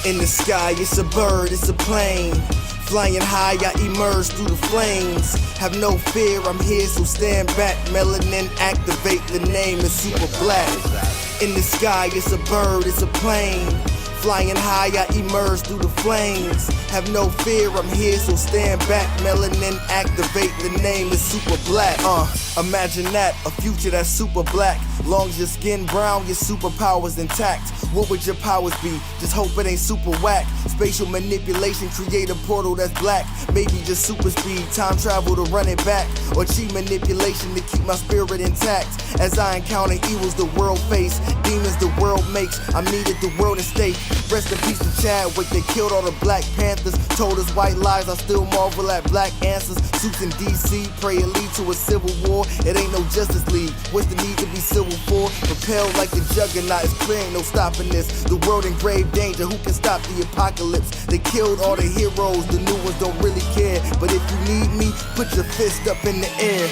In the sky, it's a bird, it's a plane. Flying high, I emerge through the flames. Have no fear, I'm here, so stand back. Melanin activate, the name is super black. In the sky, it's a bird, it's a plane. Flying high, I emerge through the flames. Have no fear, I'm here, so stand back. Melanin activate, the name is super black. Imagine that, a future that's super black. Long as your skin brown, your superpowers intact. What would your powers be? Just hope it ain't super whack. Spatial manipulation, create a portal that's black. Maybe just super speed, time travel to run it back. Or cheat manipulation to keep my spirit intact. As I encounter evils the world face, demons the world makes, I needed the world at stake. Rest in peace to Chadwick, they killed all the Black Panthers. Told us white lies, I still marvel at black answers. Suits in DC, pray it lead to a civil war. It ain't no Justice League, what's the need to be civil for? Propelled like the juggernaut, it's clear ain't no stopping this. The world in grave danger, who can stop the apocalypse? They killed all the heroes, the new ones don't really care. But if you need me, put your fist up in the air.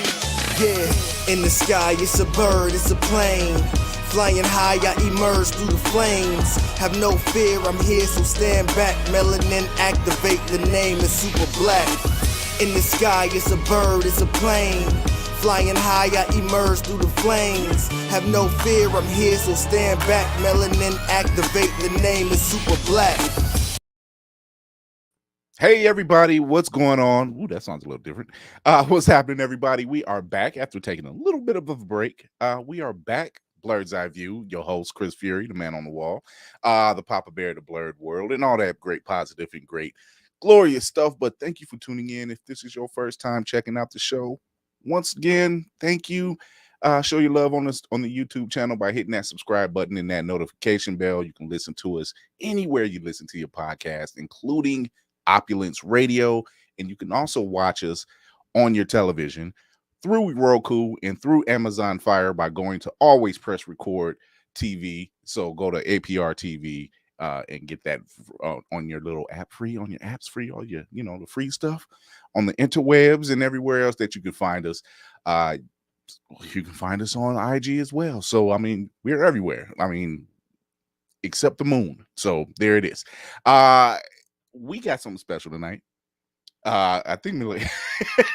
Yeah, in the sky, it's a bird, it's a plane. Flying high, I emerge through the flames. Have no fear, I'm here, so stand back. Melanin activate, the name is super black. In the sky, it's a bird, it's a plane. Flying high, I emerge through the flames. Have no fear, I'm here, so stand back. Melanin activate, the name is super black. Hey everybody, what's going on? Ooh, that sounds a little different. What's happening, everybody? We are back after taking a little bit of a break. We are back. Blerd's Eye View, your host, Chris Fury, the man on the wall, the Papa Bear, the Blerd world, and all that great positive and great glorious stuff. But thank you for tuning in. If this is your first time checking out the show, once again, thank you. Show your love on us on the YouTube channel by hitting that subscribe button and that notification bell. You can listen to us anywhere you listen to your podcast, including Opulence Radio, and you can also watch us on your television through Roku and through Amazon Fire by going to Always Press Record TV. So go to APR TV and get that on your little app free, on your apps free, all your, the free stuff on the interwebs and everywhere else that you can find us. You can find us on IG as well. So, I mean, we're everywhere. I mean, except the moon. So there it is. We got something special tonight. I think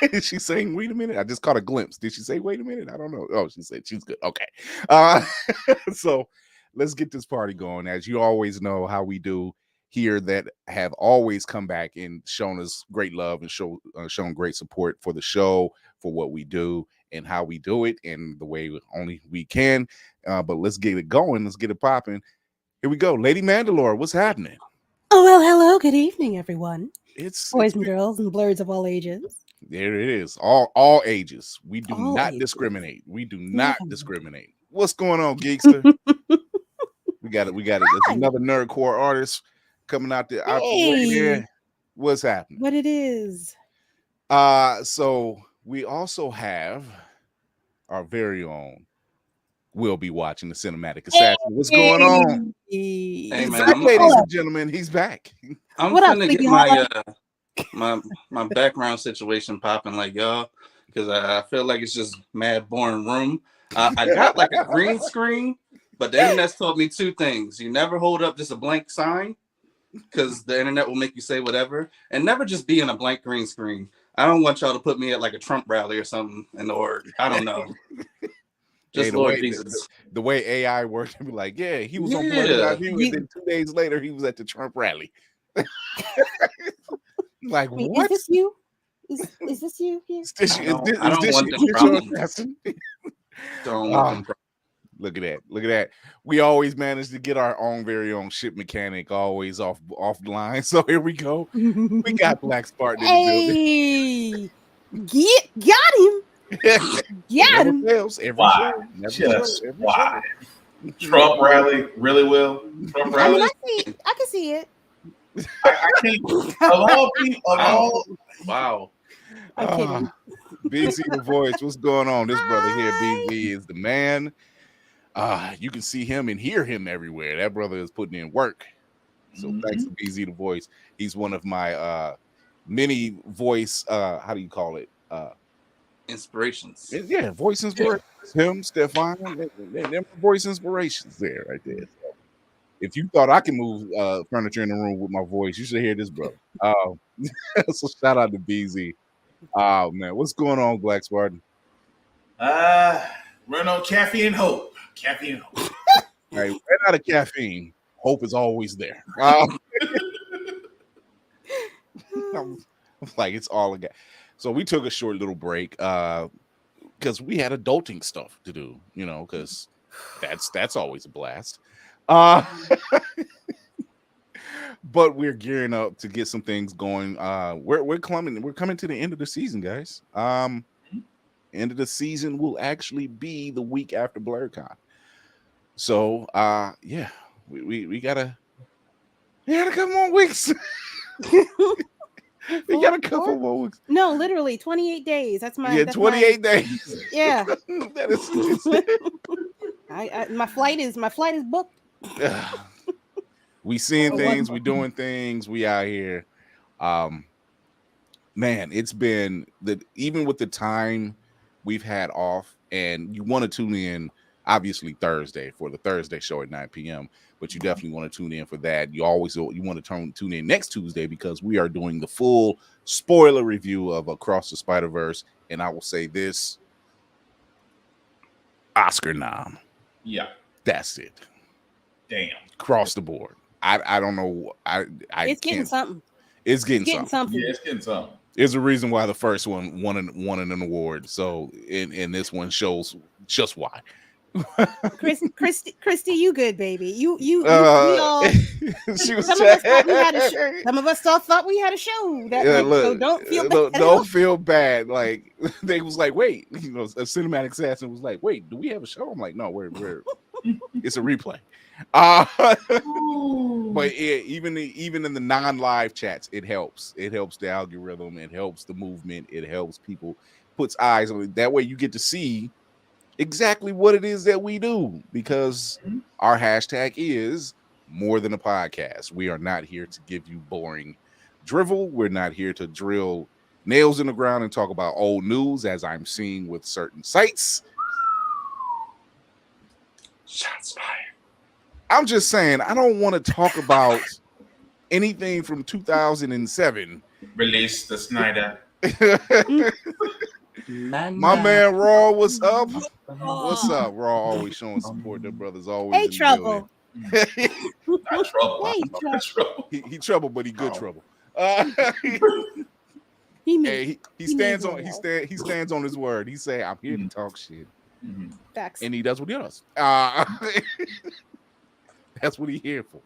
is she saying wait a minute? I just caught a glimpse. Did she say wait a minute? I don't know. Oh, she said she's good. Okay. So let's get this party going. As you always know how we do here, that have always come back and shown us great love and shown great support for the show, for what we do and how we do it in the way only we can. But let's get it going. Let's get it popping. Here we go. Lady Mandalore, what's happening? Oh, well, hello. Good evening, everyone. It's boys and girls and blurs of all ages. There it is. All ages. We do All not ages. discriminate. We do not discriminate. What's going on, Geekster? we got it. There's another nerdcore artist coming out the way there. What's happening? What it is. So we also have our very own We'll Be Watching the Cinematic Assassin. What's going on? Hey, He's man, back, ladies and gentlemen. He's back. I'm gonna get my background situation popping like y'all, because I feel like it's just mad boring room. I got like a green screen, but the internet's taught me two things: you never hold up just a blank sign, because the internet will make you say whatever, and never just be in a blank green screen. I don't want y'all to put me at like a Trump rally or something in the org. I don't know. Just Lord Jesus. The way AI works, be like, yeah, he was on Blerd View, and then 2 days later he was at the Trump rally. Like, wait, what? Is this you? Is this you here? I don't want them problems. Don't want them. Look at that. We always manage to get our own very own ship mechanic always off the line. So here we go. We got Black Spartan in the building. Got him. Yeah, why? Trump rally really will. Trump rally. I can see it. I can't. Wow. I'm kidding. BZ the voice. What's going on? This brother here, BZ, is the man. You can see him and hear him everywhere. That brother is putting in work. So thanks to BZ the voice. He's one of my many voice. How do you call it? Inspirations. Yeah, voice inspirations. Him, Stefan, them voice inspirations there, right there. So If you thought I can move furniture in the room with my voice, you should hear this, brother. So shout out to BZ. Oh man, what's going on, Black Spartan? Run on caffeine and hope. Caffeine and hope. Hey, ran out of caffeine. Hope is always there. I'm like, it's all again. So we took a short little break because we had adulting stuff to do, you know, because that's always a blast. But we're gearing up to get some things going. We're coming to the end of the season, guys. End of the season will actually be the week after BlerdCon. So yeah, we got a couple more weeks. We got a couple more weeks. No, literally 28 days. That's my 28 days. Yeah. That is my flight is booked. We seeing things, we doing things, we out here. Man, it's been even with the time we've had off, and you want to tune in obviously Thursday for the Thursday show at 9 p.m. But you definitely want to tune in for that. You want to tune in next Tuesday because we are doing the full spoiler review of Across the Spider-Verse. And I will say this: Oscar nom. Yeah. That's it. Damn. Across the board. I don't know. It's getting something. It's getting something. Yeah, it's getting something. There's a reason why the first one won an award. So in this one shows just why. Christy, you good, baby? We all. She was Some of us thought we had a show. So don't feel bad. Don't feel bad. Like they was like, wait, a cinematic assassin was like, wait, do we have a show? I'm like, no, we're it's a replay. But even in the non-live chats, it helps. It helps the algorithm. It helps the movement. It helps people puts eyes on it. That way, you get to see exactly what it is that we do, because our hashtag is more than a podcast. We are not here to give you boring drivel. We're not here to drill nails in the ground and talk about old news, as I'm seeing with certain sites. Shots fired. I'm just saying, I don't want to talk about anything from 2007. Release the Snyder. My man Raw, what's up? What's up, Raw? Always showing support. Their brothers always. Hey, trouble. Not trouble. Hey, trouble. He trouble, but he good trouble. He stands on his word. He say, "I'm here to talk shit," and he does what he does. That's what he's here for.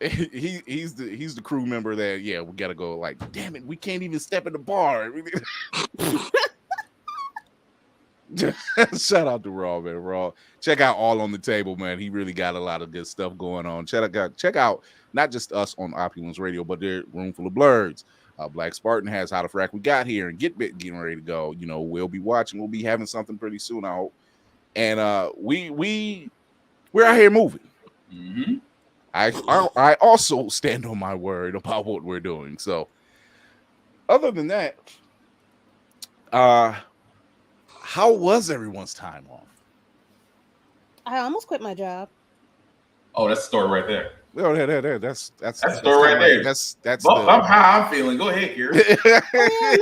He's the crew member that, yeah, we gotta go. Like, damn it, we can't even step in the bar. Shout out to Raw, man. Raw, check out All on the Table, man. He really got a lot of good stuff going on. Check out not just us on Opulence Radio, but their Room Full of Blerds. Black Spartan has How the Frack We Got Here and Get Bit getting ready to go. You know, we'll be watching. We'll be having something pretty soon, I hope. And we're out here moving. Mm-hmm. I also stand on my word about what we're doing. So, other than that, how was everyone's time off? I almost quit my job. Oh, that's the story right there. Oh, that's the story right there. That's well, I'm how I'm feeling. Go ahead, Kira.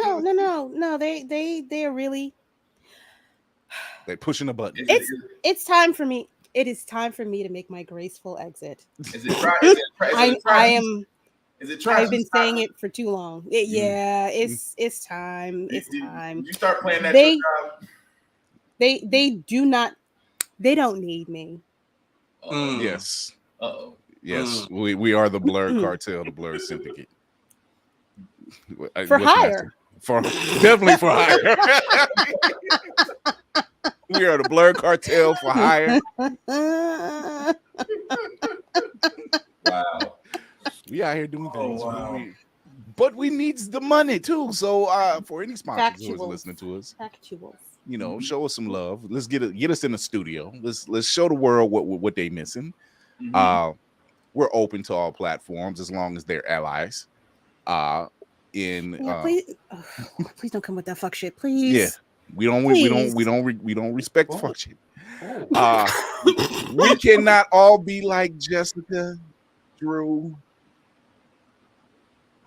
Oh, yeah, no. They're really. They're pushing a button. It's time for me. It is time for me to make my graceful exit. Is it try? I've been saying it for too long. It's time. It's time. Did you start playing that? They do not. They don't need me. Yes. Uh-oh. Yes. We are the Blerd cartel, the Blerd syndicate. For hire. Definitely for hire. We are the Blerd cartel for hire. Wow. We out here doing things. Wow. But we needs the money too. So for any sponsors who is listening to us, you know, show us some love. Let's get us in the studio. Let's show the world what they missing. Mm-hmm. We're open to all platforms as long as they're allies. Please don't come with that fuck shit, please. Yeah. We don't respect fuck shit. We cannot all be like Jessica, Drew.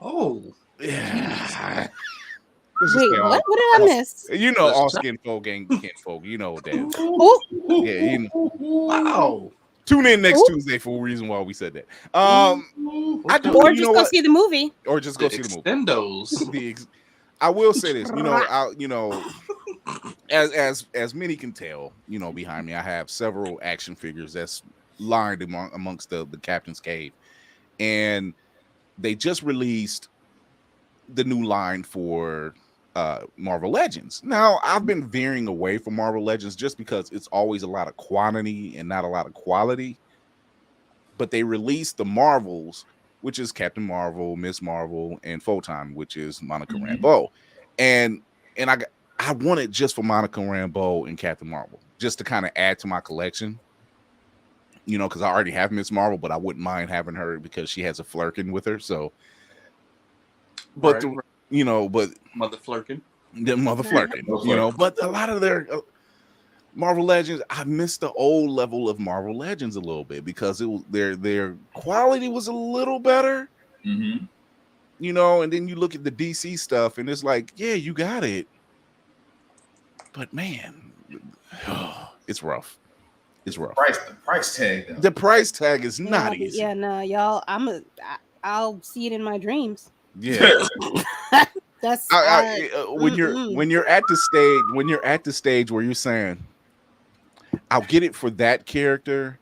Oh, Yeah. Wait, what? What did I miss? You know, all skin folk ain't kinfolk. You know what that is. Oh, Yeah, you know. wow. Tune in next Ooh. Tuesday for a reason why we said that. or you just know go what? see the movie. Or just go see the movie. Extendos. I will say this, as many can tell, behind me, I have several action figures that's lined amongst the Captain's Cave, and they just released the new line for Marvel Legends. Now, I've been veering away from Marvel Legends just because it's always a lot of quantity and not a lot of quality. But they released the Marvels, which is Captain Marvel, Miss Marvel, and Photon, which is Monica Rambeau. And I want it just for Monica Rambeau and Captain Marvel, just to kind of add to my collection. Because I already have Miss Marvel, but I wouldn't mind having her because she has a flirkin with her. So, but Right. but Mother flirkin. the mother flirkin, But a lot of their Marvel Legends, I missed the old level of Marvel Legends a little bit because it was their quality was a little better, and then you look at the DC stuff and it's like, yeah, you got it, but man, it's rough. It's rough. The price tag, though. The price tag is not easy. Yeah, no, y'all. I'll see it in my dreams. Yeah. That's when you're at the stage where you're saying, I'll get it for that character,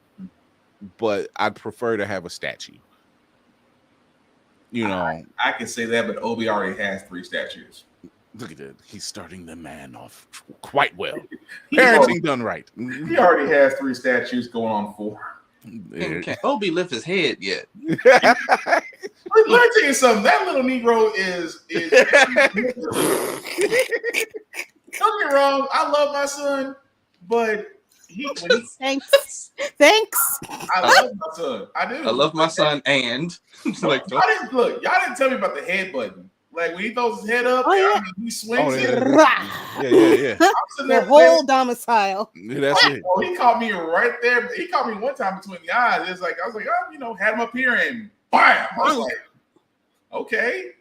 but I'd prefer to have a statue. I can say that, but Obi already has 3 statues. Look at that. He's starting the man off quite well. Parenting done right. He already has 3 statues going on 4. Can't Obi lift his head yet? Let me tell you something. That little Negro is don't get me wrong. I love my son, but thanks. I love my son. I do. I love my son, and y'all didn't tell me about the head button. Like when he throws his head up, he swings it. Yeah. The whole domicile. Yeah, that's it. Oh, he caught me right there. He caught me one time between the eyes. It's like I was like, had him up here and bam. I was like, okay.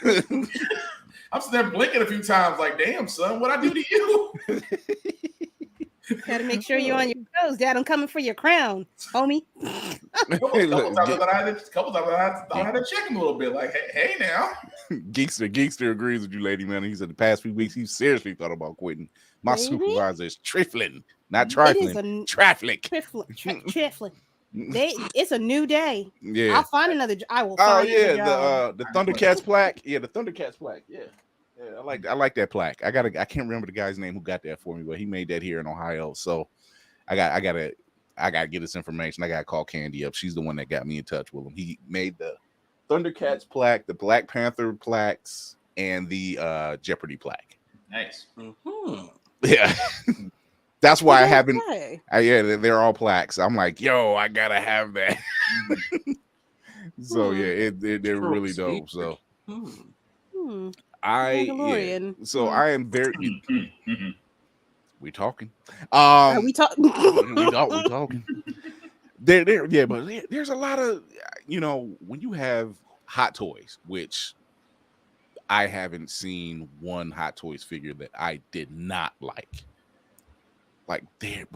I'm sitting there blinking a few times, like, damn, son, what I do to you? Gotta make sure you're on your toes, Dad. I'm coming for your crown, homie. Couple times I had to check him a little bit, like, hey now. Geekster agrees with you, lady man. He said the past few weeks he seriously thought about quitting. My supervisor is trifling, not trifling. Trifling. It's a new day. Yeah, I'll find another. I will find another job. The Thundercats plaque. Yeah, the Thundercats plaque. Yeah, I like that plaque. I can't remember the guy's name who got that for me, but he made that here in Ohio. So I gotta get this information. I gotta call Candy up. She's the one that got me in touch with him. He made the Thundercats plaque, the Black Panther plaques, and the Jeopardy plaque. Nice. Mm-hmm. Yeah. That's why I haven't. They're all plaques. I'm like, yo, I gotta have that. So yeah, they're really dope. So I am very. We talking. We talking. we talking. There, yeah, but there's a lot of when you have Hot Toys, which I haven't seen one Hot Toys figure that I did not like. Like the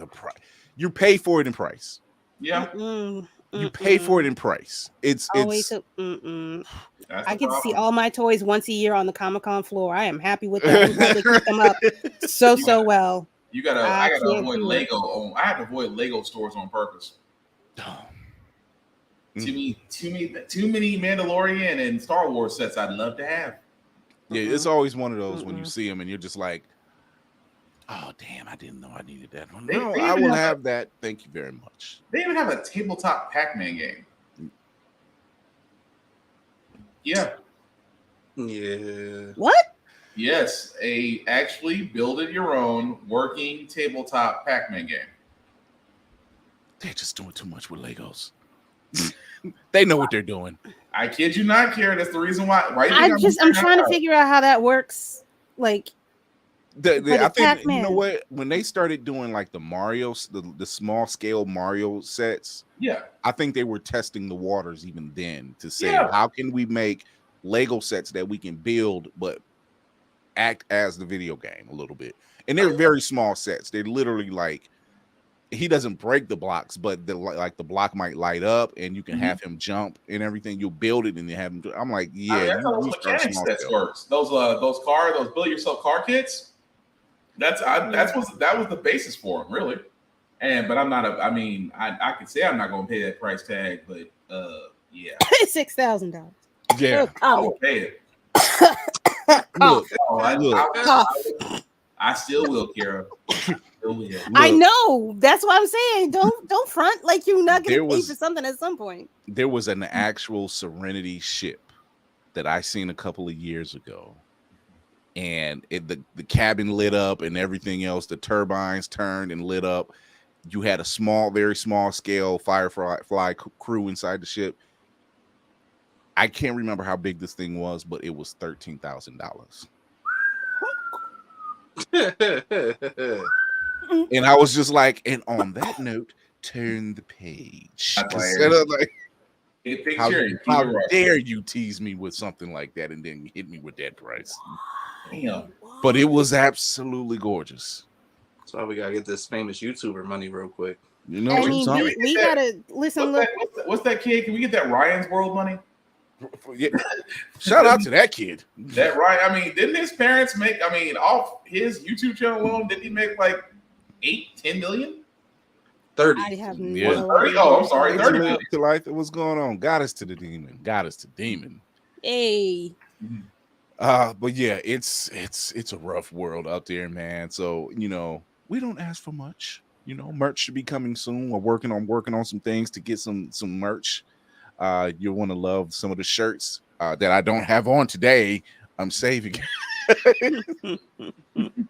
price, you pay for it in price. Yeah, you pay for it in price. It's I get to see all my toys once a year on the Comic-Con floor. I am happy with that. They keep them up so well. I gotta avoid Lego. I have to avoid Lego stores on purpose. Too many Mandalorian and Star Wars sets I'd love to have. Yeah, it's always one of those when you see them and you're just like, oh damn, I didn't know I needed that one. No, I will have that. Thank you very much. They even have a tabletop Pac-Man game. Yeah. What? Yes, actually build it your own working tabletop Pac-Man game. They're just doing too much with Legos. They know what they're doing. I kid you not, Karen. That's the reason why. I'm trying to figure out how that works. Like, For the I think Pac-Man. you know what, when they started doing like the Mario's, the small scale Mario sets, Yeah. I think they were testing the waters even then to say Yeah. how can we make Lego sets that we can build but act as the video game a little bit. And they're very small sets. They're literally like he doesn't break the blocks, but the like the block might light up and you can have him jump and everything. You'll build it and then have him do. I'm like, yeah, That's how those you start mechanics small sets scale. works. Those build yourself car kits. That was the basis for them, really. But I'm not I mean, I can say I'm not gonna pay that price tag, but yeah. $6,000. Yeah, I will pay it. look, I still will, Kira. Still will. I know. That's what I'm saying. Don't front like you're not gonna pay for something at some point. There was an actual Serenity ship that I seen a couple of years ago, and the cabin lit up and everything else. The turbines turned and lit up. You had a very small scale Firefly crew inside the ship. I can't remember how big this thing was, but it was $13,000. And I was just like, and on that note, turn the page. How dare you tease me with something like that and then hit me with that price? Damn. But it was absolutely gorgeous. That's why we gotta get this famous YouTuber money real quick. You know I what I'm mean, talking we gotta listen. Look, what's that kid? Can we get that Ryan's World money? Yeah. Shout out to that kid. That Ryan. I mean, didn't his parents make? I mean, off his YouTube channel alone, didn't he make like 8-10 million? 30. I have Yeah. no 30? Oh, I'm sorry, 30 30 million. to life. What's going on? Got us to the demon. Got us to demon. Hey, But yeah, it's a rough world out there, man. So we don't ask for much. Merch should be coming soon. We're working on some things to get some merch. You'll want to love some of the shirts that I don't have on today. I'm saving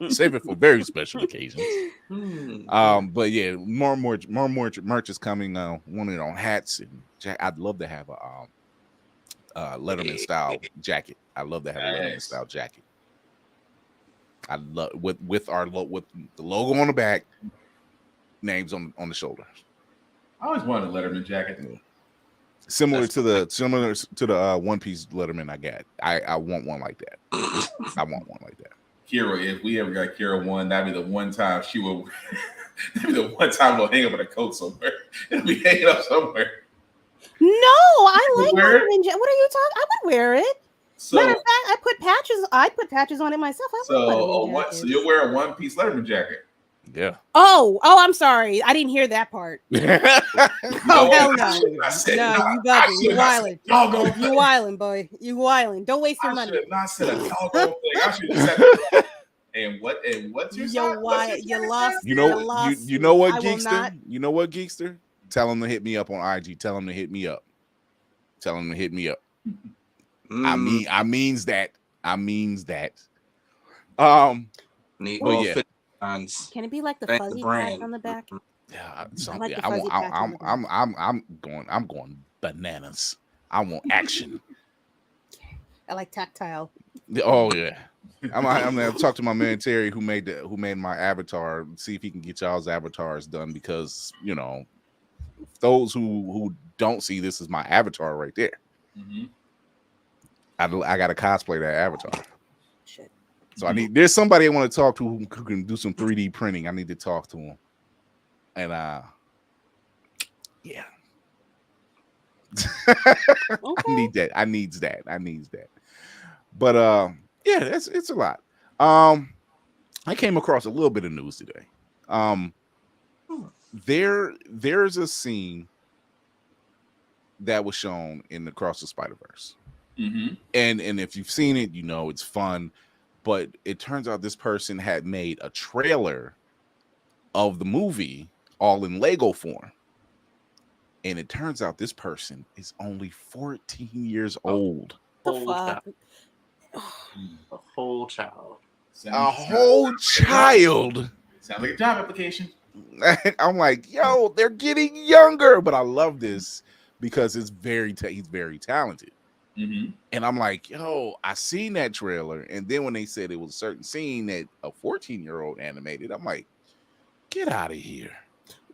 save it for very special occasions. But yeah, more merch is coming. Wanted on hats and I'd love to have a Letterman style jacket. I love to have a Letterman style jacket. I love with the logo on the back, names on the shoulder. I always wanted a Letterman jacket. Similar to the One Piece Letterman I got. I want one like that. I want one like that. Kira, if we ever got Kira one, that'd be the one time she will. That'd be the one time we'll hang up in a coat somewhere. It'll be hanging up somewhere. no, I like wear it? Letterman. What are you talking? I would wear it. So, Matter of fact, I put patches on it myself. so you'll wear a One Piece Letterman jacket. Yeah. Oh, I'm sorry. I didn't hear that part. Oh, hell no. You bugging. You wilding. You wilding, boy. You wilding. Don't waste your money. I should have not said a doggone thing. I should have said And what's your song? You lost. You know what, I will Geekster? not. You know what, Geekster? Tell him to hit me up on IG. Tell him to hit me up. Tell him to hit me up. I means that. Need well, all yeah. 50 lines. Can it be like the Thank fuzzy the patch brand. on the back? Yeah, like the fuzzy patch on the back. I'm going bananas. I want action. I like tactile. Oh yeah. I'm gonna talk to my man Terry who made my avatar. See if he can get y'all's avatars done because those who don't see this is my avatar right there. Mm-hmm. I got to cosplay that avatar. Shit. So there's somebody I want to talk to who can do some 3D printing. I need to talk to him. And yeah. Okay. I needs that. But yeah, it's a lot. I came across a little bit of news today. There's a scene that was shown in Across the Spider-Verse. Mm-hmm. And if you've seen it, it's fun. But it turns out this person had made a trailer of the movie all in Lego form. And it turns out this person is only 14 years old. The fuck? A whole child. A whole child. Sounds like a job application. I'm like, yo, they're getting younger. But I love this because he's very talented. Mhm. And I'm like, yo, I seen that trailer. And then when they said it was a certain scene that a 14-year-old animated, I'm like, get out of here.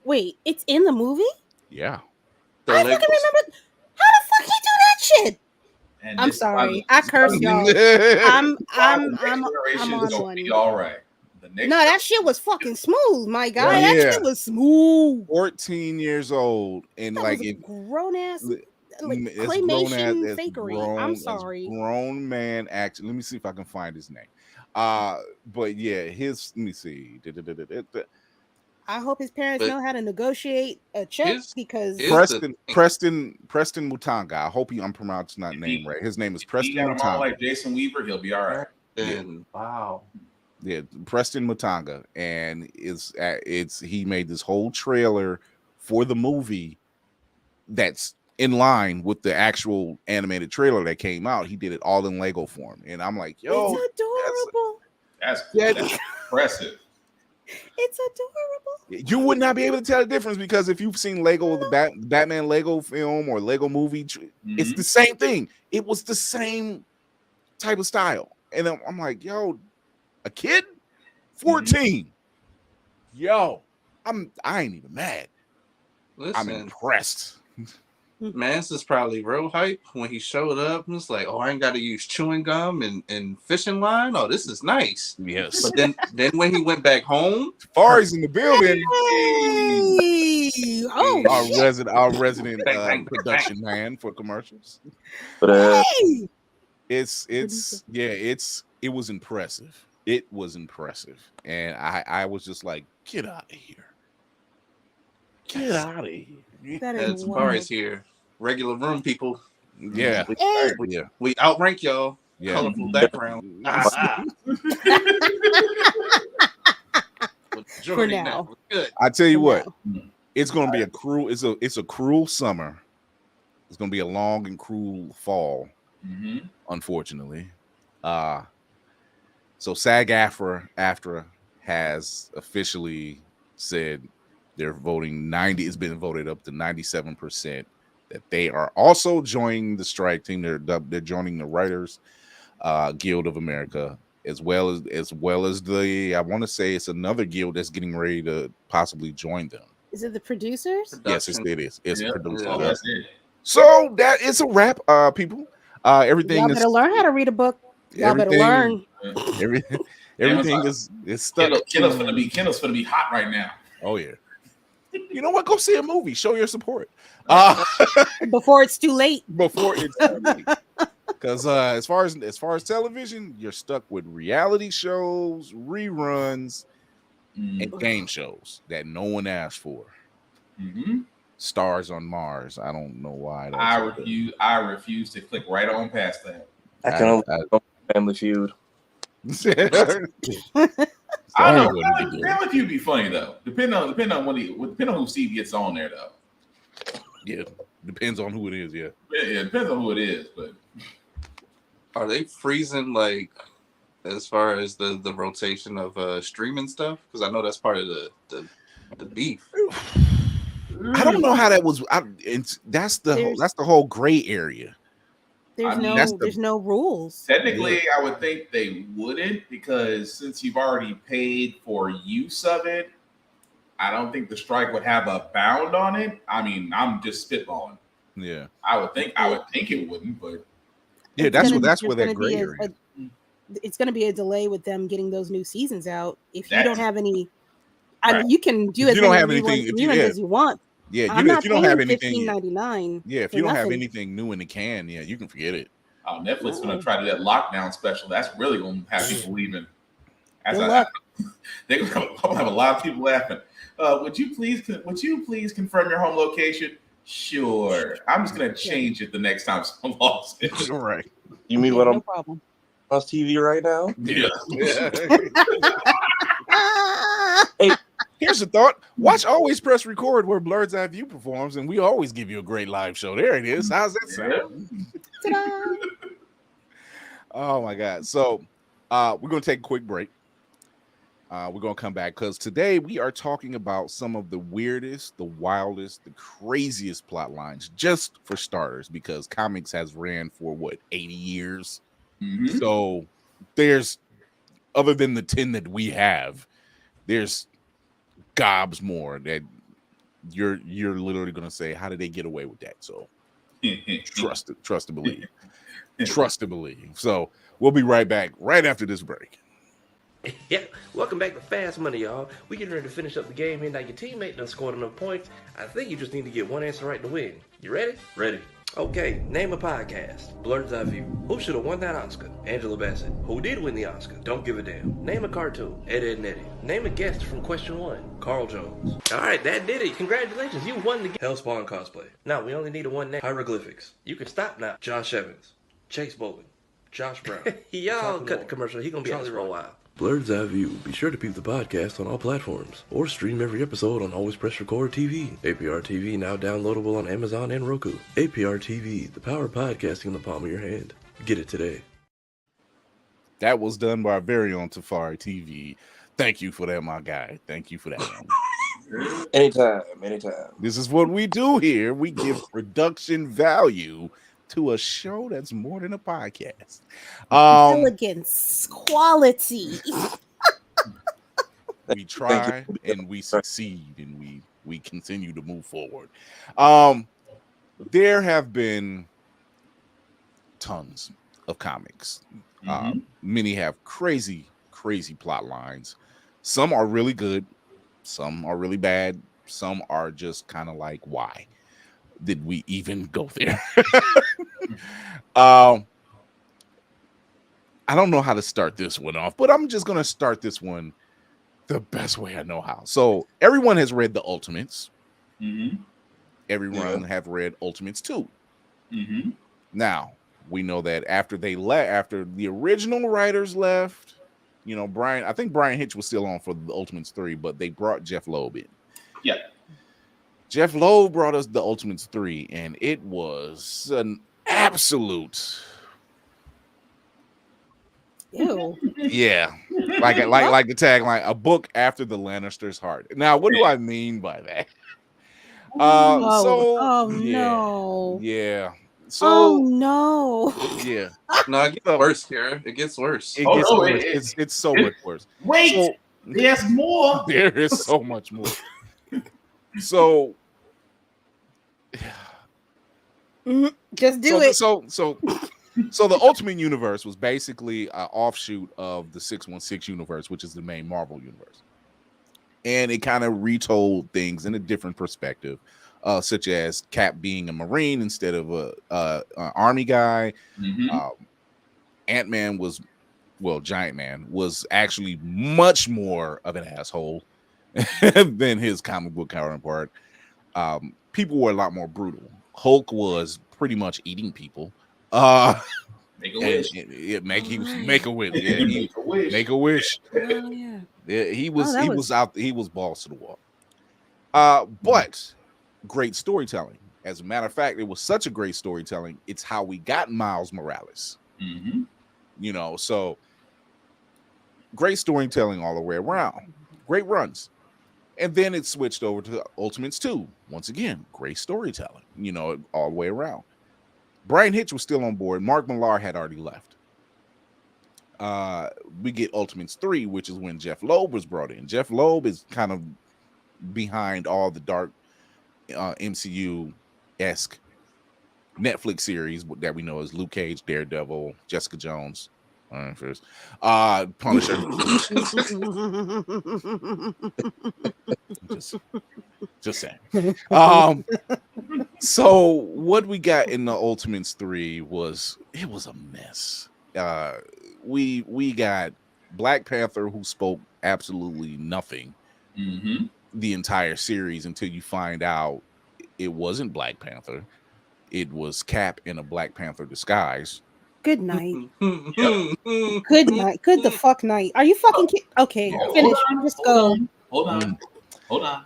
Wait, it's in the movie? Yeah. The I Legos. fucking remember. How the fuck he do that shit? And I'm this is why sorry. the- I this is why curse the- y'all. this is why I'm the next I'm generation is on gonna one. be all right. The next No, that shit was fucking smooth, my guy. Yeah. That shit was smooth. 14 years old. And That like was a it grown ass like it's grown claymation as fakery. I'm as sorry. grown man action. Let me see if I can find his name. But yeah, his let me see. I hope his parents But know how to negotiate a check here's- because here's- Preston Mutanga. I hope I'm pronouncing that name right. His name is He Preston got him all Mutanga. like Jason Weaver. He'll be all right. And wow. Yeah, Preston Mutanga, and it's he made this whole trailer for the movie that's in line with the actual animated trailer that came out. He did it all in Lego form, and I'm like, yo, it's adorable. That's impressive. It's adorable. you would not be able to tell the difference because if you've seen Lego, the Batman Lego film or Lego movie, it's Mhm. the same thing. It was the same type of style, and I'm like, yo, a kid, 14, yo, I ain't even mad. I'm Listen, impressed. Mance is probably real hype when he showed up. And it's like, oh, I ain't got to use chewing gum and fishing line. Oh, this is nice. Yes. But then when he went back home, Fari's in the building. Hey! Oh shit! Our resident Bang, bang, bang, production man for commercials. Hey! It was impressive. It was impressive, and I was just like, get out of here. Get out of here. That as is far wild. as here, regular room people, Yeah, Hey! we outrank y'all. yeah. Colorful background. For now. Good. I tell you For what, now. it's gonna be a cruel. It's a cruel summer. It's gonna be a long and cruel fall. Mhm. Unfortunately. So SAG-AFTRA has officially said they're voting 90. It's been voted up to 97% that they are also joining the strike team. They're joining the Writers Guild of America, as well as the, I want to say it's another guild that's getting ready to possibly join them. Is it the producers? Yes, it is. It's Yeah, produced. oh, that's it. So that is a wrap, people. Everything Y'all is better learn how to read a book. Y'all better learn. everything is stuck. Kindle's gonna be hot right now. Oh yeah. You know what? Go see a movie. Show your support. Before it's too late. Before it's too late. Because as far as television, you're stuck with reality shows, reruns, and game shows that no one asked for. Mm-hmm. Stars on Mars. I don't know why. I refuse to click right on past that. I can only go Family Feud. I don't know. Family Feud be funny though. Depending on who Steve gets on there though. Yeah, depends on who it is. Yeah, it depends on who it is. But are they freezing like as far as the rotation of streaming stuff? Because I know that's part of the beef. I don't know how that was. That's the whole gray area. There's no rules. Technically, I would think they wouldn't, because since you've already paid for use of it, I don't think the strike would have a bound on it. I mean, I'm just spitballing. Yeah, I would think it wouldn't, but yeah, that's where that gray area. It's going to be a delay with them getting those new seasons out. If you That's don't have any, right. I mean, you can do as many reruns as you want. Yeah, if you don't have anything, $15.99. Yeah, if you don't have anything new in the can, yeah, you can forget it. Oh, Netflix is going to try to do that lockdown special. That's really going to have people leaving. They're going to have a lot of people laughing. Would you please confirm your home location? Sure. I'm just going to change it the next time someone lost it. All right. You mean what no I'm problem. on TV right now? Yeah. Hey, here's a thought. Watch Always Press Record where Blerd's Eye View performs, and we always give you a great live show. There it is. How's that sound? Oh my God. So we're gonna take a quick break. We're gonna come back because today we are talking about some of the weirdest, the wildest, the craziest plot lines, just for starters, because comics has ran for what 80 years. Mhm. So there's, other than the 10 that we have, there's gobs more that you're literally gonna say, how did they get away with that? So trust to believe. Trust to believe. So we'll be right back right after this break. Yeah, welcome back to Fast Money, y'all. We getting ready to finish up the game here. Now your teammate done scored enough points. I think you just need to get one answer right to win. You ready? Ready. Okay, name a podcast. Blerd's Eye View. Who should have won that Oscar? Angela Bassett. Who did win the Oscar? Don't give a damn. Name a cartoon. Ed, Edd n Eddy. Name a guest from question 1. Carl Jones. Alright, that did it. Congratulations, you won the game. Hellspawn cosplay. Now, we only need a one name. Hieroglyphics. You can stop now. Josh Evans. Chase Bowling. Josh Brown. Y'all cut the commercial. He gonna be on this for a while. Blerd's Eye View. Be sure to peep the podcast on all platforms, or stream every episode on Always Press Record TV. APR TV now downloadable on Amazon and Roku. APR TV, the power of podcasting in the palm of your hand. Get it today. That was done by our very own Tafari TV. Thank you for that, my guy. Thank you for that. Anytime. This is what we do here. We give production value to a show that's more than a podcast. Elegance, quality. We try and we succeed, and we continue to move forward. There have been tons of comics. Many have crazy plot lines. Some are really good, some are really bad, some are just kind of like, why did we even go there? I don't know how to start this one off, but I'm just gonna start this one the best way I know how. So everyone has read the Ultimates. Everyone have read Ultimates 2. Now we know that after the original writers left, you know, I think Brian Hitch was still on for the Ultimates 3, but they brought Jeff Loeb in. Yeah. Jeff Loeb brought us the Ultimates 3, and it was an absolute, Ew. yeah, like the tagline, a book after the Lannister's heart. Now, what do I mean by that? No. Yeah. Oh no. Yeah. No, it gets worse here. It gets worse. It gets worse. It's so much worse. Wait, there's more. There is so much more. So just do it. So the Ultimate Universe was basically an offshoot of the 616 universe, which is the main Marvel universe. And it kind of retold things in a different perspective, such as Cap being a Marine instead of an army guy. Ant-Man Giant Man was actually much more of an asshole than his comic book counterpart. People were a lot more brutal. Hulk was pretty much eating people. Make a wish. Make a wish. Yeah, make a wish. Oh, yeah. Yeah, he was balls to the wall. But great storytelling. As a matter of fact, it was such a great storytelling. It's how we got Miles Morales. You know, so great storytelling all the way around. Great runs. And then it switched over to Ultimates 2. Once again, great storytelling, you know, all the way around. Brian Hitch was still on board. Mark Millar had already left. We get Ultimates 3, which is when Jeff Loeb was brought in. Jeff Loeb is kind of behind all the dark MCU-esque Netflix series that we know as Luke Cage, Daredevil, Jessica Jones, Punisher. just saying. So what we got in the Ultimates 3 was a mess. We got Black Panther, who spoke absolutely nothing the entire series until you find out it wasn't Black Panther. It was Cap in a Black Panther disguise. Good night. Good night. Good the fuck night. Are you fucking kidding? Okay, finish. Just go. Hold on.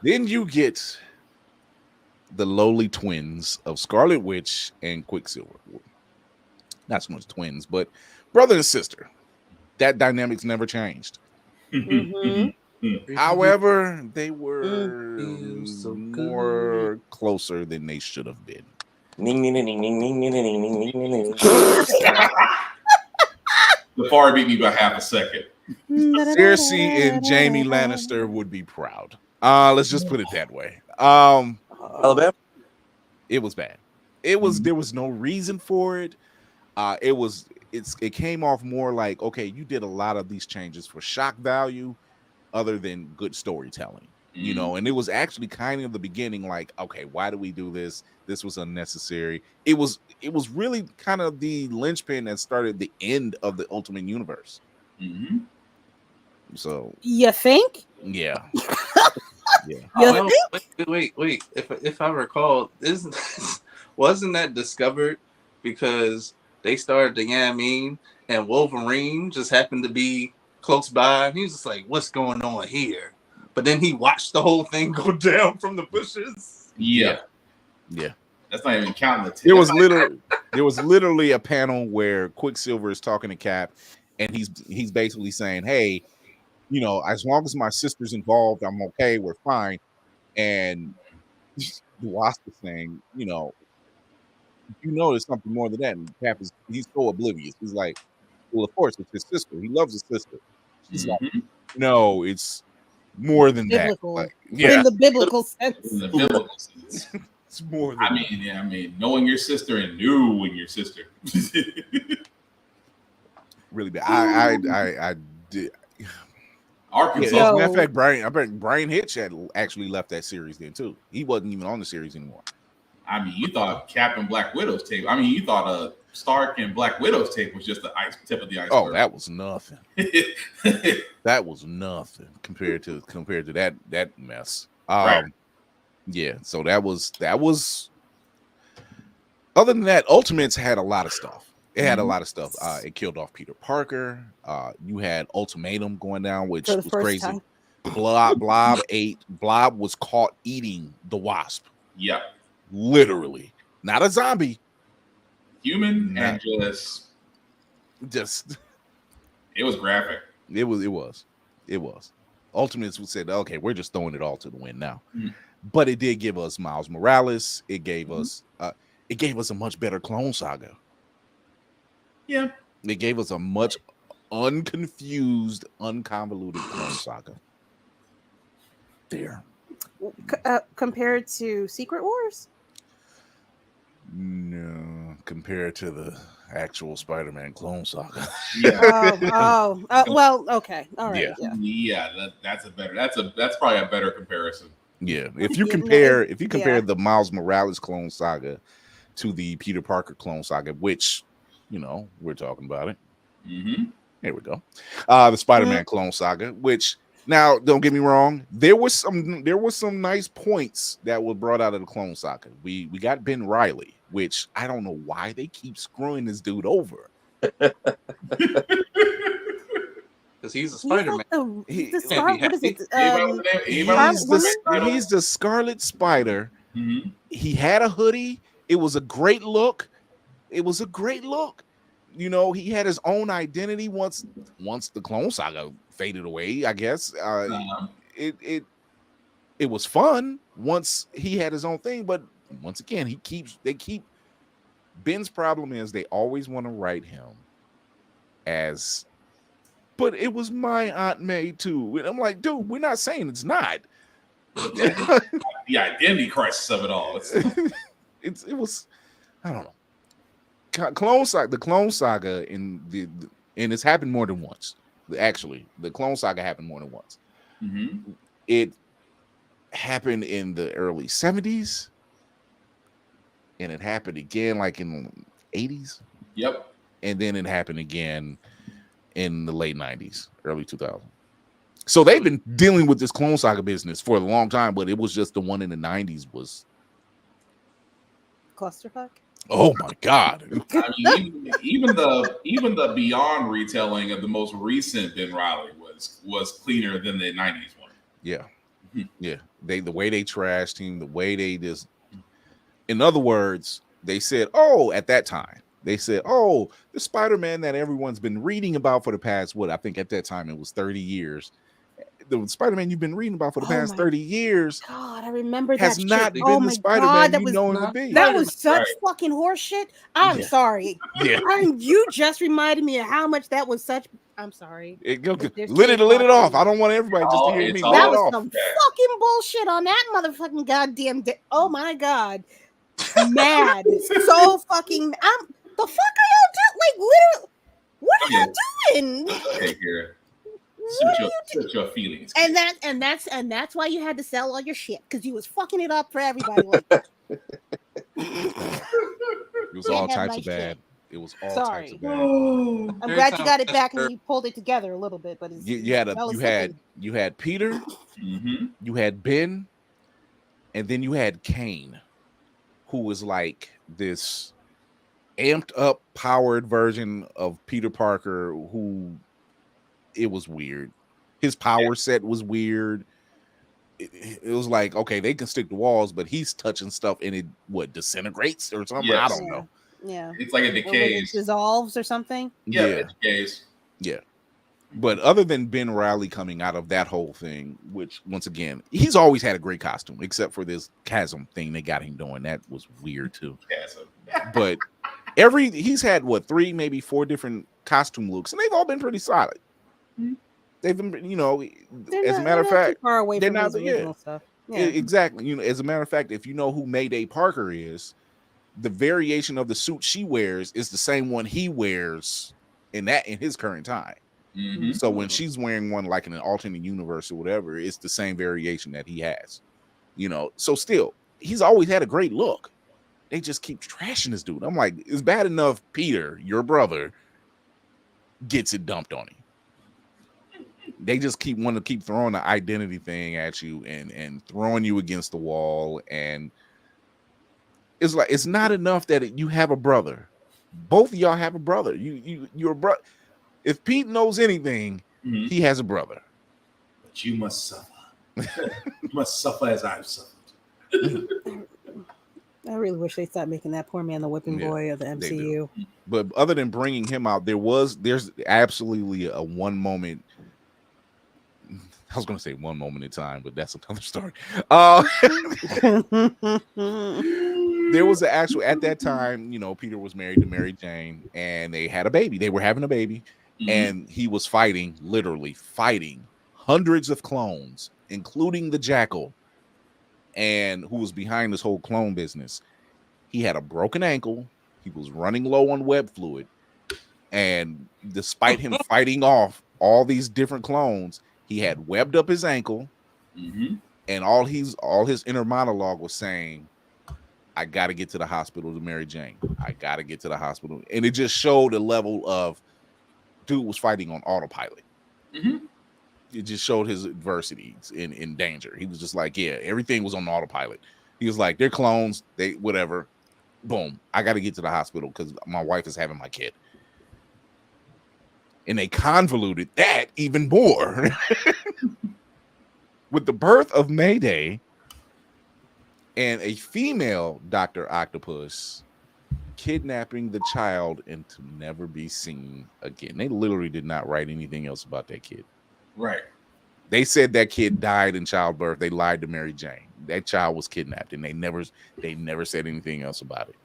Then you get the lowly twins of Scarlet Witch and Quicksilver. Not so much twins, but brother and sister. That dynamic's never changed. However, they were Feels so more closer than they should have been. Safari beat me by half a second. Cersei and Jaime Lannister would be proud. Let's just put it that way. Alabama. It was bad. There was no reason for it. It came off more like, okay, you did a lot of these changes for shock value other than good storytelling, you know, and it was actually kind of the beginning, like, okay, why do we do this? This was unnecessary. It was really kind of the linchpin that started the end of the Ultimate Universe. So you think? yeah. You Oh, think? wait. If I recall, wasn't that discovered because they started the Yamin and Wolverine just happened to be close by, and he's just like, "What's going on here?" But then he watched the whole thing go down from the bushes. Yeah. That's not even counting the. There was literally a panel where Quicksilver is talking to Cap, and he's basically saying, "Hey, you know, as long as my sister's involved, I'm okay. We're fine." And the Wasp is saying, you know, there's something more than that. And Cap he's so oblivious. He's like, well, of course, it's his sister. He loves his sister. She's like, no, it's more than Biblical. that. Like, In the biblical sense. In the biblical sense. It's more than I mean, knowing your sister and knowing your sister. really bad. I did. Arkansas. As a matter of fact, Brian Hitch had actually left that series then too. He wasn't even on the series anymore. I mean, you thought Cap and Black Widow's tape. I mean, you thought Stark and Black Widow's tape was just the tip of the iceberg. Oh, that was nothing. That was nothing compared to that mess. Right. Yeah. So that was. Other than that, Ultimates had a lot of stuff. It had a lot of stuff. It killed off Peter Parker. You had Ultimatum going down, which was crazy. Time. Blob was caught eating the Wasp. Yeah. Literally. Not a zombie. Human and just it was graphic. It was. Ultimates said, okay, we're just throwing it all to the wind now. But it did give us Miles Morales. It gave us a much better Clone Saga. Yeah. It gave us a much unconfused, unconvoluted Clone Saga. There. Compared to Secret Wars? No, compared to the actual Spider-Man Clone Saga. Yeah. Well, okay. All right. Yeah. That's probably a better comparison. Yeah. If you compare the Miles Morales Clone Saga to the Peter Parker Clone Saga, which, you know, we're talking about it. Here we go. The Spider-Man Clone Saga, which now don't get me wrong, there was some nice points that were brought out of the Clone Saga. We got Ben Reilly, which I don't know why they keep screwing this dude over. Because he's a Spider-Man. What is it? He's the Scarlet Spider. He had a hoodie. It was a great look. You know, he had his own identity once the Clone Saga faded away, I guess. It was fun once he had his own thing, but once again, Ben's problem is they always want to write him as, but it was my Aunt May too. And I'm like, dude, we're not saying it's not. The identity crisis of it all. It was, I don't know. The Clone Saga and it's happened more than once. Actually, the Clone Saga happened more than once. It happened in the early 70s, and it happened again like in the 80s. Yep. And then it happened again in the late 90s, early 2000s. So they've been dealing with this Clone Saga business for a long time, but it was just the one in the 90s was clusterfuck. Oh my God! I mean, even the Beyond retelling of the most recent Ben Reilly was cleaner than the '90s one. Yeah, yeah. The way they trashed him, the way they just, in other words, they said, "Oh," at that time, They said, "Oh, the Spider-Man that everyone's been reading about for the past I think at that time it was 30 years. The Spider-Man you've been reading about for the past 30 years God, I remember has that not shit. been Oh the my Spider-Man God, you know him to be." that was such Right. fucking horseshit. I'm Yeah. sorry. Yeah. You just reminded me of how much that was such. I'm sorry. Lit This it shit off. fucking- I don't want everybody just to hear It's me all- lit That it was off. some fucking bullshit on that motherfucking goddamn. Oh my God, mad. So fucking. The fuck are y'all doing? Like literally, what are y'all doing? Okay, Kira. What are you Suit your feelings. And that's why you had to sell all your shit because you was fucking it up for everybody like that. It was all types of bad. It was all types of bad. I'm glad you got it back and you pulled it together a little bit, but You had Peter, you had Ben, and then you had Kane, who was like this amped up, powered version of Peter Parker. Who it was weird. His power set was weird. It was like, okay, they can stick to walls, but he's touching stuff and it disintegrates or something. Yes. I don't know. Yeah, it's like it decays. It dissolves or something. Yeah, it decays. Yeah. But other than Ben Reilly coming out of that whole thing, which once again, he's always had a great costume, except for this chasm thing they got him doing. That was weird too. Chasm. But he's had 3, maybe 4 different costume looks, and they've all been pretty solid. They've been, as a matter of fact, far away they're from not his original stuff. Yeah. Exactly. As a matter of fact, if you know who Mayday Parker is, the variation of the suit she wears is the same one he wears in his current time. So when she's wearing one like in an alternate universe or whatever, it's the same variation that he has. So still, he's always had a great look. They just keep trashing this dude. I'm like, it's bad enough Peter, your brother, gets it dumped on him. They just want to keep throwing the identity thing at you and throwing you against the wall. And it's like, it's not enough that you have a brother. Both of y'all have a brother. You're a brother. If Pete knows anything, he has a brother. But you must suffer. You must suffer as I've suffered. I really wish they stopped making that poor man the whipping boy of the MCU. But other than bringing him out, there's absolutely a one moment. I was going to say one moment in time, but that's another story. There was an actual, at that time, Peter was married to Mary Jane and they had a baby. They were having a baby and he was literally fighting hundreds of clones, including the Jackal, and who was behind this whole clone business. He had a broken ankle. He was running low on web fluid. And despite him fighting off all these different clones, he had webbed up his ankle, and all his inner monologue was saying, "I got to get to the hospital to Mary Jane. I got to get to the hospital." And it just showed a level of dude was fighting on autopilot. It just showed his adversities in danger. He was just like, yeah, everything was on autopilot. He was like, they're clones, they whatever. Boom, I got to get to the hospital because my wife is having my kid. And they convoluted that even more with the birth of Mayday and a female Dr. Octopus kidnapping the child and to never be seen again. They literally did not write anything else about that kid. Right. They said that kid died in childbirth. They lied to Mary Jane. That child was kidnapped, and they never said anything else about it.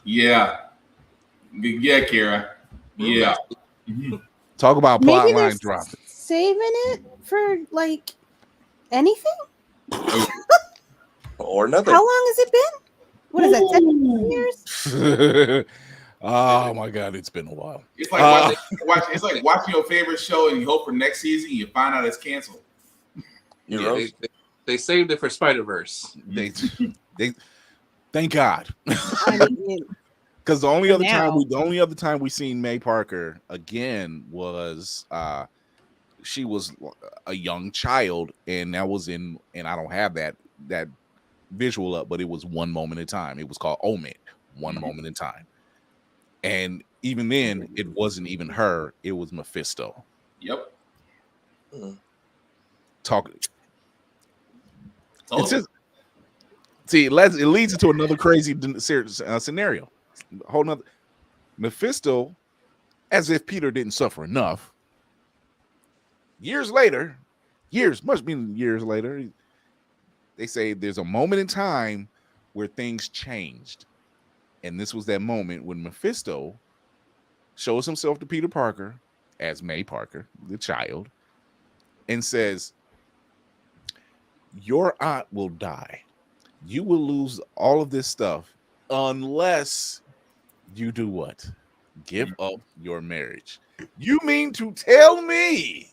Yeah, Kira. Yeah. Talk about plot line drop. Saving it for like anything? Or nothing. How long has it been? What is that, 10 years? Oh my God, it's been a while. It's like it's like watching your favorite show and you hope for next season you find out it's canceled. They saved it for Spider-Verse. They thank God. Because the only other time we seen May Parker again was she was a young child, and that was and I don't have that visual up, but it was One Moment in Time. It was called Omen, One Moment in Time. And even then, it wasn't even her, it was Mephisto. Yep. It's just, see, it leads into another crazy scenario. whole nother Mephisto, as if Peter didn't suffer enough. Years later, much meaning years later, they say there's a moment in time where things changed. And this was that moment when Mephisto shows himself to Peter Parker as May Parker, the child, and says, your aunt will die. You will lose all of this stuff unless you do what? Give up your marriage. You mean to tell me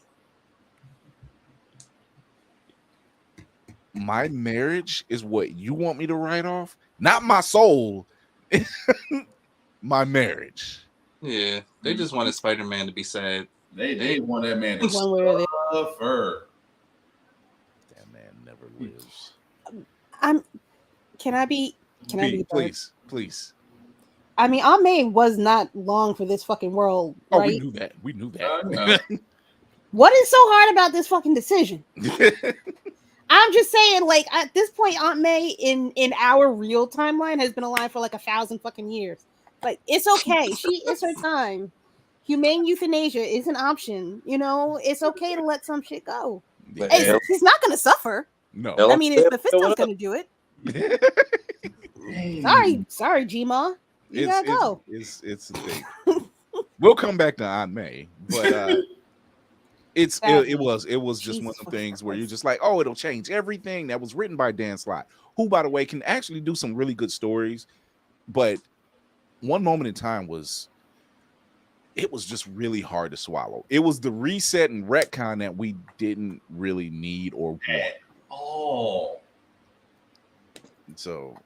my marriage is what you want me to write off? Not my soul, my marriage. Yeah, they just wanted Spider-Man to be sad. They want that man to One way or the suffer. That man never lives. Can I be Please. I mean, Aunt May was not long for this fucking world, Oh, right? we knew that. What is so hard about this fucking decision? I'm just saying, like, at this point, Aunt May in our real timeline has been alive for like 1,000 fucking years. Like, it's okay. It's her time. Humane euthanasia is an option. You know, it's okay to let some shit go. Yeah. He's not gonna suffer. No. I mean, if Mephisto's gonna do it. Sorry, G-Ma. You gotta go. It's a thing. We'll come back to Aunt May, but it was just one of the things where you're just like, oh, it'll change everything. That was written by Dan Slott, who, by the way, can actually do some really good stories. But One Moment in Time was just really hard to swallow. It was the reset and retcon that we didn't really need or want. Oh. So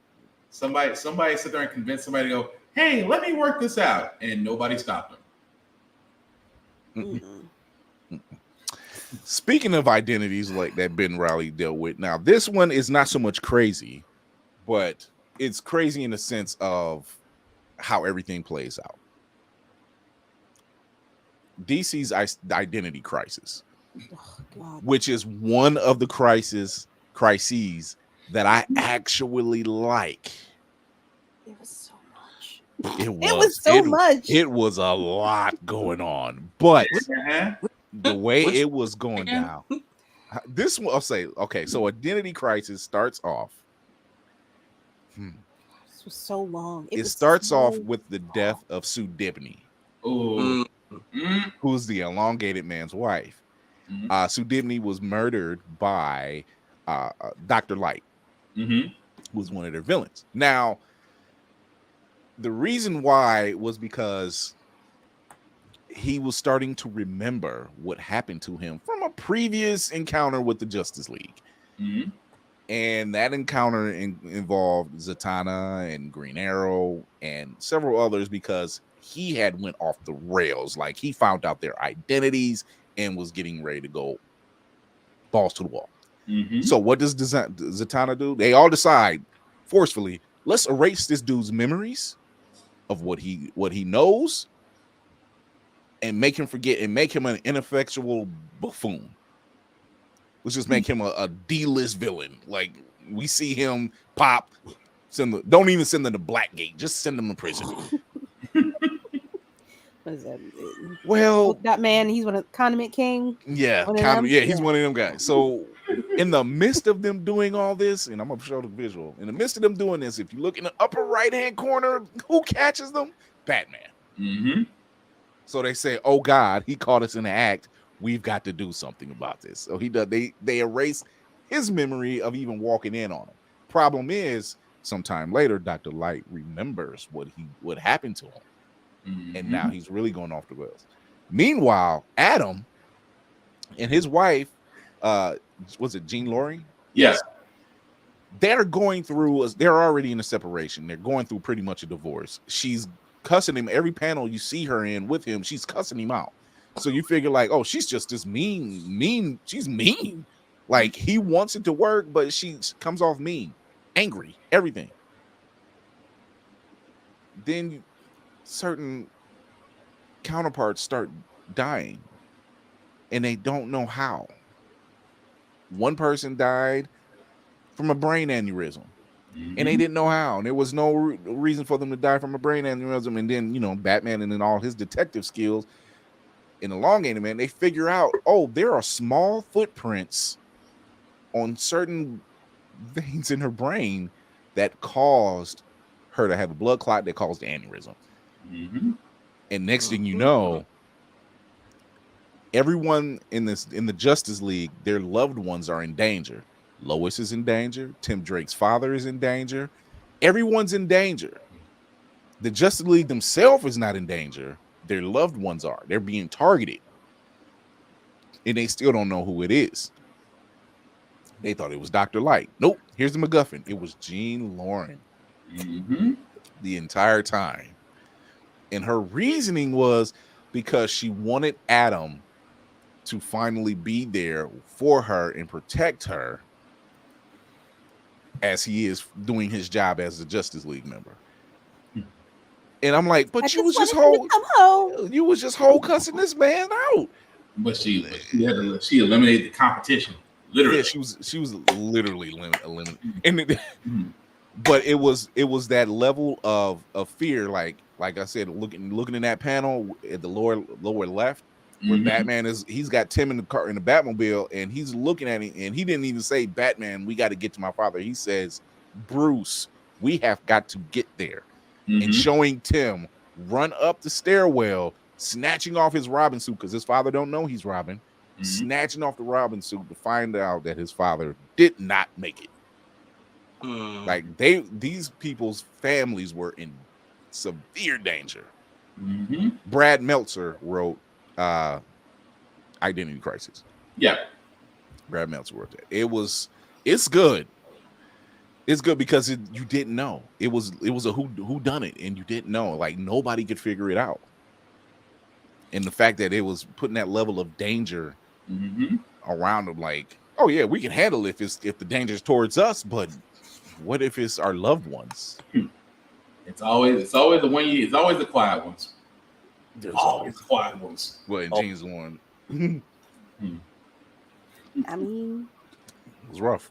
somebody sit there and convince somebody to go, hey, let me work this out. And nobody stopped them. Speaking of identities like that Ben Reilly dealt with, now this one is not so much crazy, but it's crazy in the sense of how everything plays out. DC's identity crisis, which is one of the crises that I actually like. It was so much. It was a lot going on, but the way it was going down, this one I'll say, okay, so Identity Crisis starts off. This was so long. It starts off with the death of Sue Dibney, who's the elongated man's wife. Sue Dibney was murdered by Dr. Light, who was one of their villains. Now, the reason why was because he was starting to remember what happened to him from a previous encounter with the Justice League. And that encounter involved Zatanna and Green Arrow and several others, because he had went off the rails. Like, he found out their identities and was getting ready to go balls to the wall. So what does Zatanna do? They all decide forcefully, let's erase this dude's memories of what he knows and make him forget and make him an ineffectual buffoon. Let's just make him a D-list villain. Like, we see him pop, don't even send him to Blackgate, just send him to prison. What is that? Well, that man, he's one of Condiment King. Yeah, he's one of them guys. So in the midst of them doing all this, and I'm gonna show the visual, in the midst of them doing this, if you look in the upper right-hand corner, who catches them? Batman. So they say, oh God, he caught us in the act. We've got to do something about this. So he does. They erase his memory of even walking in on him. Problem is, sometime later, Dr. Light remembers what happened to him. And now he's really going off the rails. Meanwhile, Adam and his wife, was it Jean Laurie? Yes. They're already in a separation. They're going through pretty much a divorce. She's cussing him. Every panel you see her in with him, she's cussing him out. So you figure like, oh, she's just this mean. She's mean. Like, he wants it to work, but she comes off mean, angry, everything. Then certain counterparts start dying, and they don't know how. One person died from a brain aneurysm. and they didn't know how, and there was no reason for them to die from a brain aneurysm. And then, you know, Batman and then all his detective skills in the long game, man, they figure out, oh, there are small footprints on certain veins in her brain that caused her to have a blood clot that caused the aneurysm. And next thing you know, everyone in the Justice League, their loved ones are in danger. Lois is in danger. Tim Drake's father is in danger. Everyone's in danger. The Justice League themselves is not in danger. Their loved ones are. They're being targeted. And they still don't know who it is. They thought it was Dr. Light. Nope. Here's the MacGuffin. It was Jean Lauren. The entire time. And her reasoning was because she wanted Adam to finally be there for her and protect her as he is doing his job as a Justice League member. And I'm like, but you was just whole cussing this man out. But she eliminated the competition. Literally. Yeah, she was literally eliminated. And but it was that level of fear, like I said, looking in that panel at the lower left, where Batman he's got Tim in the car in the Batmobile, and he's looking at him, and he didn't even say, Batman, we got to get to my father. He says, Bruce, we have got to get there. And showing Tim run up the stairwell, snatching off his Robin suit, because his father don't know he's Robin, snatching off the Robin suit to find out that his father did not make it. Like these people's families were in severe danger. Brad Meltzer wrote Identity Crisis. Yeah, Brad Meltzer wrote that. It's good. It's good because you didn't know. It was a who done it, and you didn't know. Like nobody could figure it out. And the fact that it was putting that level of danger around them, like, oh yeah, we can handle it if the danger's towards us, but what if it's our loved ones? It's always the quiet ones. There's always the quiet ones. Well, and James Warren. I mean, it was rough.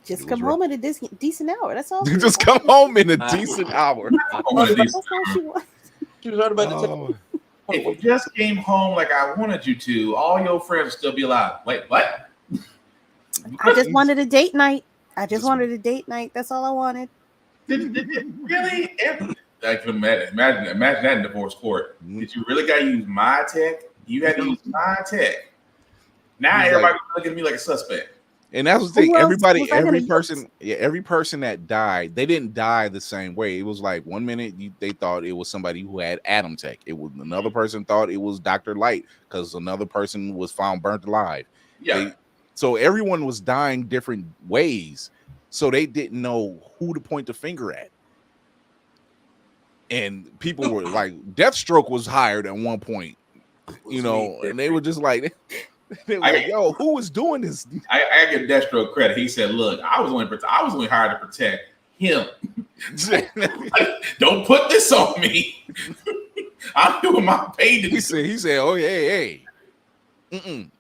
Just come home at a decent hour. That's all. Just come home in a decent hour. That's all she wants. She was right about the time. If you just came home like I wanted you to, all your friends would still be alive. Wait, what? I just wanted a date night. That's all I wanted. Really? I can imagine that in divorce court. Did you really got to use my tech? You had to use my tech. Now everybody looking at me like a suspect. And that's the thing. Every person that died, they didn't die the same way. It was like 1 minute they thought it was somebody who had Atom Tech. It was another person thought it was Dr. Light because another person was found burnt alive. Yeah. So everyone was dying different ways. So they didn't know who to point the finger at. And people were like, Deathstroke was hired at one point, and they were just like, yo, who was doing this? I give Deathstroke credit. He said, look, I was only hired to protect him. Don't put this on me. I'm doing my paid. He said, oh, hey.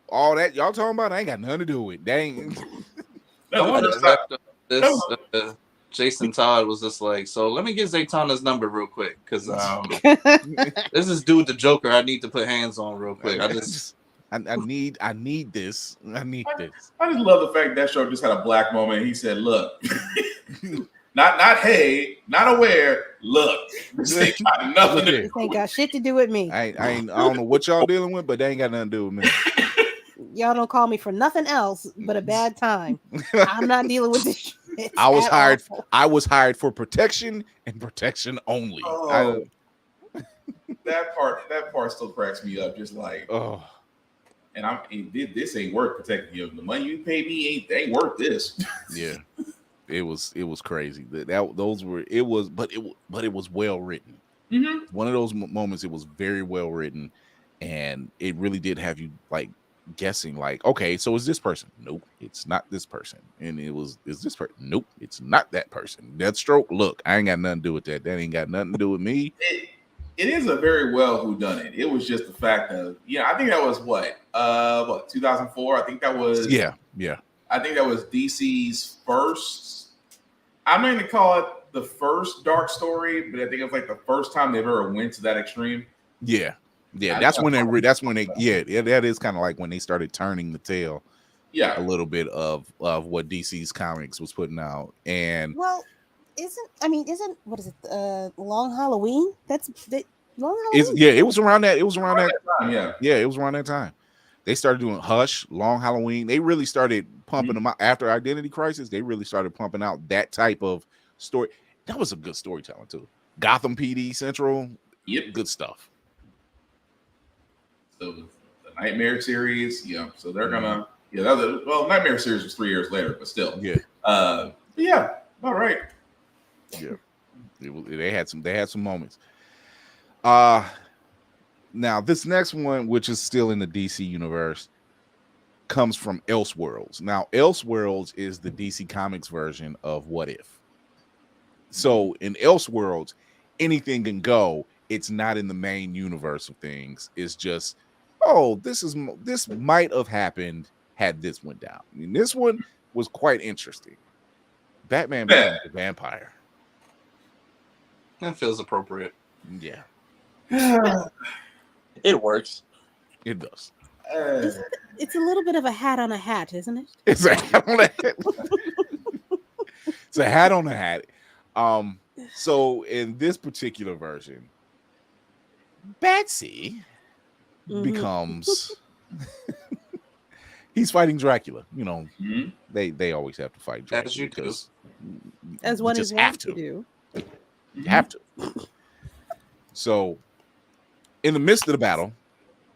All that y'all talking about, I ain't got nothing to do with it. Dang. Jason Todd was just like, so let me get Zaytona's number real quick, because this is dude the Joker I need to put hands on real quick. I need this. I just love the fact that show just had a black moment. He said, look, not hey, not aware, look. This ain't got shit to do with me. I don't know what y'all dealing with, but they ain't got nothing to do with me. Y'all don't call me for nothing else but a bad time. I'm not dealing with this shit. I was hired for protection and protection only. Oh, that part still cracks me up. Just like, and this ain't worth protecting you. The money you pay me ain't worth this. Yeah, it was crazy. But it was well written. One of those moments, it was very well written, and it really did have you like guessing, like, okay, so is this person? Nope, it's not this person. And is this person? Nope, it's not that person. Deathstroke, look, I ain't got nothing to do with that. That ain't got nothing to do with me. It is a very well whodunit. It was just the fact of, I think that was what 2004. I think that was yeah. I think that was DC's first I'm not going to call it the first dark story, but I think it's like the first time they've ever went to that extreme. Yeah. That's when they that is kind of like when they started turning the tail. Yeah, a little bit of what DC's comics was putting out. And well, isn't what is it? Long Halloween? Long Halloween. It was around that. It was around that time. Yeah, it was around that time. They started doing Hush, Long Halloween. They really started pumping them out after Identity Crisis. They really started pumping out that type of story. That was some good storytelling too. Gotham PD Central. Yep, good stuff. So the Nightmare series, so they're gonna, Nightmare series was 3 years later, but still, all right, they had some moments. Now this next one, which is still in the DC universe, comes from Elseworlds. Now Elseworlds is the DC Comics version of What If. So in Elseworlds, anything can go. It's not in the main universe of things. It's just, this might have happened had this went down. I mean, this one was quite interesting. Batman becomes a vampire. That feels appropriate. Yeah. It works. It does. It's a little bit of a hat on a hat, isn't it? It's a hat on a hat. It's a hat on a hat. So in this particular version, Batsy becomes he's fighting Dracula. They always have to fight Dracula. As you do. As one just is have wont to to do. You have to. So in the midst of the battle,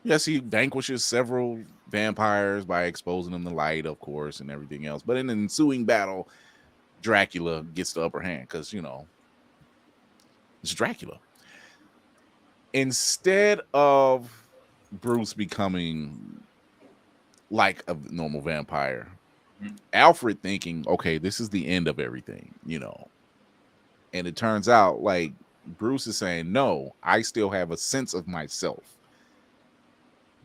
yes, he vanquishes several vampires by exposing them to light, of course, and everything else. But in the ensuing battle, Dracula gets the upper hand because it's Dracula. Instead of Bruce becoming like a normal vampire, Alfred thinking, okay, this is the end of everything, and it turns out like Bruce is saying, no, I still have a sense of myself.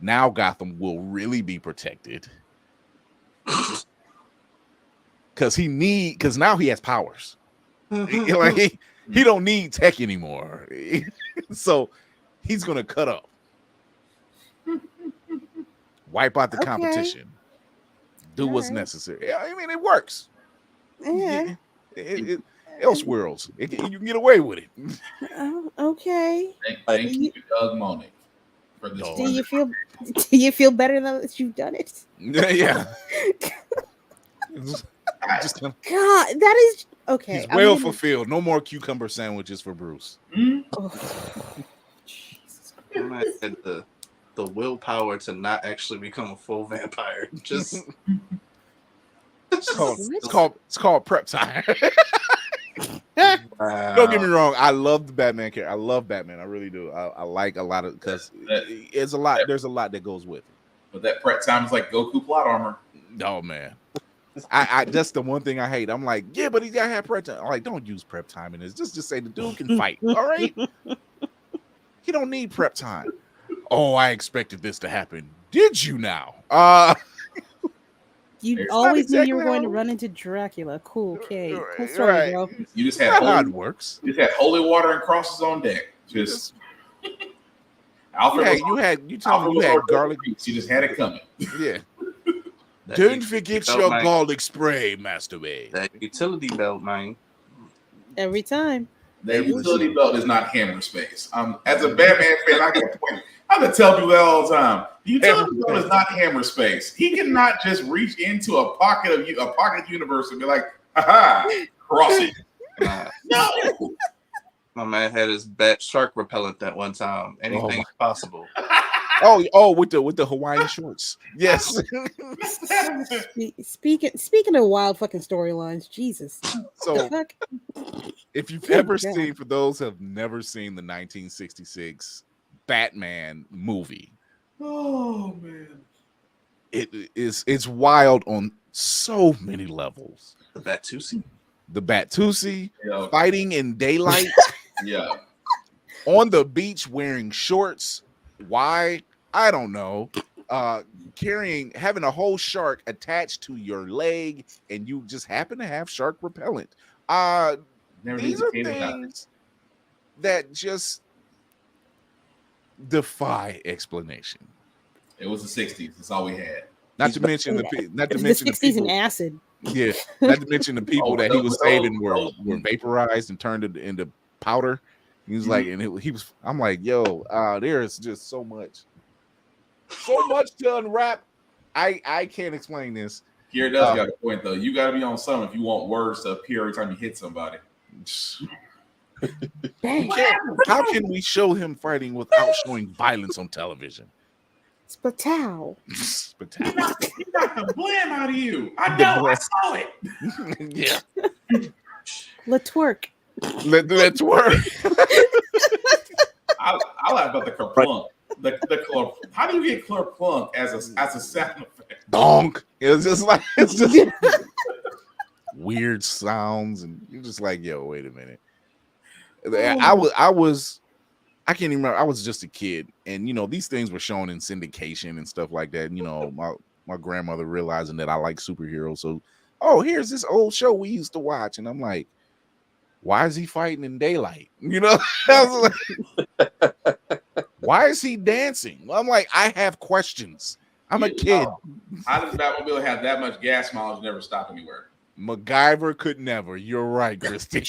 Now Gotham will really be protected because now he has powers. Like he don't need tech anymore. So he's gonna cut up, wipe out the competition, do what's necessary. I mean, it works. Yeah. Elseworlds, you can get away with it. Okay. Thank you, Doug Monik, for this. Do you feel better now that you've done it? Yeah. Just God, that is okay. He's well fulfilled. No more cucumber sandwiches for Bruce. I might have the willpower to not actually become a full vampire. Just it's called prep time. wow. Don't get me wrong. I love the Batman character. I love Batman. I really do. I like a lot of because it's a lot. There's a lot that goes with it. But that prep time is like Goku plot armor. Oh man. I that's the one thing I hate. I'm like, yeah, but he gotta have prep time. I'm like, don't use prep time in this. Just say the dude can fight. All right. He don't need prep time. Oh, I expected this to happen. Did you now? You always knew you were going to run into Dracula. Cool, okay. Cool story, bro. You just had how it works. You just had holy water and crosses on deck. Just Alfred. You had garlic. You just had it coming. Yeah. Don't forget your garlic spray, Master Wayne. That utility belt, man. Every time. That utility belt is not hammer space. As a Batman fan, I can tell people that all the time. The utility belt is not hammer space. He cannot just reach into a pocket universe and be like, "Haha, cross it." No. My man had his bat shark repellent that one time. Anything's possible. With the Hawaiian shorts. Yes. Speaking of wild fucking storylines, Jesus. So if you've ever seen, for those who have never seen the 1966 Batman movie, oh man, it's wild on so many levels. The Batusi, fighting in daylight. Yeah. On the beach wearing shorts. Why? I don't know. Having a whole shark attached to your leg, and you just happen to have shark repellent. Never These knew are Takeda got things that just defy explanation. it. It was the 60s. That's all we had. Not to mention the The people. 60s and acid. Yeah, not to mention the people that he was saving were vaporized and turned into powder. He was like, and he was. I'm like, yo, there is just so much to unwrap. I can't explain this. Here does got a point though. You got to be on something if you want words to appear every time you hit somebody. How can we show him fighting without showing violence on television? Spatow. He knocked the blam out of you. I know. I saw it. Yeah. Let's twerk. Let's work. I laugh about the kerplunk. How do you get kerplunk as a sound effect? Donk. It's just weird sounds, and you're just like, yo, wait a minute. I can't even remember. I was just a kid, and these things were shown in syndication and stuff like that. My grandmother realizing that I like superheroes, so here's this old show we used to watch, and I'm like, why is he fighting in daylight? I was like, why is he dancing? I'm like, I have questions. I'm a kid. How does Batmobile have that much gas mileage and never stop anywhere? MacGyver could never. You're right, Christy.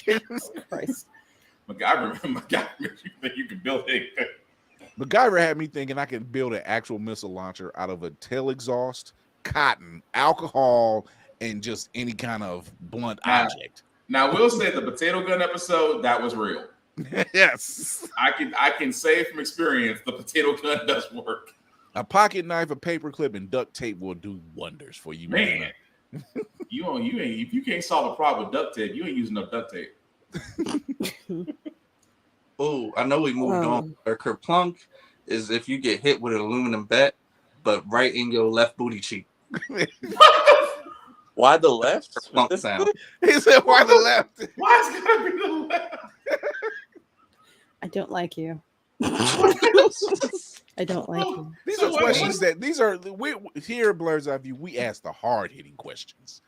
Christ. MacGyver, you can build it. MacGyver had me thinking I could build an actual missile launcher out of a tail exhaust, cotton, alcohol, and just any kind of blunt object. Now, we'll say the potato gun episode, that was real. Yes. I can say from experience, the potato gun does work. A pocket knife, a paper clip, and duct tape will do wonders for you, man. You ain't if you can't solve a problem with duct tape, you ain't using no duct tape. Oh, I know we moved on. Or kerplunk is if you get hit with an aluminum bat, but right in your left booty cheek. Why the left? Kerplunk sound. He said, "Why the left? Why is it gotta be the left?" I don't like you. I don't like you. These are questions we here at Blerd's Eye View. We ask the hard hitting questions.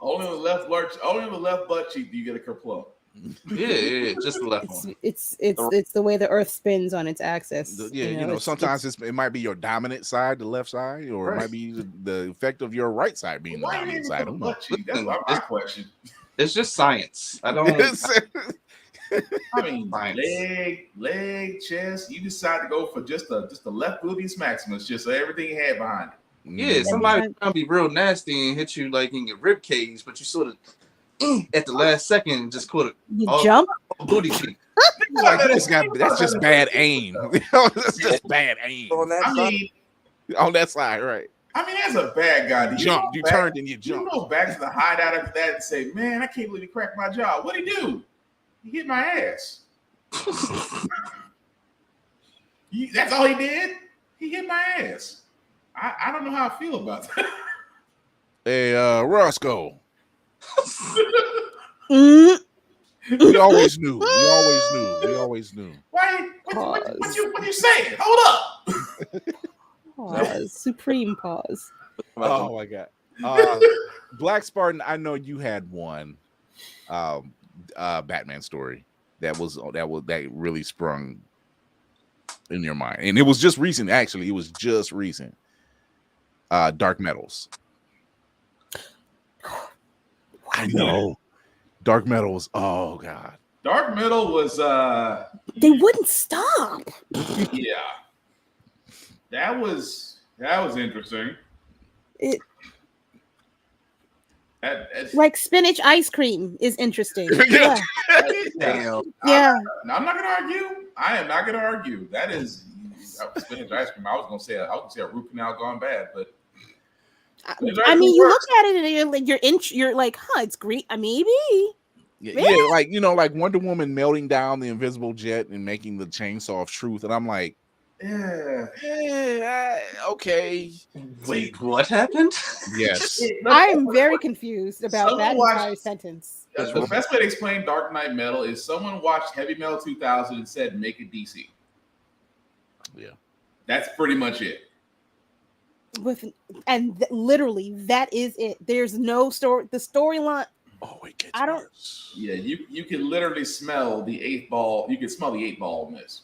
Only on the left butt cheek do you get a kerplunk. Yeah, just the left one. It's the way the Earth spins on its axis. Sometimes it might be your dominant side, the left side, or it might be the effect of your right side being the dominant side. That's my question. It's just science. I don't. I mean, leg, chest. You decide to go for just the left gluteus maximus, just so everything you had behind it. Yeah, somebody trying to be real nasty and hit you like in your rib cage, but you sort of at the last second just caught jump booty cheek. Like, that's just bad aim. That's just bad aim on that side, right? I mean, as a bad guy, you turned and you jumped. You go back to the hideout after that and say, "Man, I can't believe he cracked my jaw. What'd he do? He hit my ass." That's all he did. He hit my ass. I don't know how I feel about that. Hey, Roscoe. We always knew. We always knew. Why? What you saying? Hold up. Pause. Supreme pause. Oh my God. Black Spartan, I know you had one Batman story that really sprung in your mind. And it was just recent, actually. It was just recent. Dark Metals. I know. Dark Metal was, oh God. Dark Metal was they wouldn't stop. Yeah. That was interesting. Like spinach ice cream is interesting. Yeah. Yeah. I'm not gonna argue. I am not gonna argue. That is spinach ice cream. I was gonna say a root canal gone bad, but I mean, you look at it and you're like, it's great. Maybe. Yeah, like like Wonder Woman melting down the invisible jet and making the chainsaw of truth, and I'm like, okay. Wait, what happened? Yes, I'm very confused about that entire sentence. The best way to explain Dark Knight Metal is someone watched Heavy Metal 2000 and said, "Make it DC." Yeah, that's pretty much it. Literally, that is it. There's no story. The storyline. Oh, it gets I don't- worse. Yeah, you can literally smell the 8th ball. You can smell the 8th ball in this.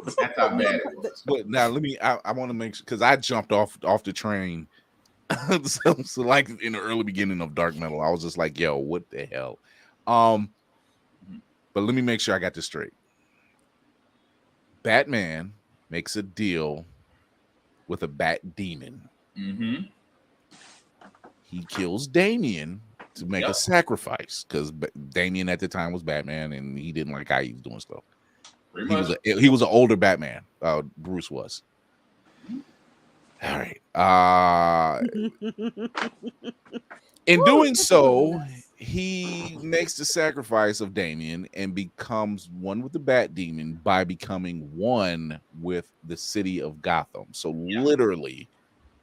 That's how bad it was. But now let me. I want to make sure because I jumped off the train. so like in the early beginning of dark metal, I was just like, "Yo, what the hell?" But let me make sure I got this straight. Batman makes a deal with a bat demon. Mm-hmm. He kills Damien to make a Yep. sacrifice because Damien at the time was Batman and he didn't like how he was doing stuff. Pretty much. He was an older Batman. Bruce was. All right. In doing so, he makes the sacrifice of Damien and becomes one with the Bat Demon by becoming one with the city of Gotham. So literally,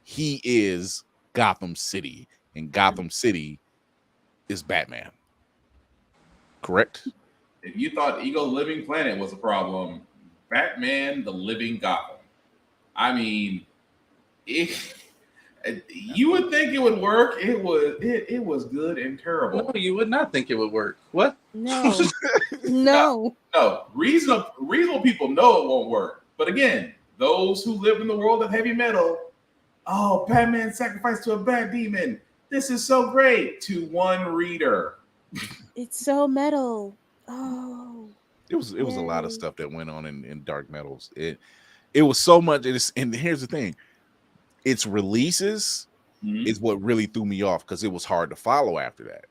he is Gotham City, and Gotham City is Batman. Correct? If you thought Ego Living Planet was a problem, Batman the Living Gotham. I mean, you would think it would work. It was good and terrible. No, you would not think it would work. What? No. No. No, reasonable people know it won't work. But again, those who live in the world of heavy metal, oh, Batman sacrificed to a bat demon. This is so great to one reader. It's so metal. Oh. It was a lot of stuff that went on in dark metals. It was so much. And here's the thing. Its releases is what really threw me off because it was hard to follow after that.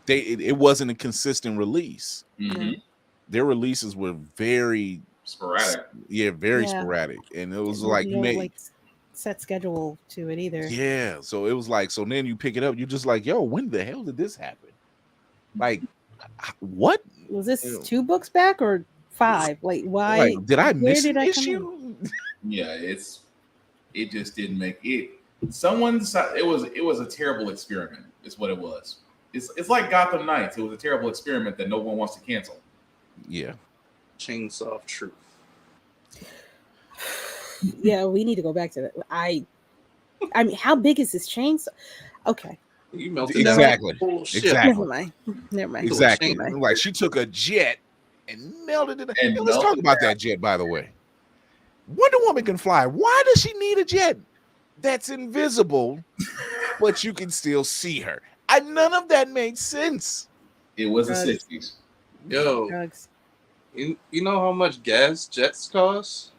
It wasn't a consistent release. Mm-hmm. Their releases were very sporadic. Yeah, very sporadic. And it was like no like set schedule to it either. Yeah. So it was like, so then you pick it up, you're just like, yo, when the hell did this happen? Like, what? Was this 2 books back or 5? Like, why? Like, did I miss an issue? Yeah, it just didn't make it. It was a terrible experiment. Is what it was. It's like Gotham Knights. It was a terrible experiment that no one wants to cancel. Yeah. Chainsaw of Truth. Yeah, we need to go back to that. I mean, how big is this chainsaw? Okay. You melted exactly. down. Exactly. Never mind. Exactly. Like she took a jet and melted it. And let's talk about that jet, by the way. Wonder Woman can fly. Why does she need a jet that's invisible, but you can still see her? None of that made sense. It was the 60s. Yo, drugs. You know how much gas jets cost?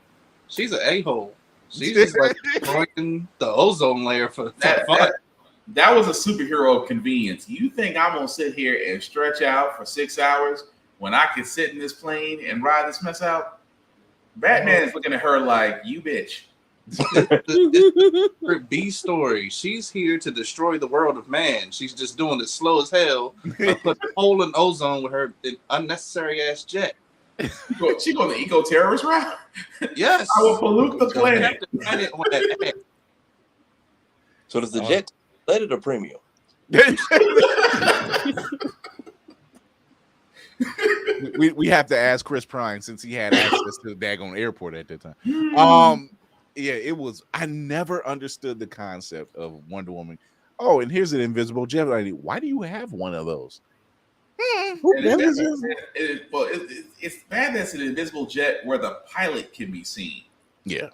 She's an a-hole. She's just like destroying the ozone layer for fun. That was a superhero of convenience. You think I'm gonna sit here and stretch out for 6 hours when I can sit in this plane and ride this mess out? Batman is looking at her like, you bitch. Her B story. She's here to destroy the world of man. She's just doing it slow as hell. Put a hole in ozone with her unnecessary ass jet. She going the eco-terrorist route? Yes. I will pollute the planet. So does the jet let it or premium? we have to ask Chris Pine since he had access to the daggone airport at that time. Yeah, it was. I never understood the concept of Wonder Woman. Oh, and here's an invisible jet. Why do you have one of those? It's bad that's an invisible jet where the pilot can be seen. Yeah,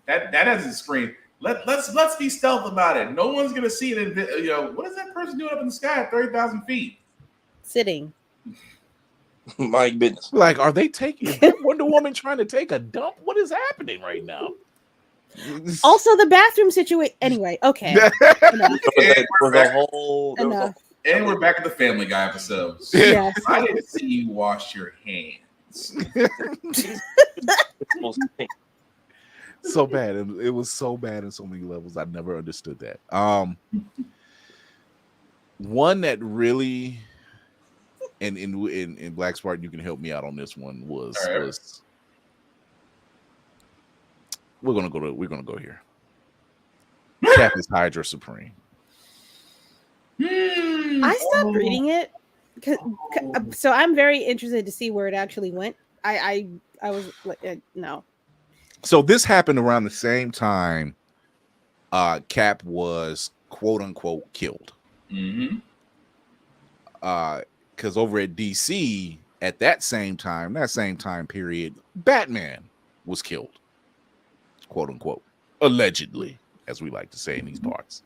that has a screen. Let's be stealth about it. No one's gonna see it. What is that person doing up in the sky at 30,000 feet? Sitting. My goodness. Like, are they taking Wonder Woman trying to take a dump? What is happening right now? Also, the bathroom situation. Anyway, okay. And we're back at the Family Guy episodes. Yes. I didn't see you wash your hands. So bad. It was so bad in so many levels. I never understood that. One that really, and in Black Spartan, you can help me out on this one. Was we're gonna go here. Captain's Hydra Supreme. I stopped reading it, so I'm very interested to see where it actually went. I was like, no. So this happened around the same time Cap was quote unquote killed. Mm-hmm. because over at DC at that same time period, Batman was killed, quote unquote, allegedly, as we like to say in these parts.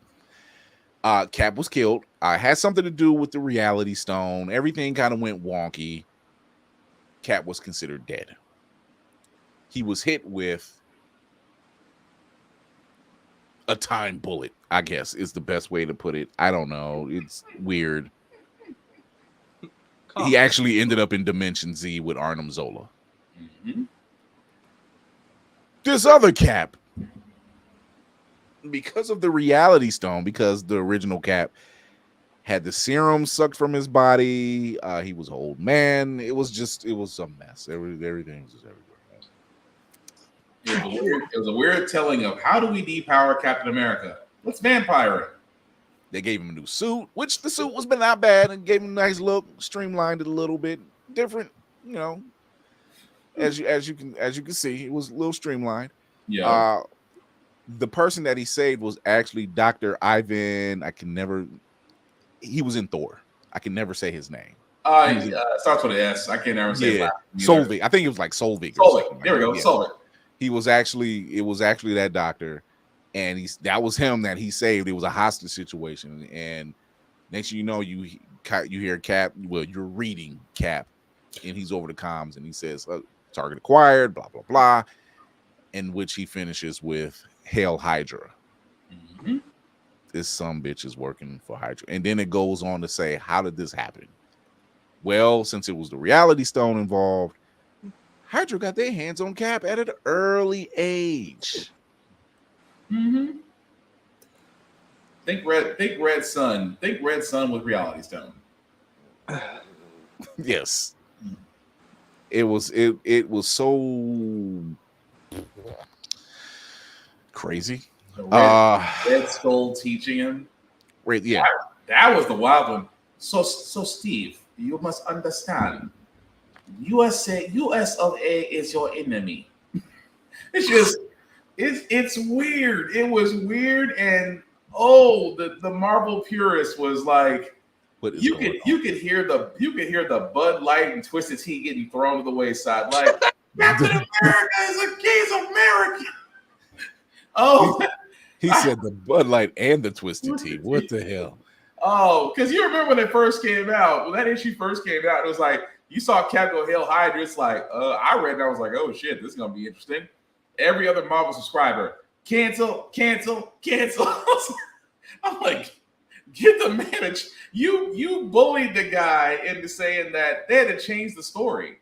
Cap was killed. Had something to do with the Reality Stone. Everything kind of went wonky. Cap was considered dead. He was hit with a time bullet, I guess is the best way to put it. I don't know. It's weird. He actually ended up in Dimension Z with Arnim Zola. Mm-hmm. This other Cap, because of the Reality Stone, because the original Cap had the serum sucked from his body, he was an old man. It was a mess. Everything was just everywhere. It was a weird telling of how do we depower Captain America? Let's vampire him. They gave him a new suit, which the suit was not bad, and gave him a nice look, streamlined it a little bit, different, you know. As you can see, it was a little streamlined. Yeah. The person that he saved was actually Dr. Ivan. He was in Thor. I can never say his name. Starts with an S. I can't never say it. Solvik. I think it was like Solvik. Solvik. There we go. Yeah. Solvik. It was actually that doctor, and that was him that he saved. It was a hostage situation, and next thing you know, you hear Cap. Well, you're reading Cap, and he's over the comms, and he says, "Target acquired." Blah blah blah, in which he finishes with "Hail Hydra." Mm-hmm. This some bitch is working for Hydra, and then it goes on to say, "How did this happen?" Well, since it was the Reality Stone involved, Hydra got their hands on Cap at an early age. Mm-hmm. Think Red Sun with Reality Stone. Yes. It was so crazy. Red Skull teaching him. Right, yeah. That was the wild one. So Steve, you must understand. US of A is your enemy. It's weird. It was weird, and the Marvel purist was like, you could hear the Bud Light and Twisted Tea getting thrown to the wayside. Like Captain America is American. Oh, he said the Bud Light and the Twisted Tea. What the hell? Oh, because you remember when it first came out, when that issue first came out, it was like you saw Cap go Hail Hydra. It's like I read it, I was like, oh shit, this is gonna be interesting. Every other Marvel subscriber, cancel. I'm like, get the manager. You bullied the guy into saying that they had to change the story.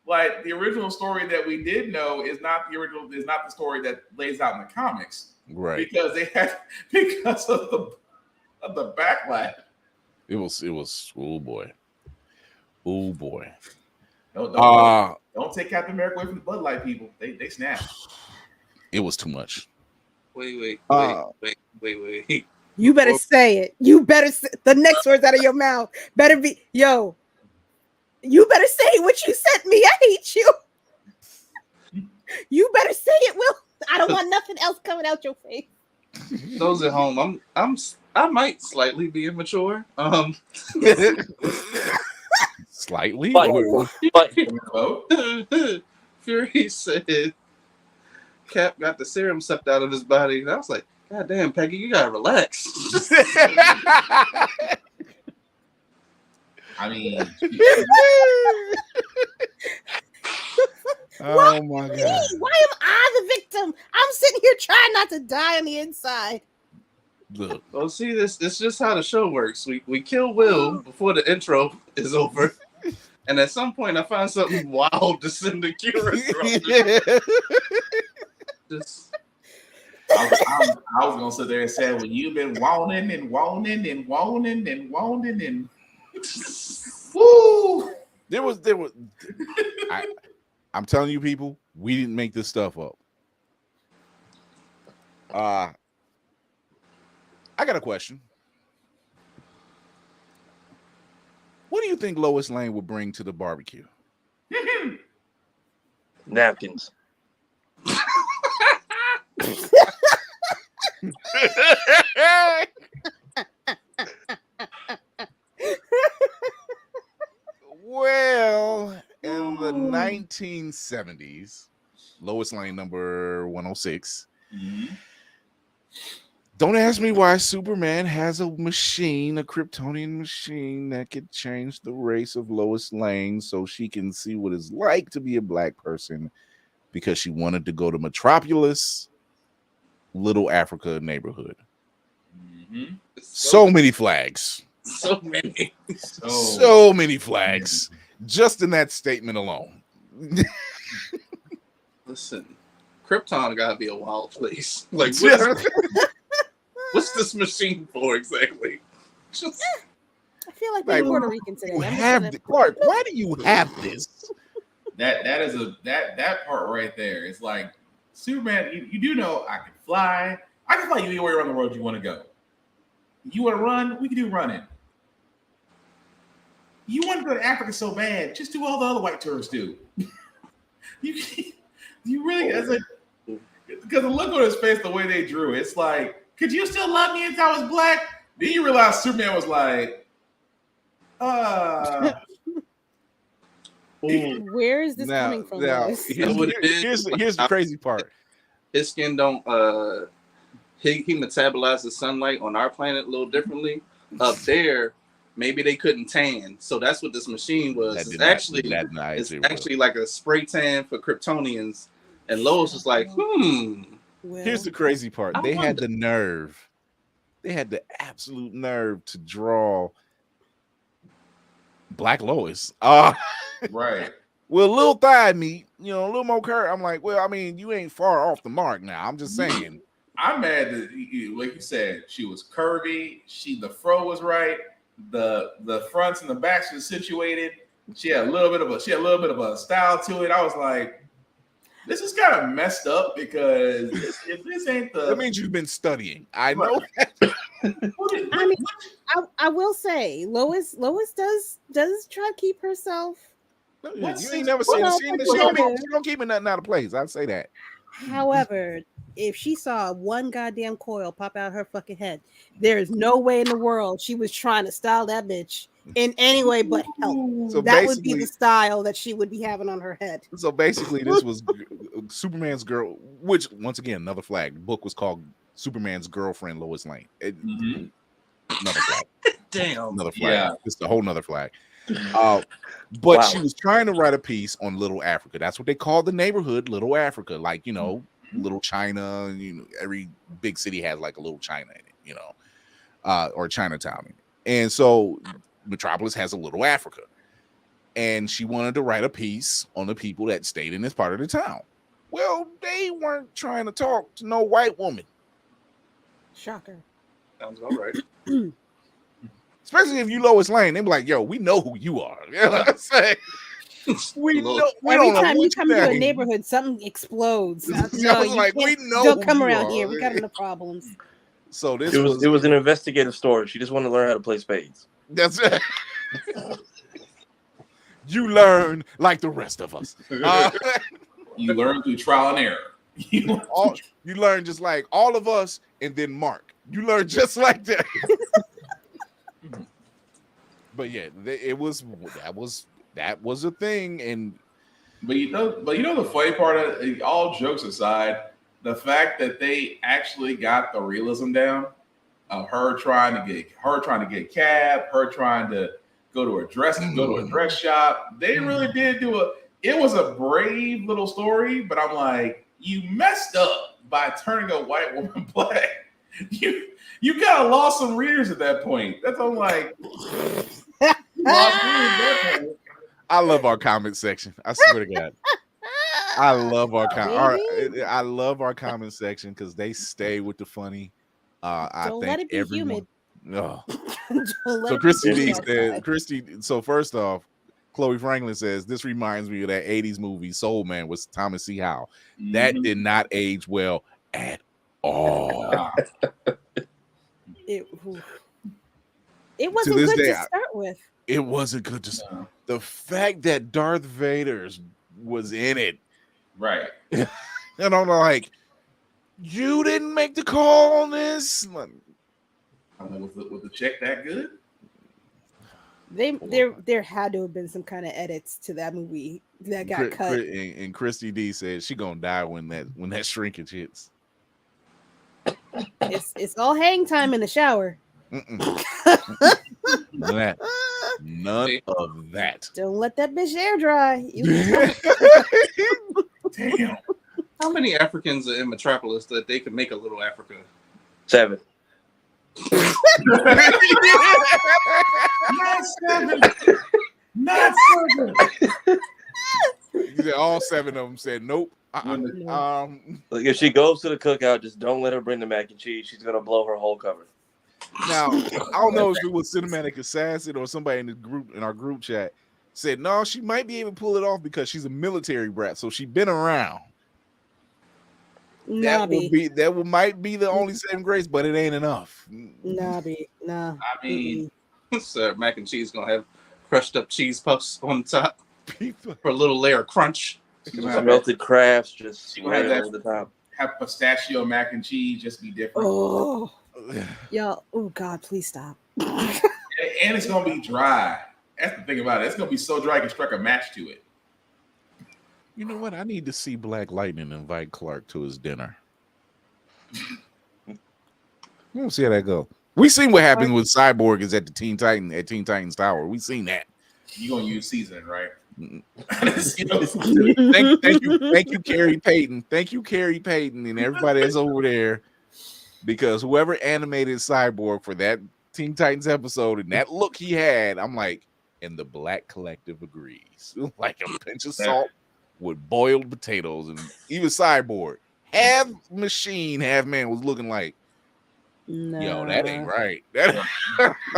Like the original story that we did know is not the story that lays out in the comics. Right. Because of the backlash. It was oh boy. Don't take Captain America away from the Bud Light people. They snap. It was too much. Wait. You better say it. You better say the next words out of your mouth. Better be, yo. You better say what you sent me. I hate you. You better say it, Will. I don't want nothing else coming out your face. Those at home, I might slightly be immature. Slightly. But Fury said Cap got the serum sucked out of his body, and I was like, God damn, Peggy, you gotta relax. I mean, oh my god! Why am I the victim? I'm sitting here trying not to die on the inside. Look, Well, see, this is just how the show works. We kill Will before the intro is over, and at some point, I find something wild to send the cure. Just I was gonna sit there and say, well, you've been wallin'. Woo! there was. I'm telling you, people, we didn't make this stuff up. I got a question. What do you think Lois Lane would bring to the barbecue? napkins. 1970s, Lois Lane number 106. Mhm. Don't ask me why Superman has a machine, a Kryptonian machine that could change the race of Lois Lane so she can see what it's like to be a black person, because she wanted to go to Metropolis, Little Africa neighborhood. Mhm. So many flags. So many. So many flags just in that statement alone. Listen, Krypton gotta be a wild place. Like, what's this machine for exactly? Just, I feel like Like, we're Puerto Rican today. you I'm just have gonna- Clark, why do you have this? That part right there. It's like Superman. You do know I can fly. I can fly you anywhere around the world you want to go. You want to run? We can do running. You want to go to Africa so bad? Just do all the other white tourists do. you really? It's like, because the look on his face, the way they drew, it's like, could you still love me if I was black? Then you realize Superman was like, Where is this coming from? Lois? Here's the crazy part. His skin don't he metabolizes sunlight on our planet a little differently. Up there, maybe they couldn't tan, so that's what this machine was. It's actually like a spray tan for Kryptonians. And Lois was like, Well, Here's the crazy part. They had the nerve. They had the absolute nerve to draw Black Lois. right. With a little thigh meat, a little more curve. I'm like, well, I mean, you ain't far off the mark now. I'm just saying. I'm mad that, like you said, she was curvy. The fro was right. The fronts and the backs were situated. She had a little bit of a style to it. I was like, this is kind of messed up, because if this ain't the. That means you've been studying. I know. I will say, Lois does try to keep herself. You ain't never seen the scene. She don't keep it nothing out of place. I'd say that. However, if she saw one goddamn coil pop out her fucking head, there is no way in the world she was trying to style that bitch in any way but help. So that would be the style that she would be having on her head. So basically, this was Superman's girl, which, once again, another flag. The book was called Superman's Girlfriend, Lois Lane. Another flag. damn. Another flag. Yeah. It's a whole nother flag. But she was trying to write a piece on Little Africa. That's what they call the neighborhood, Little Africa. Like, Little China. Every big city has like a little China in it, or Chinatown. And so Metropolis has a Little Africa. And she wanted to write a piece on the people that stayed in this part of the town. Well, they weren't trying to talk to no white woman. Shocker. Sounds all right. Especially if you Lois Lane, they be like, yo, we know who you are. You know what I'm saying? We don't Every know time you what come to a name. neighborhood, something explodes. I was like, we know Don't who come you around are. here. We got enough problems. So this It was an investigative story. She just wanted to learn how to play spades. That's it. You learn like the rest of us. You learn through trial and error. You learn just like all of us, and then Mark. You learn just like that. But yeah, that was a thing. And But you know the funny part of it, all jokes aside, the fact that they actually got the realism down of her trying to get a cab, her trying to go to a dress shop. They really did it was a brave little story, but I'm like, you messed up by turning a white woman black. You kind of lost some readers at that point. That's what I'm like. I love our comment section. I swear to God. I love our comment section because they stay with the funny. Don't let it be humid. Oh. So Christy D said, so first off, Chloe Franklin says, this reminds me of that 80s movie Soul Man with Thomas C. Howell. That did not age well at all. It wasn't good to start with. It wasn't good to start. The fact that Darth Vader was in it. Right. And I'm like, you didn't make the call on this? Was the check that good? There had to have been some kind of edits to that movie that got cut. And Christy D said she gonna die when that shrinkage hits. It's all hang time in the shower. None of that. None of that. Don't let that bitch air dry. Damn. How many Africans are in Metropolis that they could make a little Africa? 7. Not 7. Not 7. All 7 of them said nope. Like if she goes to the cookout, just don't let her bring the mac and cheese. She's gonna blow her whole cover. Now I don't know if it was Cinematic Assassin or somebody in our group chat said no, she might be able to pull it off because she's a military brat, so she's been around. That might be the only saving grace, but it ain't enough. Nah. I mean, Sir, mac and cheese gonna have crushed up cheese puffs on top for a little layer of crunch. Melted crabs just right have over the top. Have pistachio mac and cheese just be different. Oh, y'all! Oh God, please stop. And it's gonna be dry. That's the thing about it. It's gonna be so dry you can strike a match to it. You know what? I need to see Black Lightning invite Clark to his dinner. We'll see how that go. We seen what happens with Cyborg is at the Teen Titans Tower. We seen that. You gonna use seasoning, right? Thank you, Carrie Payton. Thank you, Carrie Payton, and everybody that's over there. Because whoever animated Cyborg for that Teen Titans episode and that look he had, I'm like, and the Black Collective agrees. Like a pinch of salt with boiled potatoes, and even Cyborg, half machine, half man, was looking like, yo, that ain't right.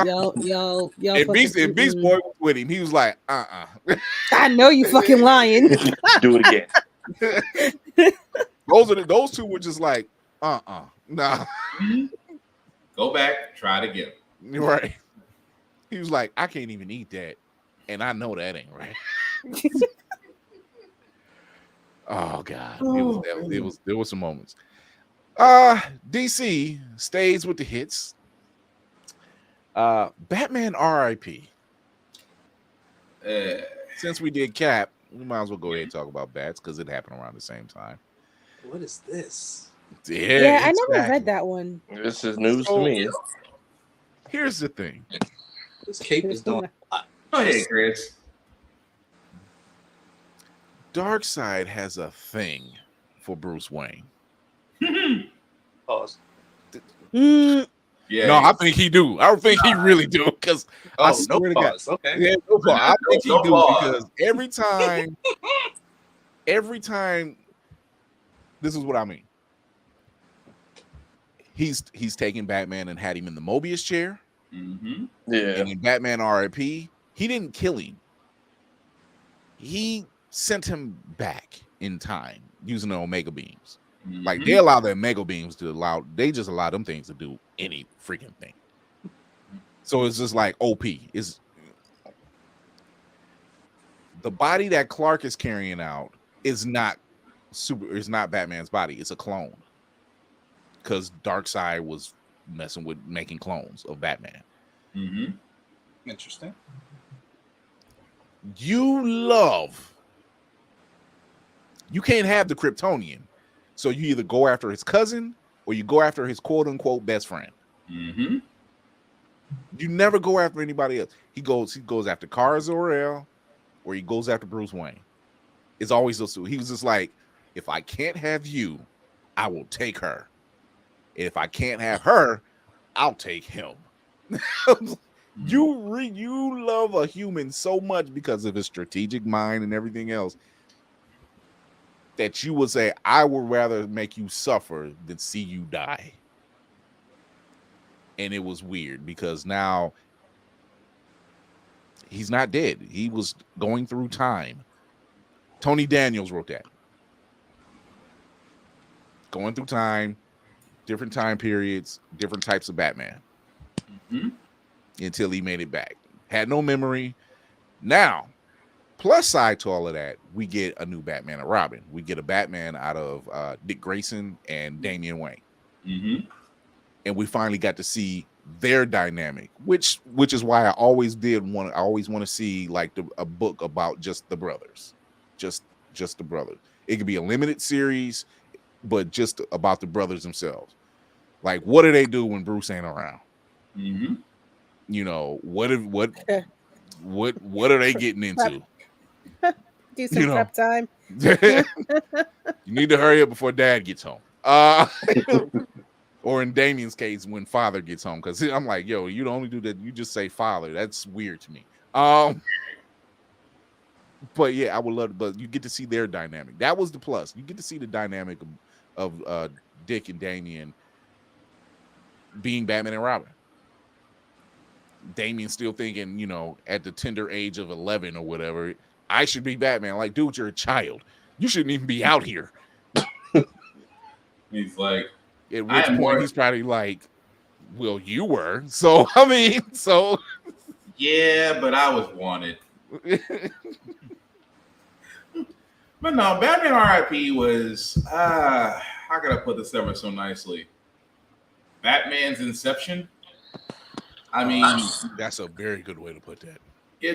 Yo. And Beast Boy was with him. He was like, I know you fucking lying. Do it again. Those two were just like, nah. Go back, try it again. Right. He was like, I can't even eat that, and I know that ain't right. Oh God, there was some moments. DC stays with the hits. Batman R.I.P. Since we did Cap, we might as well go ahead and talk about Bats because it happened around the same time. What is this? Yeah, I never read that one. This is news to me. Here's the thing. This cape is doing. Go ahead, Chris. Darkseid has a thing for Bruce Wayne. Pause. Yeah. No, I think he do. I think he really do because I no swear to pause. God. Okay. Yeah, no pause. I think he No do pause. because every time, this is what I mean. He's taken Batman and had him in the Mobius chair. Mm-hmm. Yeah. And in Batman R.I.P., he didn't kill him. He sent him back in time using the Omega beams. Mm-hmm. Like they allow the Omega beams they just allow them things to do any freaking thing. So it's just like OP is the body that Clark is carrying out is not Batman's body. It's a clone. Because Darkseid was messing with making clones of Batman. Mm-hmm. Interesting. You can't have the Kryptonian. So you either go after his cousin or you go after his quote unquote best friend. Mm-hmm. You never go after anybody else. He goes after Kara Zor-El or he goes after Bruce Wayne. It's always those two. He was just like, if I can't have you, I will take her. If I can't have her, I'll take him. You love a human so much because of his strategic mind and everything else that you would say, I would rather make you suffer than see you die. And it was weird because now he's not dead. He was going through time. Tony Daniels wrote that. Going through time, different time periods, different types of Batman. Mm-hmm. Until he made it back. Had no memory. Now, plus side to all of that, we get a new Batman and Robin. We get a Batman out of Dick Grayson and Damian Wayne. Mm-hmm. And we finally got to see their dynamic, which is why I always want to see like a book about just the brothers, just the brothers. It could be a limited series, but just about the brothers themselves. Like, what do they do when Bruce ain't around? Mm-hmm. You know, what are they getting into? Do some prep time. You need to hurry up before Dad gets home. Or in Damien's case, when Father gets home, because I'm like, yo, you don't only do that. You just say Father. That's weird to me. But yeah, I would love. But you get to see their dynamic. That was the plus. You get to see the dynamic of Dick and Damien being Batman and Robin. Damien still thinking, you know, at the tender age of 11 or whatever, I should be Batman. Like, dude, you're a child. You shouldn't even be out here. He's like, at which point he's probably like, well, you were. So, I mean, so. Yeah, but I was wanted. But no, Batman R.I.P. was, how can I put this ever so nicely? Batman's inception. I mean, that's a very good way to put that.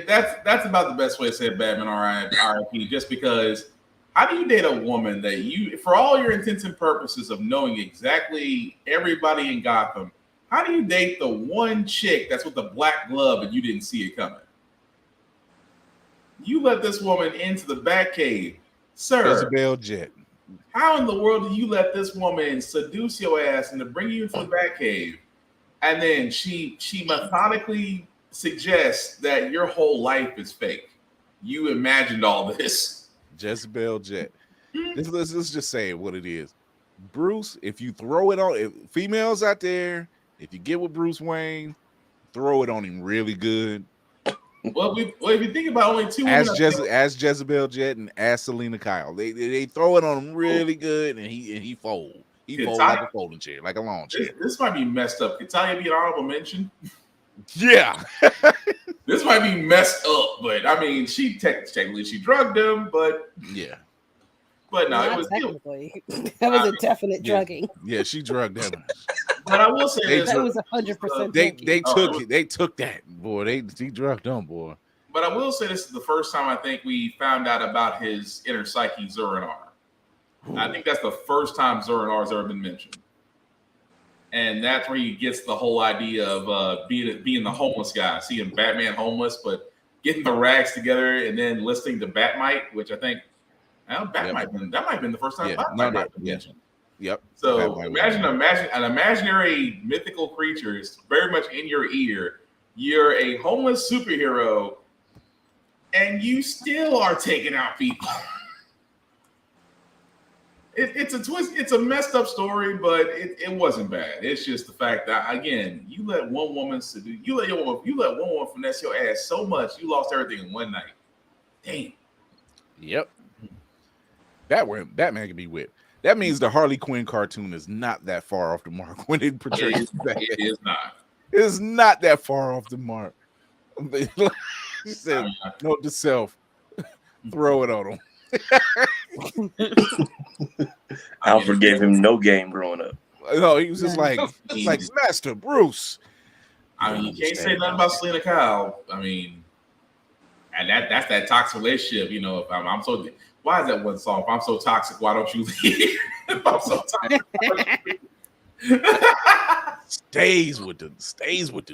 That's about the best way to say Batman R.I.P. Just because, how do you date a woman that you, for all your intents and purposes of knowing exactly everybody in Gotham, how do you date the one chick that's with the black glove and you didn't see it coming? You let this woman into the Batcave, sir. Jezebel Jet. How in the world do you let this woman seduce your ass and to bring you into the Batcave, and then she methodically suggests that your whole life is fake? You imagined all this. Jezebel Jet. Let's just say what it is. Bruce, if you throw it on, if females out there, if you get with Bruce Wayne, throw it on him really good. Well, if you think about only two as Jezebel Jet and as Selena Kyle, they throw it on him really good, and he fold. He folds like a folding chair, like a lawn chair. This might be messed up. Could Talia be an honorable mention? Yeah. This might be messed up, but I mean, she technically she drugged him, but yeah. But no, it was technically that was a definite drugging. Yeah, she drugged him. But I will say that was 100%. They took that, boy. They drugged them, boy. But I will say this is the first time I think we found out about his inner psyche, Zur-En-Arr. I think that's the first time Zur-En-Arr has ever been mentioned. And that's where he gets the whole idea of being the homeless guy, seeing Batman homeless, but getting the rags together and then listening to Batmite, which I think that might have been the first time Batmite been mentioned. Yep. So imagine an imaginary mythical creature is very much in your ear. You're a homeless superhero, and you still are taking out people. It's a twist. It's a messed up story, but it wasn't bad. It's just the fact that, again, you let one woman finesse your ass so much, you lost everything in one night. Damn. Yep. Batman can be whipped. That means the Harley Quinn cartoon is not that far off the mark when it portrays Batman. It is not. It is not that far off the mark. He said, note to self, throw it on him. Alfred gave him no game growing up. No, he was just like Master Bruce. I mean, you can't say nothing about Selena Kyle. I mean, and that's that toxic relationship. You know, if I'm so. Why is that one song? If I'm so toxic, why don't you leave? If I'm so toxic. stays with the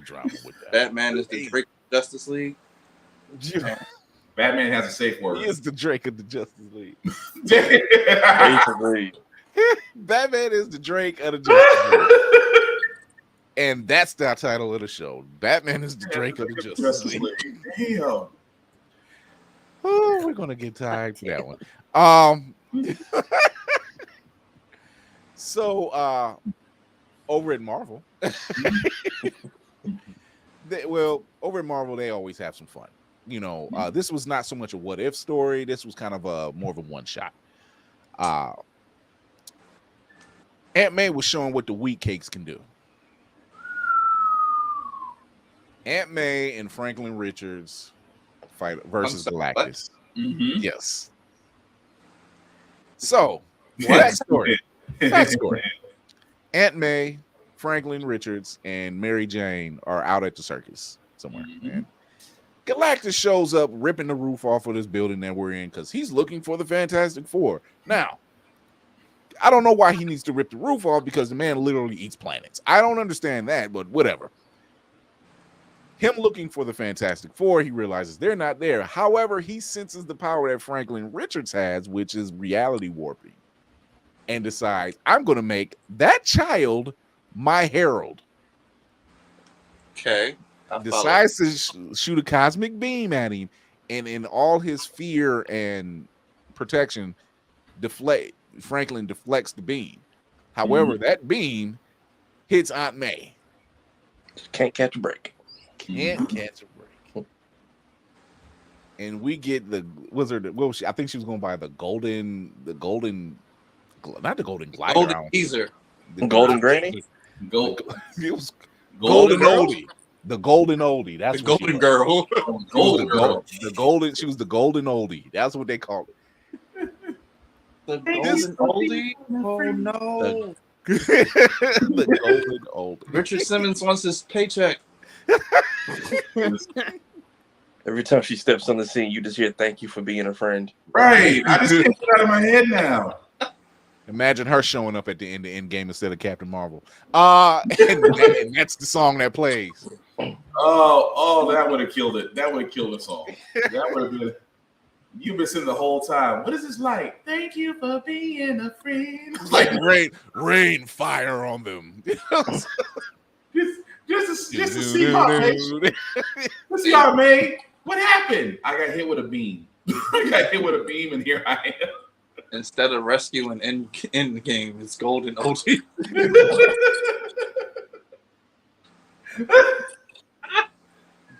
drama with that. Batman is the Drake of Justice League. Batman has a safe word. He is the Drake of the Justice League. Batman is the Drake of the Justice League. And that's the title of the show. Batman is the Drake of the Justice League. Damn. Oh, we're gonna get tired for that one. So over at Marvel, over at Marvel, they always have some fun. You know, this was not so much a what if story. This was kind of more of a one shot. Aunt May was showing what the wheat cakes can do. Aunt May and Franklin Richards fight versus Galactus. Mm-hmm. Yes. So, backstory. Aunt May, Franklin Richards and Mary Jane are out at the circus somewhere, and Galactus shows up ripping the roof off of this building that we're in because he's looking for the Fantastic Four. Now, I don't know why he needs to rip the roof off because the man literally eats planets. I don't understand that, but whatever. Him looking for the Fantastic Four, he realizes they're not there. However, he senses the power that Franklin Richards has, which is reality warping, and decides, I'm going to make that child my herald. Okay. Decides to shoot a cosmic beam at him, and in all his fear and protection, Franklin deflects the beam. However, that beam hits Aunt May. Can't catch a break. Can't catch a break. And we get the wizard. Well, I think she was going by the golden, not the golden glider. Golden teaser. The Golden Granny. It was golden oldie. The golden oldie. That's the golden girl. Golden girl. The golden. She was the golden oldie. That's what they called it. The golden oldie. Oh no. The golden oldie. Richard Simmons wants his paycheck. Every time she steps on the scene, you just hear "Thank you for being a friend." Right. I just can't get it out of my head now. Imagine her showing up at the end of Endgame instead of Captain Marvel. And that's the song that plays. Oh, that would have killed it. That would have killed us all. That would have been. You've been sitting the whole time. What is this like? Thank you for being a friend. Like rain fire on them. Just to see my face. Let's see how May. What happened? I got hit with a beam. I got hit with a beam, and here I am. Instead of rescuing in the game, it's golden oldie.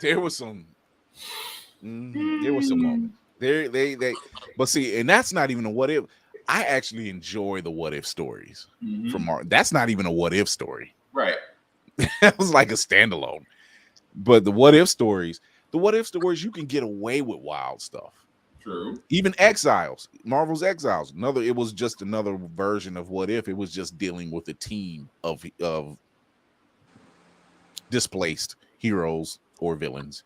There was some moments. They but see, and that's not even a what if. I actually enjoy the what if stories from Marvel. That's not even a what if story. Right. That was like a standalone. But the what if stories, you can get away with wild stuff. True. Even Exiles, Marvel's Exiles. It was just another version of what if. It was just dealing with a team of displaced heroes or villains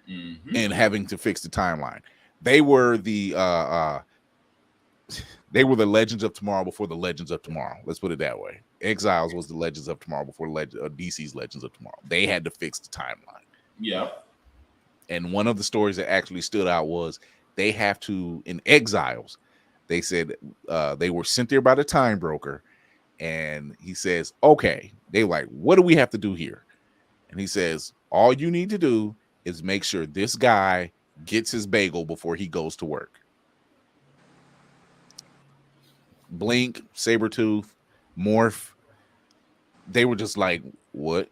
and having to fix the timeline. They were the Legends of Tomorrow before the Legends of Tomorrow. Let's put it that way. Exiles was the Legends of Tomorrow before DC's Legends of Tomorrow. They had to fix the timeline. Yeah. And one of the stories that actually stood out was they have to, in Exiles, they said they were sent there by the time broker. And he says, okay, they like, what do we have to do here? And he says, all you need to do is make sure this guy gets his bagel before he goes to work. Blink, Sabretooth, Morph, they were just like, what?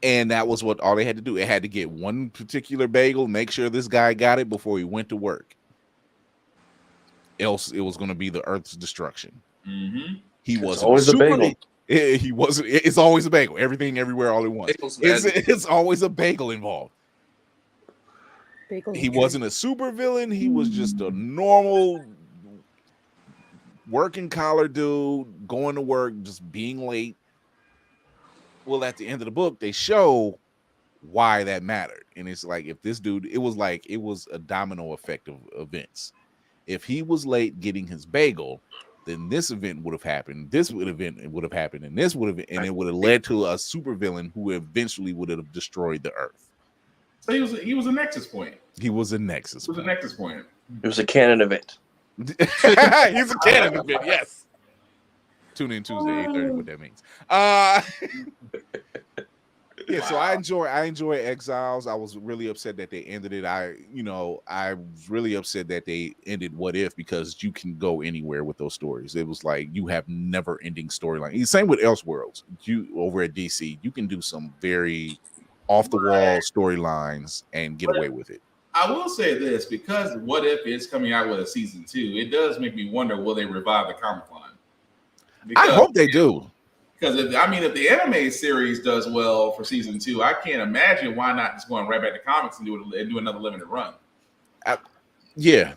And that was what all they had to do. It had to get one particular bagel, make sure this guy got it before he went to work. Else it was going to be the Earth's destruction. He wasn't always a bagel. He wasn't. It's always a bagel. Everything, everywhere, all at once. It's always a bagel involved. He wasn't a super villain. He was just a normal working collar dude going to work, just being late. Well, at the end of the book, they show why that mattered. And it's like, if this dude, it was a domino effect of events. If he was late getting his bagel, then this event would have happened. This event would have happened, and this would have, and it would have led to a supervillain who eventually would have destroyed the Earth. So he was a nexus point. He was a nexus. It was a nexus point. It was a canon event. He's a canon event. Yes. Tune in Tuesday 8:30. What that means. Yeah, so I enjoy Exiles. I was really upset that they ended it. I was really upset that they ended What If, because you can go anywhere with those stories. It was like you have never-ending storyline. Same with Elseworlds. You over at DC, you can do some very off-the-wall storylines and get away with it. I will say this, because What If is coming out with a season 2, it does make me wonder, will they revive the comic line? I hope they do. Because if the anime series does well for season 2, I can't imagine why not just going right back to comics and do another limited run. Yeah.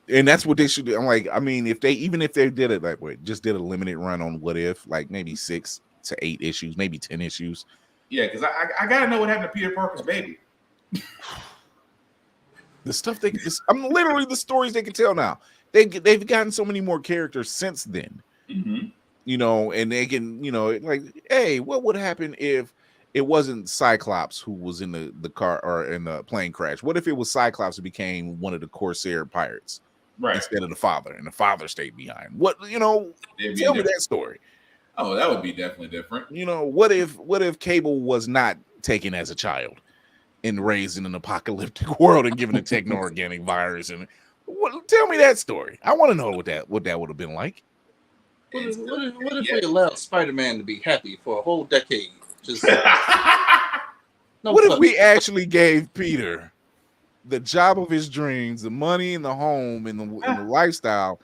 And that's what they should do. I'm like, I mean, if they did it that way, just did a limited run on What If, like maybe 6 to 8 issues, maybe 10 issues. Yeah, because I gotta know what happened to Peter Parker's baby. The stuff I'm literally the stories they can tell now. They've gotten so many more characters since then. Mm-hmm. You know, and they can, you know, like, hey, what would happen if it wasn't Cyclops who was in the car or in the plane crash? What if it was Cyclops who became one of the Corsair pirates instead of the father, and the father stayed behind? What, you know, tell me that story. Oh, that would be definitely different. You know, what if Cable was not taken as a child and raised in an apocalyptic world and given a techno-organic virus? And tell me that story. I want to know what that would have been like. What if we allowed Spider-Man to be happy for a whole decade? Just what if we actually gave Peter the job of his dreams, the money and the home and the lifestyle,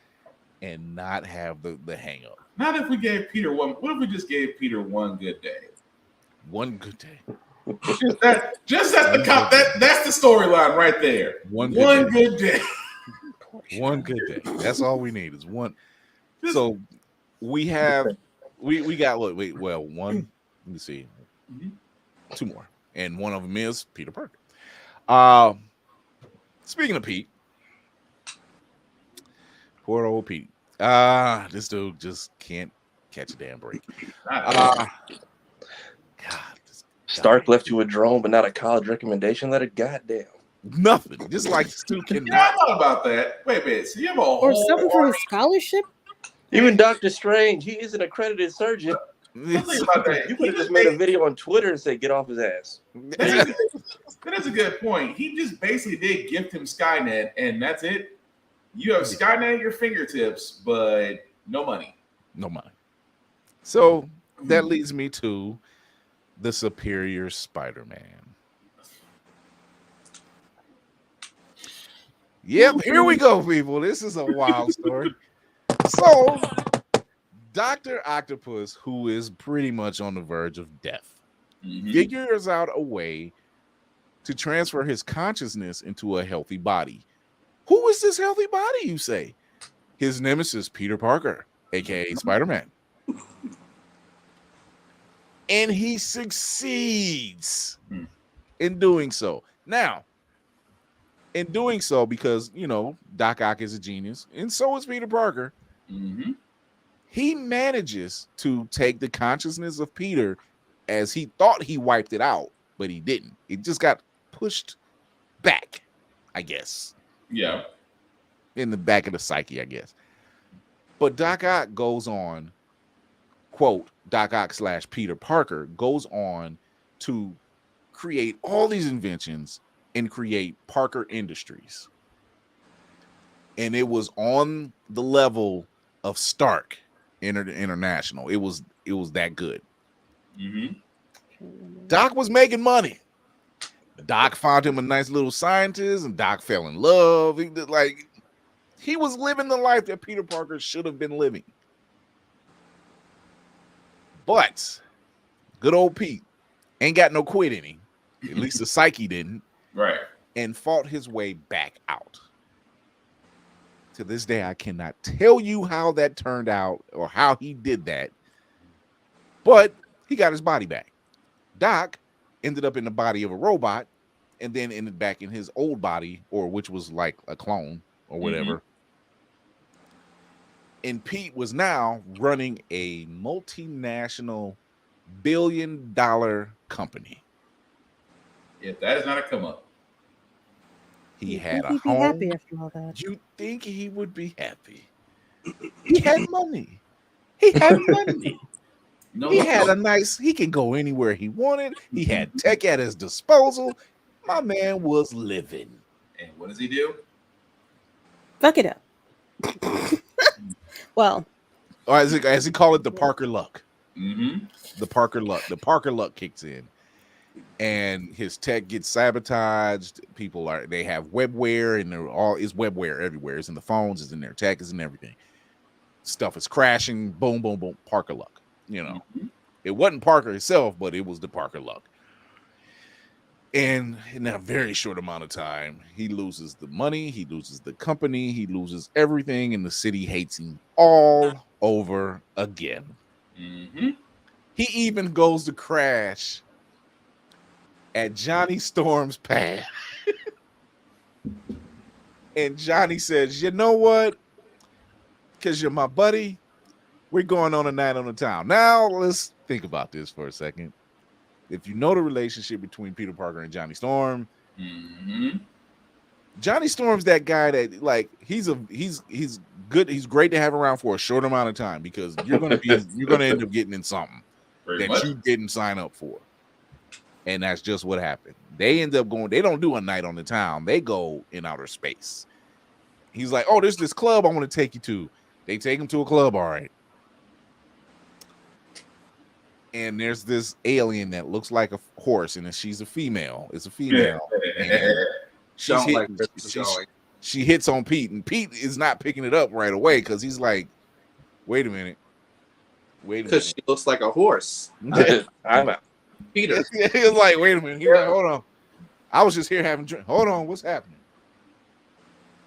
and not have the hang up? Not if we gave Peter one. What if we just gave Peter one good day? One good day. Just that's the cop. That's the storyline right there. One good day. One good day. That's all we need is one. So we got what? Wait, well, one. Let me see. 2 more, and one of them is Peter Parker. Speaking of Pete, poor old Pete. This dude just can't catch a damn break. God, Stark left you a drone, but not a college recommendation letter. Goddamn. Nothing. Just like Stu cannot. Yeah, I thought about that. Wait a minute. So you have a or something for his scholarship? Even Doctor Strange, he is an accredited surgeon. You could have just made a video on Twitter and say, "Get off his ass." That is a good point. He just basically did gift him Skynet, and that's it. You have Skynet at your fingertips, but no money. No money. So that leads me to the Superior Spider-Man. Yep, here we go, people. This is a wild story. So, Dr. Octopus, who is pretty much on the verge of death, figures out a way to transfer his consciousness into a healthy body. Who is this healthy body, you say? His nemesis, Peter Parker, aka Spider-Man. And he succeeds in doing so. Now, in doing so, because, you know, Doc Ock is a genius, and so is Peter Parker, he manages to take the consciousness of Peter as he thought he wiped it out, but he didn't. It just got pushed back, I guess. Yeah. In the back of the psyche, I guess. But Doc Ock goes on, quote, Doc Ock / Peter Parker goes on to create all these inventions and create Parker Industries. And it was on the level of Stark International. It was that good. Doc was making money. Doc found him a nice little scientist, and Doc fell in love. He was living the life that Peter Parker should have been living. But good old Pete ain't got no quit in him. At least the psyche didn't. Right. And fought his way back out. To this day, I cannot tell you how that turned out or how he did that. But he got his body back. Doc ended up in the body of a robot and then ended back in his old body, or which was like a clone or whatever. And Pete was now running a multinational billion-dollar company. If that is not a come up. He had a he'd be home. happy after all that. You think he would be happy? He had money. He had money. He had a nice, he can go anywhere he wanted. He had tech at his disposal. My man was living. And what does he do? Fuck it up. Well, or as he called it, the Parker luck. The Parker luck. The Parker luck kicks in. And his tech gets sabotaged. They have webware, and it's webware everywhere. It's in the phones, it's in their tech, it's in everything. Stuff is crashing. Boom, boom, boom. Parker luck. You know, it wasn't Parker himself, but it was the Parker luck. And in a very short amount of time, he loses the money, he loses the company, he loses everything, and the city hates him all over again. Mm-hmm. He even goes to crash at Johnny Storm's pad. And Johnny says, you know what? Because you're my buddy, we're going on a night on the town. Now, let's think about this for a second. If you know the relationship between Peter Parker and Johnny Storm, Mm-hmm. Johnny Storm's that guy that like he's good. He's great to have around for a short amount of time because you're gonna end up getting in something Very that much. you didn't sign up for. And that's just what happened. They end up going, they don't do a night on the town, they go in outer space. He's like, oh, there's this club I want to take you to. They take him to a club, all right. And there's this alien that looks like a horse, and she's a female. It's a female. She hits on Pete, and Pete is not picking it up right away because he's like, wait a minute. Because she looks like a horse. I'm out. Peter. He was like, wait a minute. He's like, hold on. I was just here having drink. Hold on, what's happening?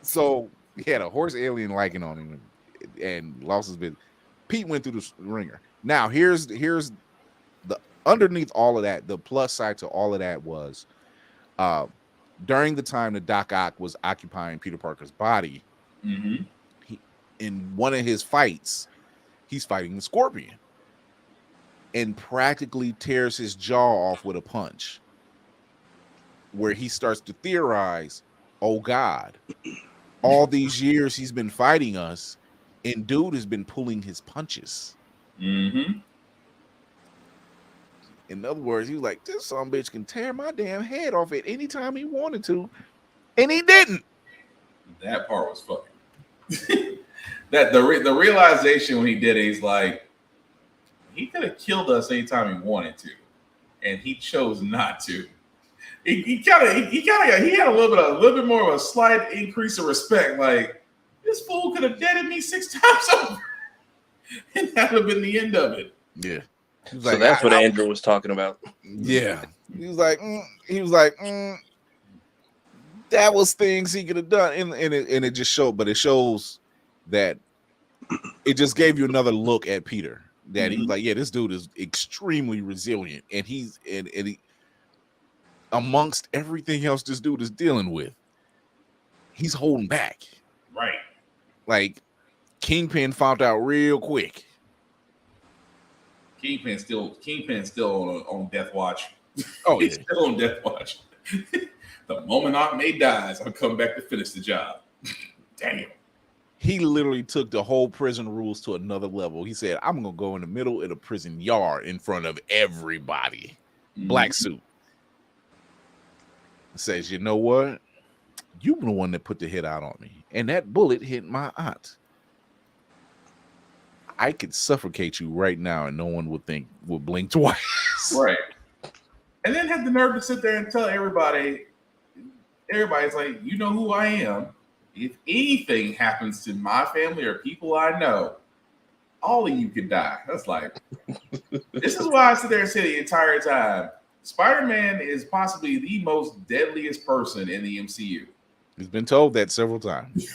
So he had a horse alien liking on him and lost his bit. Pete went through the ringer. Now here's the underneath all of that, the plus side to all of that was during the time that Doc Ock was occupying Peter Parker's body, Mm-hmm. in one of his fights, he's fighting the Scorpion and practically tears his jaw off with a punch, where he starts to theorize, oh God, all these years he's been fighting us and dude has been pulling his punches. Mm-hmm. In other words, he was like, this son of a bitch can tear my damn head off at any time he wanted to, and he didn't. That part was fucking. That the realization when he did it, he's like, he could have killed us anytime he wanted to, and he chose not to. He had a little bit more of a slight increase of respect. Like, this fool could have deaded me 6 times over, and that would have been the end of it. Yeah. So like, that's what Andrew was talking about. Yeah. He was like, that was things he could have done. And it just showed, but it shows that it just gave you another look at Peter. That he was like, yeah, this dude is extremely resilient. And he, amongst everything else this dude is dealing with, he's holding back. Right. Like, Kingpin found out real quick. Kingpin's still on death watch. Oh, he's yeah. still on death watch. The moment Aunt May dies, I'll come back to finish the job. Damn. He literally took the whole prison rules to another level. He said, I'm gonna go in the middle of the prison yard in front of everybody. Mm-hmm. Black suit. Says, you know what? You're the one that put the hit out on me, and that bullet hit my aunt. I could suffocate you right now, and no one would blink twice. Right. And then have the nerve to sit there and tell everybody's like, you know who I am. If anything happens to my family or people I know, all of you could die. That's like, this is why I sit there and say the entire time, Spider-Man is possibly the most deadliest person in the MCU. He's been told that several times.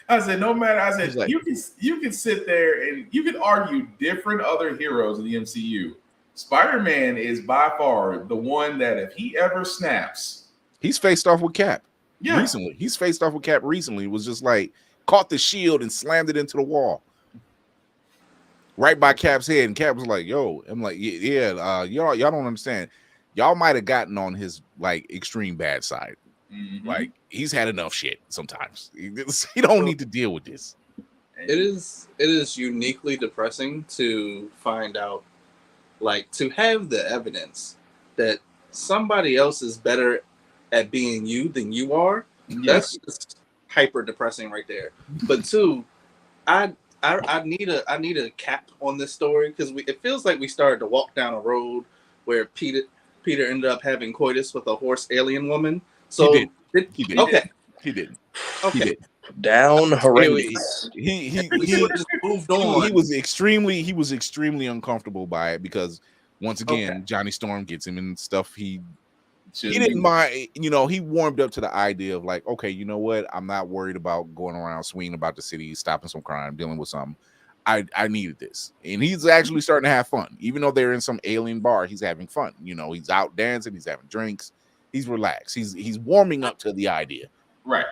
I said, no matter. I said, like, you can sit there and you can argue different other heroes in the MCU. Spider-Man is by far the one that if he ever snaps, he's faced off with Cap. Yeah. Recently, he's faced off with Cap recently. It was just like caught the shield and slammed it into the wall, right by Cap's head. And Cap was like, "Yo," I'm like, "Yeah, y'all don't understand. Y'all might have gotten on his like extreme bad side." Mm-hmm. Like, he's had enough shit sometimes. He don't need to deal with this. It is uniquely depressing to find out, like, to have the evidence that somebody else is better at being you than you are. Yes. That's just hyper depressing right there. But two, I need a cap on this story because it feels like we started to walk down a road where Peter ended up having coitus with a horse alien woman. So he did. Okay. He did. Okay. He did. Down horrendous. He just moved on. He was extremely uncomfortable by it because once again, Johnny Storm gets him in stuff he he didn't mind, he warmed up to the idea of like, okay, you know what? I'm not worried about going around swinging about the city, stopping some crime, dealing with something. I needed this. And he's actually starting to have fun. Even though they're in some alien bar, he's having fun. He's out dancing, he's having drinks, he's relaxed. He's warming up to the idea. Right.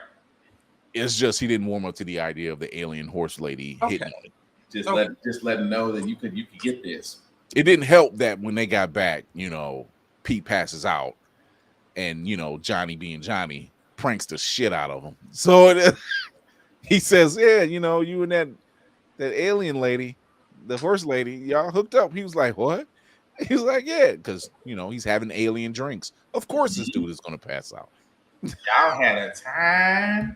It's just he didn't warm up to the idea of the alien horse lady hitting on it. Just let him know that you could get this. It didn't help that when they got back, Pete passes out, and Johnny being Johnny pranks the shit out of him. So he says, "Yeah, you and that alien lady, the first lady, y'all hooked up." He was like, "What?" He was like, "Yeah," because he's having alien drinks. Of course, this dude is gonna pass out. Y'all had a time.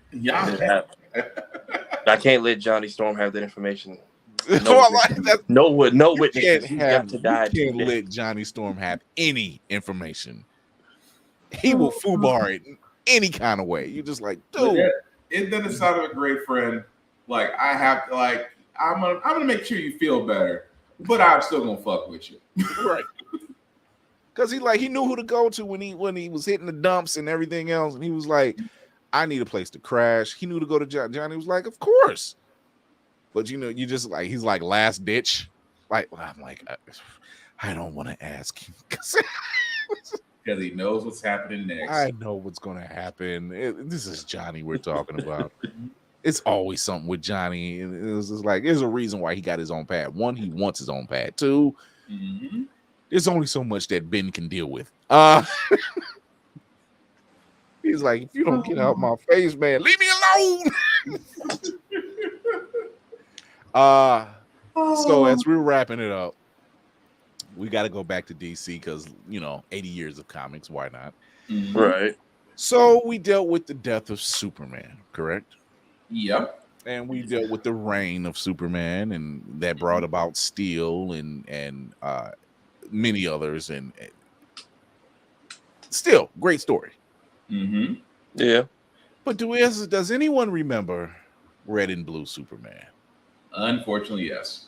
I can't let Johnny Storm have that information. No witnesses. He's got to die. You can't let Johnny Storm have any information. He will foobar it in any kind of way. You're just like, dude. It doesn't sound like a great friend. Like I'm gonna make sure you feel better, but I'm still gonna fuck with you. Right. Because he knew who to go to when he was hitting the dumps and everything else, and he was like, I need a place to crash. He knew to go to Johnny. Was like, of course. But you just like, he's like last ditch. Like, I'm like, I don't want to ask him because he knows what's happening next. I know what's going to happen. This is Johnny we're talking about. It's always something with Johnny. It was just like, there's a reason why he got his own pad. One, he wants his own pad. Two, there's only so much that Ben can deal with. He's like, if you don't get out my face, man, leave me alone. So as we're wrapping it up, we got to go back to DC because 80 years of comics, why not? Right. So we dealt with the death of Superman, correct? Yep. And we dealt with the reign of Superman, and that brought about Steel and many others, and still great story. Yeah. But does anyone remember Red and Blue Superman? Unfortunately, yes.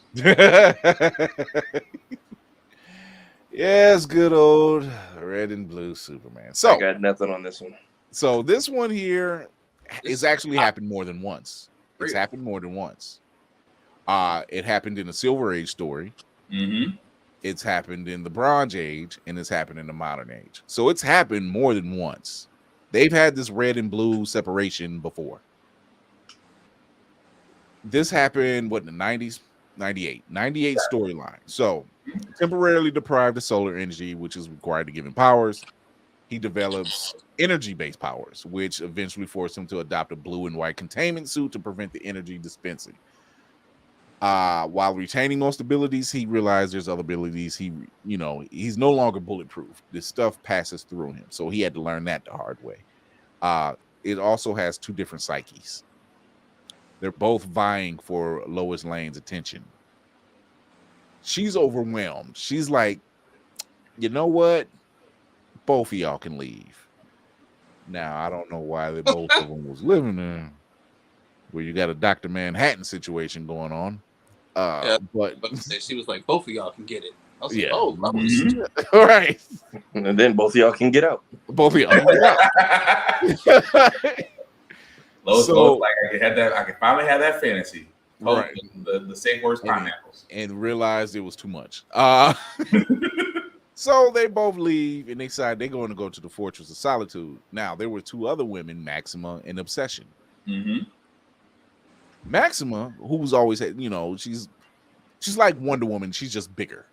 Yes, good old Red and Blue Superman. So I got nothing on this one. So this one here is actually happened more than once. It's happened more than once. It happened in the Silver Age story. It's happened in the Bronze Age, and it's happened in the Modern Age. So it's happened more than once. They've had this red and blue separation before. This happened, in the 90s? 98 storyline. So temporarily deprived of solar energy, which is required to give him powers. He develops energy-based powers, which eventually force him to adopt a blue and white containment suit to prevent the energy dispensing. While retaining most abilities, he realized there's other abilities. He's no longer bulletproof. This stuff passes through him, so he had to learn that the hard way. It also has two different psyches. They're both vying for Lois Lane's attention. She's overwhelmed. She's like, you know what? Both of y'all can leave. Now, I don't know why they both of them was living there. Where you got a Dr. Manhattan situation going on. But she was like, both of y'all can get it. I was like, all right. And then both of y'all can get out. Both of y'all can get out. Lois, like I could finally have that fantasy. Right. The safe words pineapples. And realized it was too much. So they both leave and they decide they're going to go to the Fortress of Solitude. Now, there were two other women, Maxima and Obsession. Maxima, who's always had, she's like Wonder Woman. She's just bigger.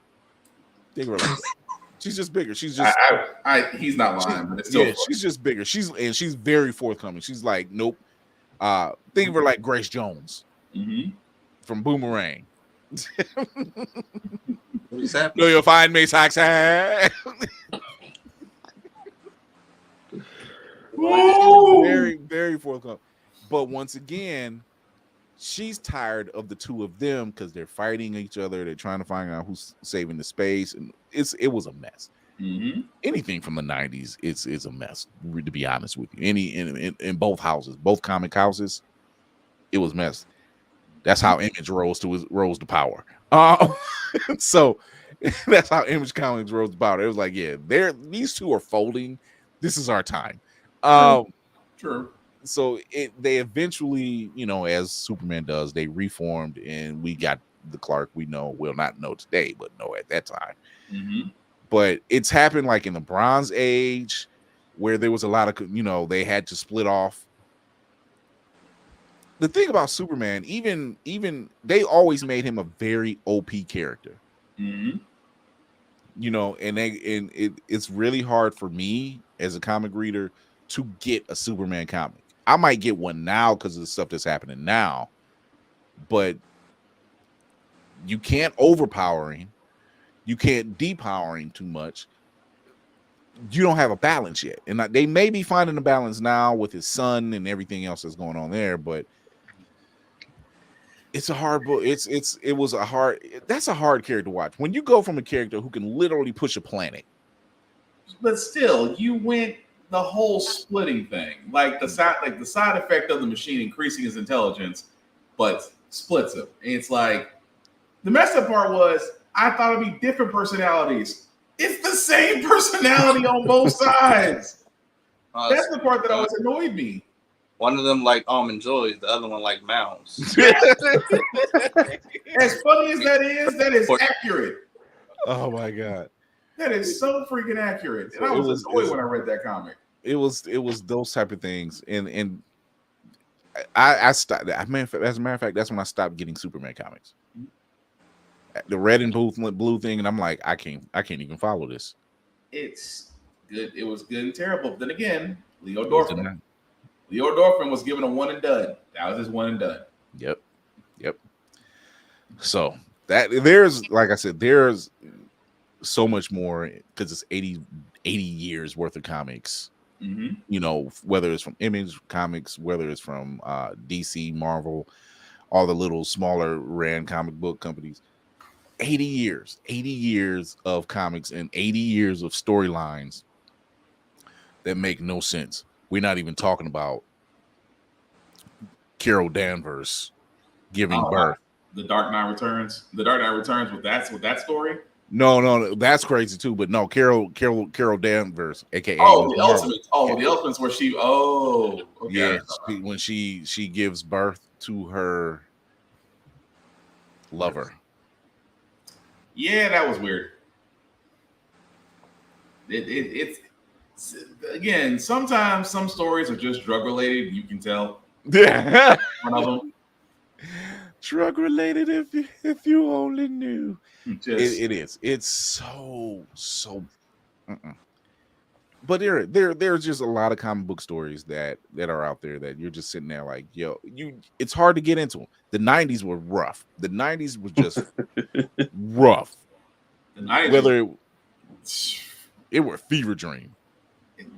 She's just bigger. She's just. He's not lying, but it's still. She's just bigger. She's very forthcoming. She's like, nope. Think of her like Grace Jones from Boomerang. What is happening? Do you find me sexy? Very, very forthcoming. But once again, she's tired of the two of them because they're fighting each other. They're trying to find out who's saving the space, and it was a mess. Anything from the 90s, it's a mess. To be honest with you, in both houses, both comic houses, it was mess. That's how Image rose to power. So that's how Image Comics rose to power. It was like, yeah, these two are folding. This is our time. True. So they eventually, as Superman does, they reformed, and we got the Clark we not know today, but know at that time. Mm-hmm. But it's happened like in the Bronze Age, where there was a lot of, they had to split off. The thing about Superman, even they always made him a very OP character. Mm-hmm. It's really hard for me as a comic reader to get a Superman comic. I might get one now because of the stuff that's happening now, but you can't overpower him. You can't depower him too much. You don't have a balance yet. And they may be finding a balance now with his son and everything else that's going on there, but it's a hard book. That's a hard character to watch. When you go from a character who can literally push a planet. But still, you went the whole splitting thing. Like the side effect of the machine increasing his intelligence, but splits him. And it's like the messed up part was I thought it'd be different personalities. It's the same personality on both sides. That's the part that always annoyed me. One of them like almond joys, the other one like mouse. As funny as that is accurate. Oh my god, that is so freaking accurate. And I was annoyed when I read that comic. It was those type of things, and I stopped. I mean, as a matter of fact, that's when I stopped getting Superman comics. The red and blue thing, and I'm like, I can't even follow this. It's good. It was good and terrible. But then again, Leo Dorfman was given a one and done. That was his one and done. Yep. So there's, like I said, there's so much more because it's 80 years worth of comics. Mm-hmm. Whether it's from Image Comics, whether it's from DC, Marvel, all the little smaller ran comic book companies. 80 years of comics and 80 years of storylines that make no sense. We're not even talking about Carol Danvers giving birth. The Dark Knight Returns. The Dark Knight Returns with that story. No, that's crazy too. But no, Carol Danvers, aka the Ultimates. The Ultimates where she. Oh, okay. Yeah, when she gives birth to her lover. Yeah, that was weird. It's again, sometimes some stories are just drug related. You can tell. Yeah, one of them. Drug related. If you only knew. It is. It's so. But there's just a lot of comic book stories that are out there that you're just sitting there like, yo, it's hard to get into them. The 90s were rough. The 90s was just rough. The 90s, whether it were a fever dream.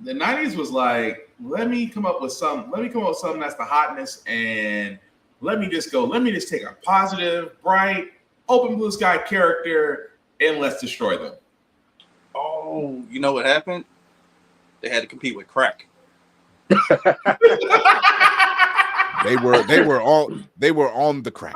The 90s was like, let me come up with something that's the hotness, and let me just take a positive, bright, open blue sky character and let's destroy them. Oh, you know what happened? They had to compete with crack. They were on the crack.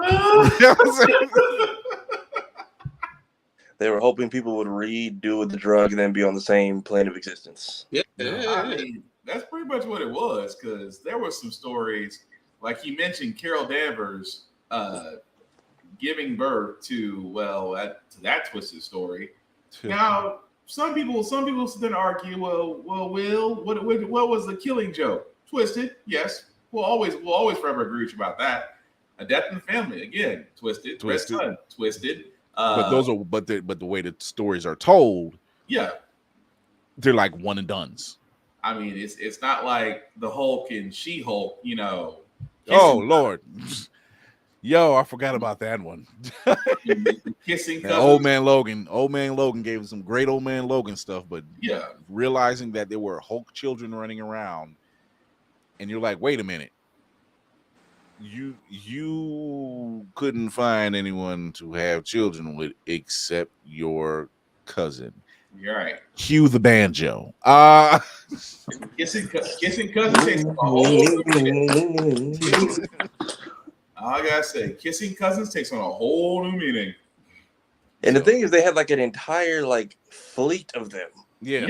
They were hoping people would do with the drug and then be on the same plane of existence. Yeah. I mean, that's pretty much what it was, because there were some stories, like he mentioned Carol Danvers giving birth to that twisted story. Now, some people then argue, Will, what was the killing joke? Twisted, yes. We'll always forever agree with you about that. A death in the family, again, twisted. Red Sun, twisted. But the way the stories are told, yeah, they're like one and dones. I mean, it's not like the Hulk and She-Hulk, Oh Lord, yo, I forgot about that one. Kissing cousins. Old man Logan gave him some great old man Logan stuff, but yeah, realizing that there were Hulk children running around, and you're like, wait a minute. You couldn't find anyone to have children with except your cousin. You're right. Cue the banjo. Kissing cousins takes a whole new meaning. I gotta say, kissing cousins takes on a whole new meaning. And the thing is, they had like an entire fleet of them. Yeah.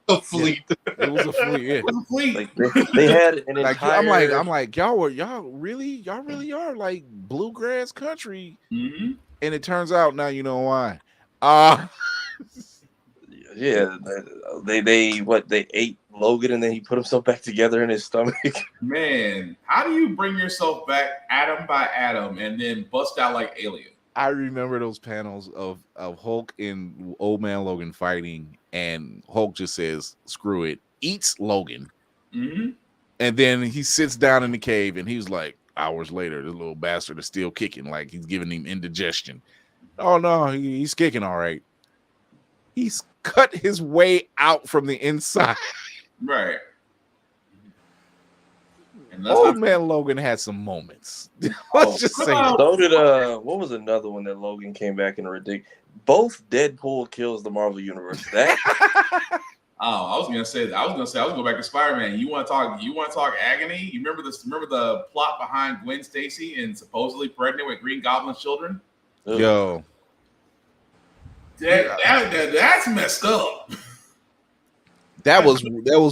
A fleet. It was a fleet. Yeah. It was a fleet. Like they had an Like entire. I'm like y'all really are like bluegrass country, Mm-hmm. and it turns out now you know why. Yeah, they ate Logan and then he put himself back together in his stomach. Man, how do you bring yourself back atom by atom and then bust out like Alien? I remember those panels of Hulk and Old Man Logan fighting, and Hulk just says, "Screw it," eats Logan, Mm-hmm. and then he sits down in the cave, and he's like, hours later, the little bastard is still kicking, like he's giving him indigestion. Oh no, he's kicking all right. He's cut his way out from the inside. Right. And Old Man Logan had some moments. Let's just say that. So did what was another one that Logan came back in ridiculous? Both Deadpool kills the Marvel universe. That I was gonna go back to Spider-Man. You want to talk agony? You remember this? Remember the plot behind Gwen Stacy and supposedly pregnant with Green Goblin's children? Yo, That's messed up. that was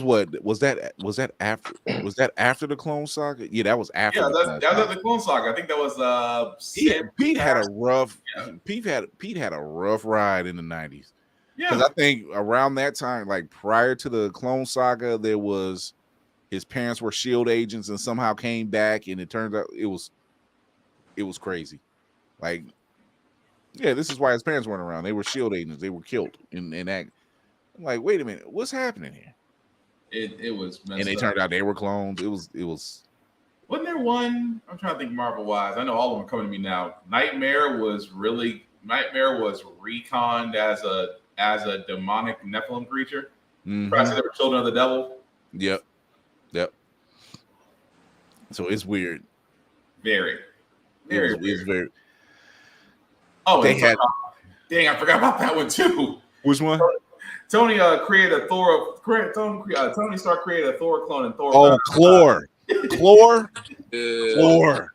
what was that after the Clone Saga? Yeah, that was after. Yeah, the that was the Clone Saga. I think that was Pete had a rough ride in the 90s. Because Yeah, I think around that time, like prior to the Clone Saga, there was his parents were SHIELD agents and somehow came back, and it turns out it was crazy. Like, yeah, this is why his parents weren't around. They were SHIELD agents. They were killed in that. I'm like, wait a minute, what's happening here? it was messed And they up. turned out they were clones. It was. Wasn't there one? I'm trying to think Marvel wise. I know all of them are coming to me now. Nightmare was reconned as a demonic Nephilim creature. Mhm. Probably said they were children of the devil. Yep. So it's weird. Very, It's weird. very. Oh, They had. dang, I forgot about that one too. Which one? Tony created a Thor. Tony Stark created a Thor clone, and Thor. Oh, Chlor. Chlor.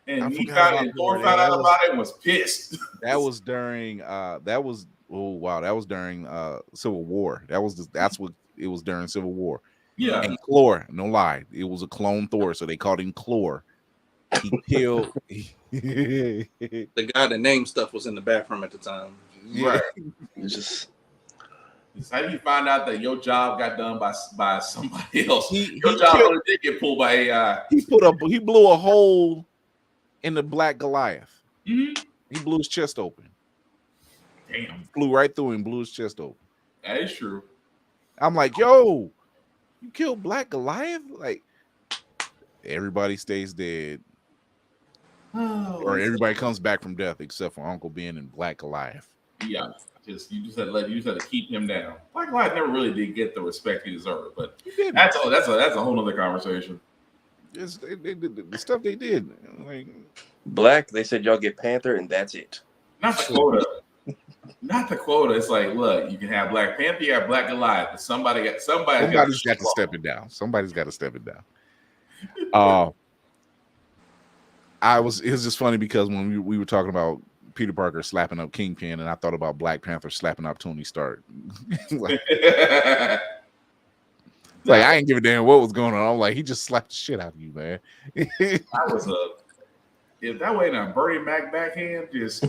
And I he forgot found about Thor Thor, found yeah, out that about it and was pissed. That was during. That was during Civil War. That's what it was during Civil War. Yeah. And Chlor, no lie, it was a clone Thor, so they called him Chlor. He killed. The guy that named stuff was in the bathroom at the time. Right. just How do you find out that your job got done by somebody else? He Your job really did get pulled by AI. He blew a hole in the Black Goliath. Mm-hmm. He blew his chest open. Damn, Flew right through him, blew his chest open. that is true. I'm like, yo, you killed Black Goliath? Like, everybody stays dead. Or everybody comes back from death except for Uncle Ben and Black Goliath. Yeah, you just had to keep him down. Black Lives never really did get the respect he deserved, but that's a whole other conversation. They did the stuff they did. Like, Black. They said y'all get Panther and that's it. Not the quota. Not the quota. It's like, look, you can have Black Panther, you have Black Goliath, but somebody's got to step it down. Somebody's got to step it down. It was just funny because when we were talking about Peter Parker slapping up Kingpin, and I thought about Black Panther slapping up Tony Stark. like I ain't give a damn what was going on. I'm like, he just slapped the shit out of you, man. That was if that way in a Bernie Mac backhand, just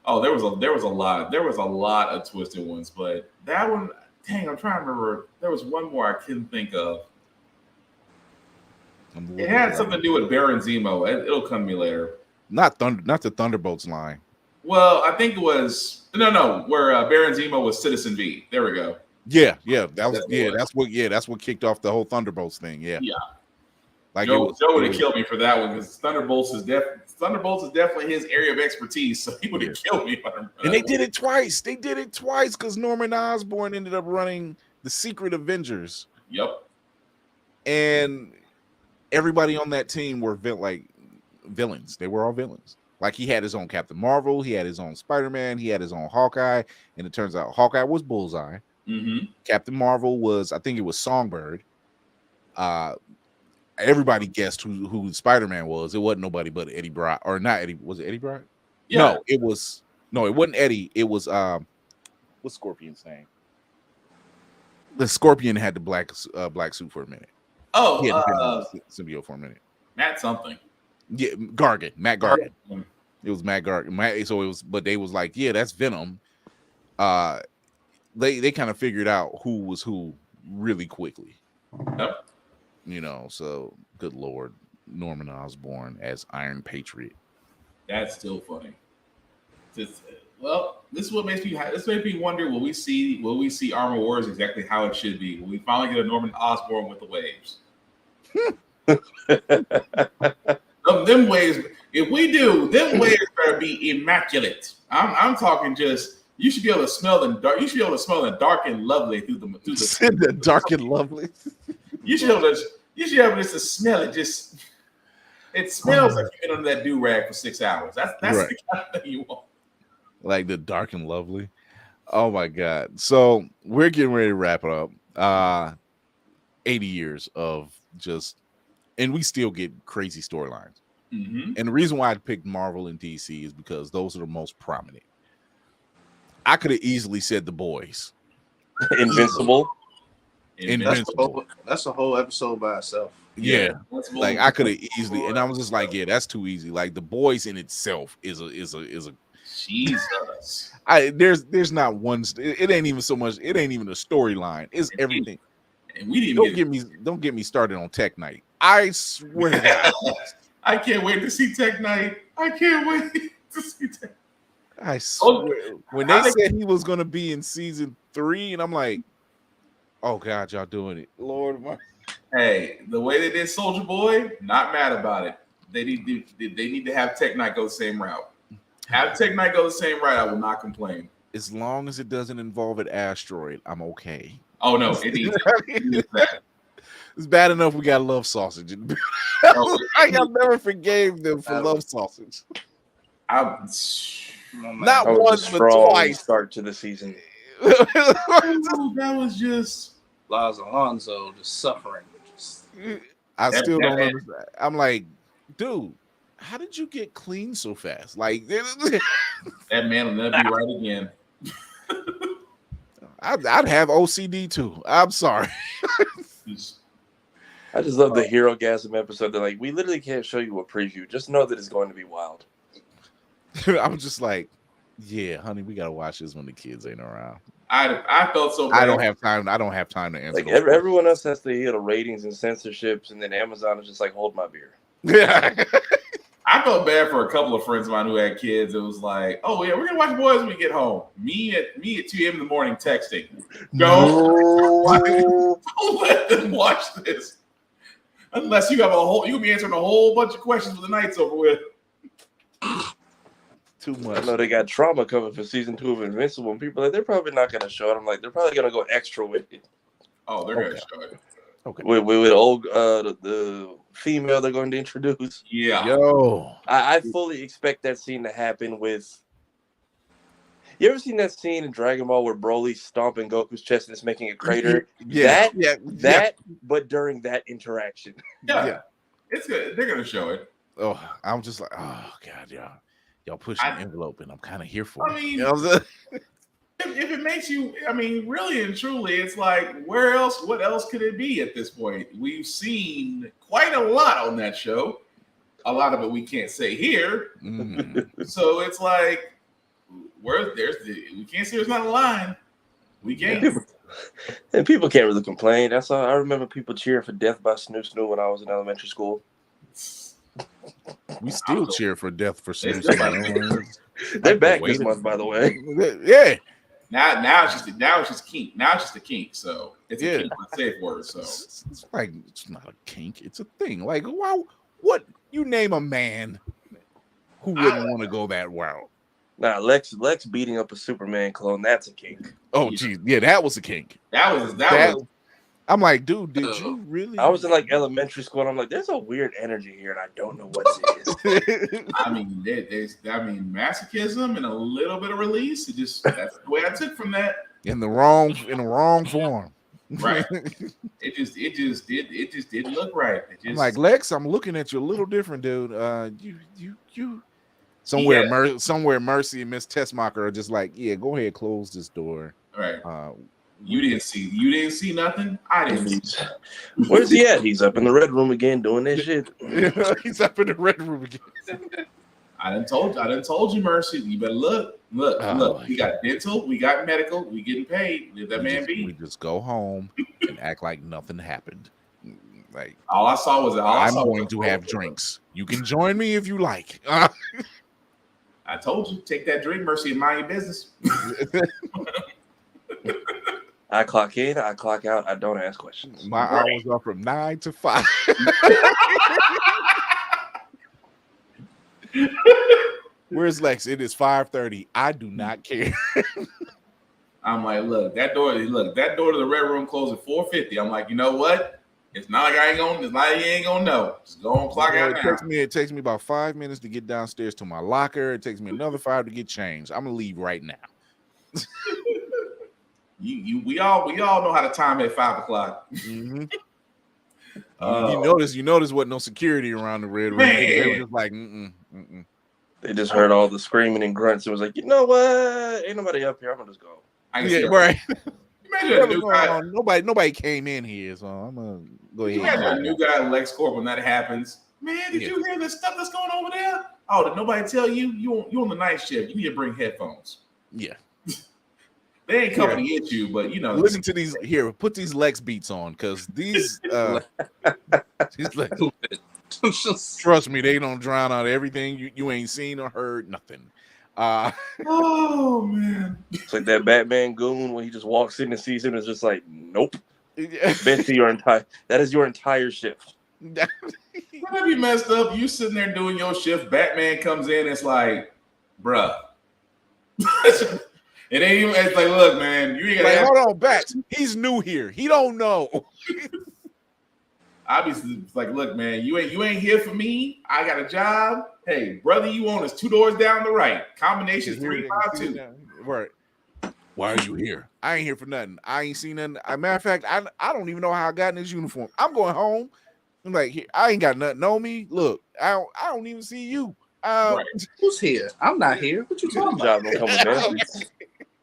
oh, there was a lot of twisted ones, but that one, dang, I'm trying to remember. There was one more I couldn't think of. It had something to do with Baron Zemo. It'll come to me later. Not the Thunderbolts line. Well, I think it was where Baron Zemo was Citizen V. There we go. Yeah, that's what kicked off the whole Thunderbolts thing. Yeah. Like Joe would have killed me for that one because Thunderbolts is definitely his area of expertise. So he would have killed me. And they did it twice. Because Norman Osborn ended up running the Secret Avengers. Yep. And everybody on that team were villains. They were all villains. Like he had his own Captain Marvel, he had his own Spider-Man, he had his own Hawkeye, and it turns out Hawkeye was Bullseye. Mm-hmm. Captain Marvel was, I think it was Songbird. Everybody guessed who Spider-Man was. It wasn't nobody but Eddie Brock, or not Eddie. Was it Eddie Brock? Yeah. No, it was No, it wasn't Eddie. It was what's Scorpion's name? The Scorpion had the black suit for a minute. Oh, He had the symbiote for a minute. Matt something. Yeah, Gargan, Matt Gargan. It was Matt Gargan. So it was, but they was like, yeah, that's Venom. They kind of figured out who was who really quickly. Yep. You know, so good Lord, Norman Osborn as Iron Patriot. That's still funny. Well, this is what makes me wonder: will we see Armor Wars exactly how it should be? Will we finally get a Norman Osborn with the waves? Them waves. If we do, them waves better be immaculate. I'm talking just. You should be able to smell them dark. You should be able to smell them dark and lovely through the dark and lovely. You should be able to just smell it. Just it smells like you've been under that do-rag for 6 hours. That's right. The kind of thing you want. Like the dark and lovely. Oh my God. So we're getting ready to wrap it up. 80 years of just, and we still get crazy storylines. Mm-hmm. And the reason why I picked Marvel and DC is because those are the most prominent. I could have easily said The Boys. Invincible. That's a whole episode by itself. Yeah. Like I could have easily, and I was just like, yeah, that's too easy. Like The Boys in itself is a Jesus. There's not one. It ain't even so much. It ain't even a storyline. It's everything. And we didn't don't get me started on Tech Night. I swear to God. I can't wait to see Tech Night. I can't wait to see Tech. I swear, when they said he was going to be in season 3, and I'm like, oh God, y'all doing it, Lord. Hey, the way they did Soldier Boy, not mad about it. They need to have Tech Knight go the same route. Have Tech Knight go the same route. I will not complain. As long as it doesn't involve an asteroid, I'm okay. Oh no, it needs that. It's bad enough we got Love Sausage. I never forgave them for Love Sausage. Not once, but twice. Start to the season. That was just Laz Alonso just suffering. I still don't understand. I'm like, dude, how did you get clean so fast? Like that man will never be right again. I'd have OCD too. I'm sorry. I just love the Hero Gasm episode. They're like, we literally can't show you a preview. Just know that it's going to be wild. I'm just like, yeah, honey, we gotta watch this when the kids ain't around. I felt so bad. I don't have time to answer. Like everyone else has to hear the ratings and censorships, and then Amazon is just like, hold my beer. Yeah. I felt bad for a couple of friends of mine who had kids. It was like, oh yeah, we're gonna watch Boys when we get home. Me at 2 a.m. in the morning texting. Don't let them watch this. Unless you have you'll be answering a whole bunch of questions when the night's over with. Too much. I know they got trauma coming for season 2 of Invincible, and people are like, they're probably not gonna show it. I'm like, they're probably gonna go extra with it. Oh, they're gonna show it. Okay. With old the female they're going to introduce. Yeah. Yo. I fully expect that scene to happen with. You ever seen that scene in Dragon Ball where Broly's stomping Goku's chest and it's making a crater? Yeah. But during that interaction. Yeah. It's good. They're gonna show it. Oh, I'm just like, oh God, y'all push the envelope, and I'm kind of here for it. I mean, you know if it makes you, I mean, really and truly, it's like, where else? What else could it be at this point? We've seen quite a lot on that show. A lot of it we can't say here. So it's like, we can't say there's not a line. We can't. And people can't really complain. That's all. I remember people cheering for Death by Snoo Snoo when I was in elementary school. We still cheer for Death for Snoo Snoo. They're back this month, by the way. Yeah. Now it's just kink. Now it's just a kink. So it's a kink, a safe word. So it's like, it's not a kink. It's a thing. Like, wow, what you name a man who wouldn't want to go that route? Nah, Lex beating up a Superman clone, that's a kink. Oh, geez. Yeah, that was a kink. That was. I'm like, dude, did you really? I was in like elementary school, and I'm like, there's a weird energy here, and I don't know what it is. I mean, there's masochism and a little bit of release. That's the way I took from that. In the wrong form. Right. It just didn't look right. I'm like, Lex, I'm looking at you a little different, dude. You Somewhere Mercy and Miss Tessmacher are just like, yeah, go ahead, close this door. Right. You didn't see nothing. I didn't see. Where's he at? He's up in the red room again doing that shit. He's up in the red room again. I done told you, Mercy. You better look. We got dental, we got medical, we getting paid. Let that man be. We just go home and act like nothing happened. Like all I saw was I'm going to have drinks. You can join me if you like. I told you, take that drink, Mercy, and mind your business. I clock in, I clock out, I don't ask questions. My hours are from 9 to 5. Where's Lex? It is 5:30. I do not care. I'm like, look, that door to the red room closed at 4:50. I'm like, you know what? It's not like you ain't gonna know. Just go on clock out now. It takes me about 5 minutes to get downstairs to my locker. It takes me another 5 to get changed. I'm gonna leave right now. We all know how to time at 5 o'clock. Mm-hmm. You notice what no security around the red room. They were just like, They just heard all the screaming and grunts. It was like, you know what? Ain't nobody up here. I'm gonna just go. Right. Imagine a new guy. Nobody came in here, so I'm gonna go ahead. Imagine a new guy in LexCorp when that happens. Man, did you hear this stuff that's going over there? Oh, did nobody tell you? You on the night shift? You need to bring headphones. Yeah. They ain't coming to get you, but listen to these here. Put these Lex beats on, because these trust me, they don't drown out everything you ain't seen or heard nothing. Oh man, it's like that Batman goon when he just walks in and sees him and is just like, nope. That is your entire shift. Wouldn't that be messed up? You sitting there doing your shift. Batman comes in. It's like, bruh. It ain't even. It's like, look, man, you ain't like, hold on, Bats. He's new here. He don't know. Obviously, it's like, look, man, you ain't here for me. I got a job. Hey, brother, you on is 2 doors down the right. Combination 352. Right. Why are you here? I ain't here for nothing. I ain't seen nothing. As a matter of fact, I don't even know how I got in this uniform. I'm going home. I'm like, I ain't got nothing on me. Look, I don't even see you. Right. Who's here? I'm not here. What you talking about?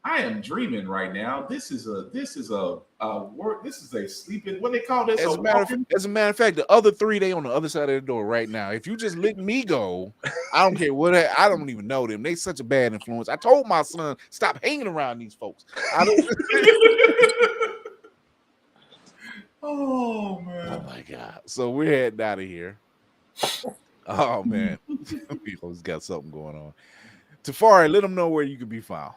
I am dreaming right now. This is a work. This is a sleeping. What they call this? As a matter of fact, the other 3 they on the other side of the door right now. If you just let me go, I don't care what. I don't even know them. They such a bad influence. I told my son stop hanging around these folks. Oh man! Oh my god! So we're heading out of here. Oh man, people's got something going on. Tafari, let them know where you can be found.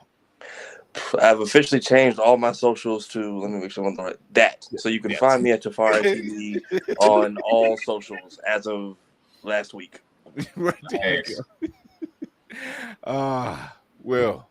I've officially changed all my socials to, let me make sure I'm on the right, that. So you can find me at Tafari TV on all socials as of last week. Right there. Well.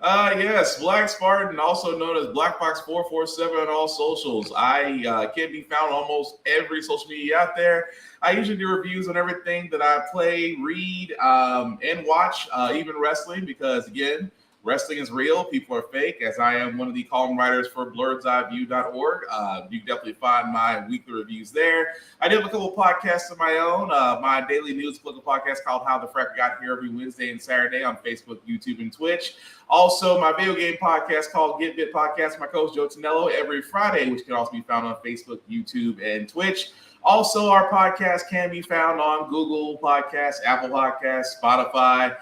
Yes, Black Spartan, also known as Black Fox 447 on all socials. I can be found on almost every social media out there. I usually do reviews on everything that I play, read, and watch, even wrestling, because again, wrestling is real. People are fake, as I am one of the column writers for blerdseiview.org. You can definitely find my weekly reviews there. I do have a couple of podcasts of my own. My daily news political podcast called How the Frack Got Here every Wednesday and Saturday on Facebook, YouTube, and Twitch. Also, my video game podcast called Get Bit Podcast, my co-host Joe Tonello, every Friday, which can also be found on Facebook, YouTube, and Twitch. Also, our podcast can be found on Google Podcasts, Apple Podcasts, Spotify,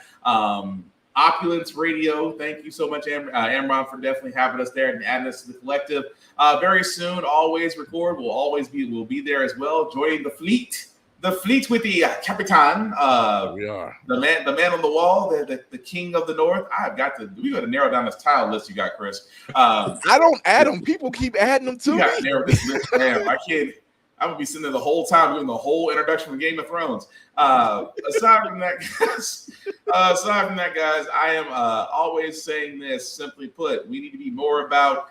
Opulence Radio. Thank you so much, Amron, for definitely having us there and adding us to the collective. Very soon, Always Record we'll be there as well, joining the fleet with the Capitan. We are the man on the wall, the king of the north. We got to narrow down this tile list you got, Chris. I don't add them. People keep adding them to me. Got to narrow this list down. I can't. I'm gonna be sitting there the whole time doing the whole introduction from Game of Thrones. Aside from that, guys, I am always saying this. Simply put, we need to be more about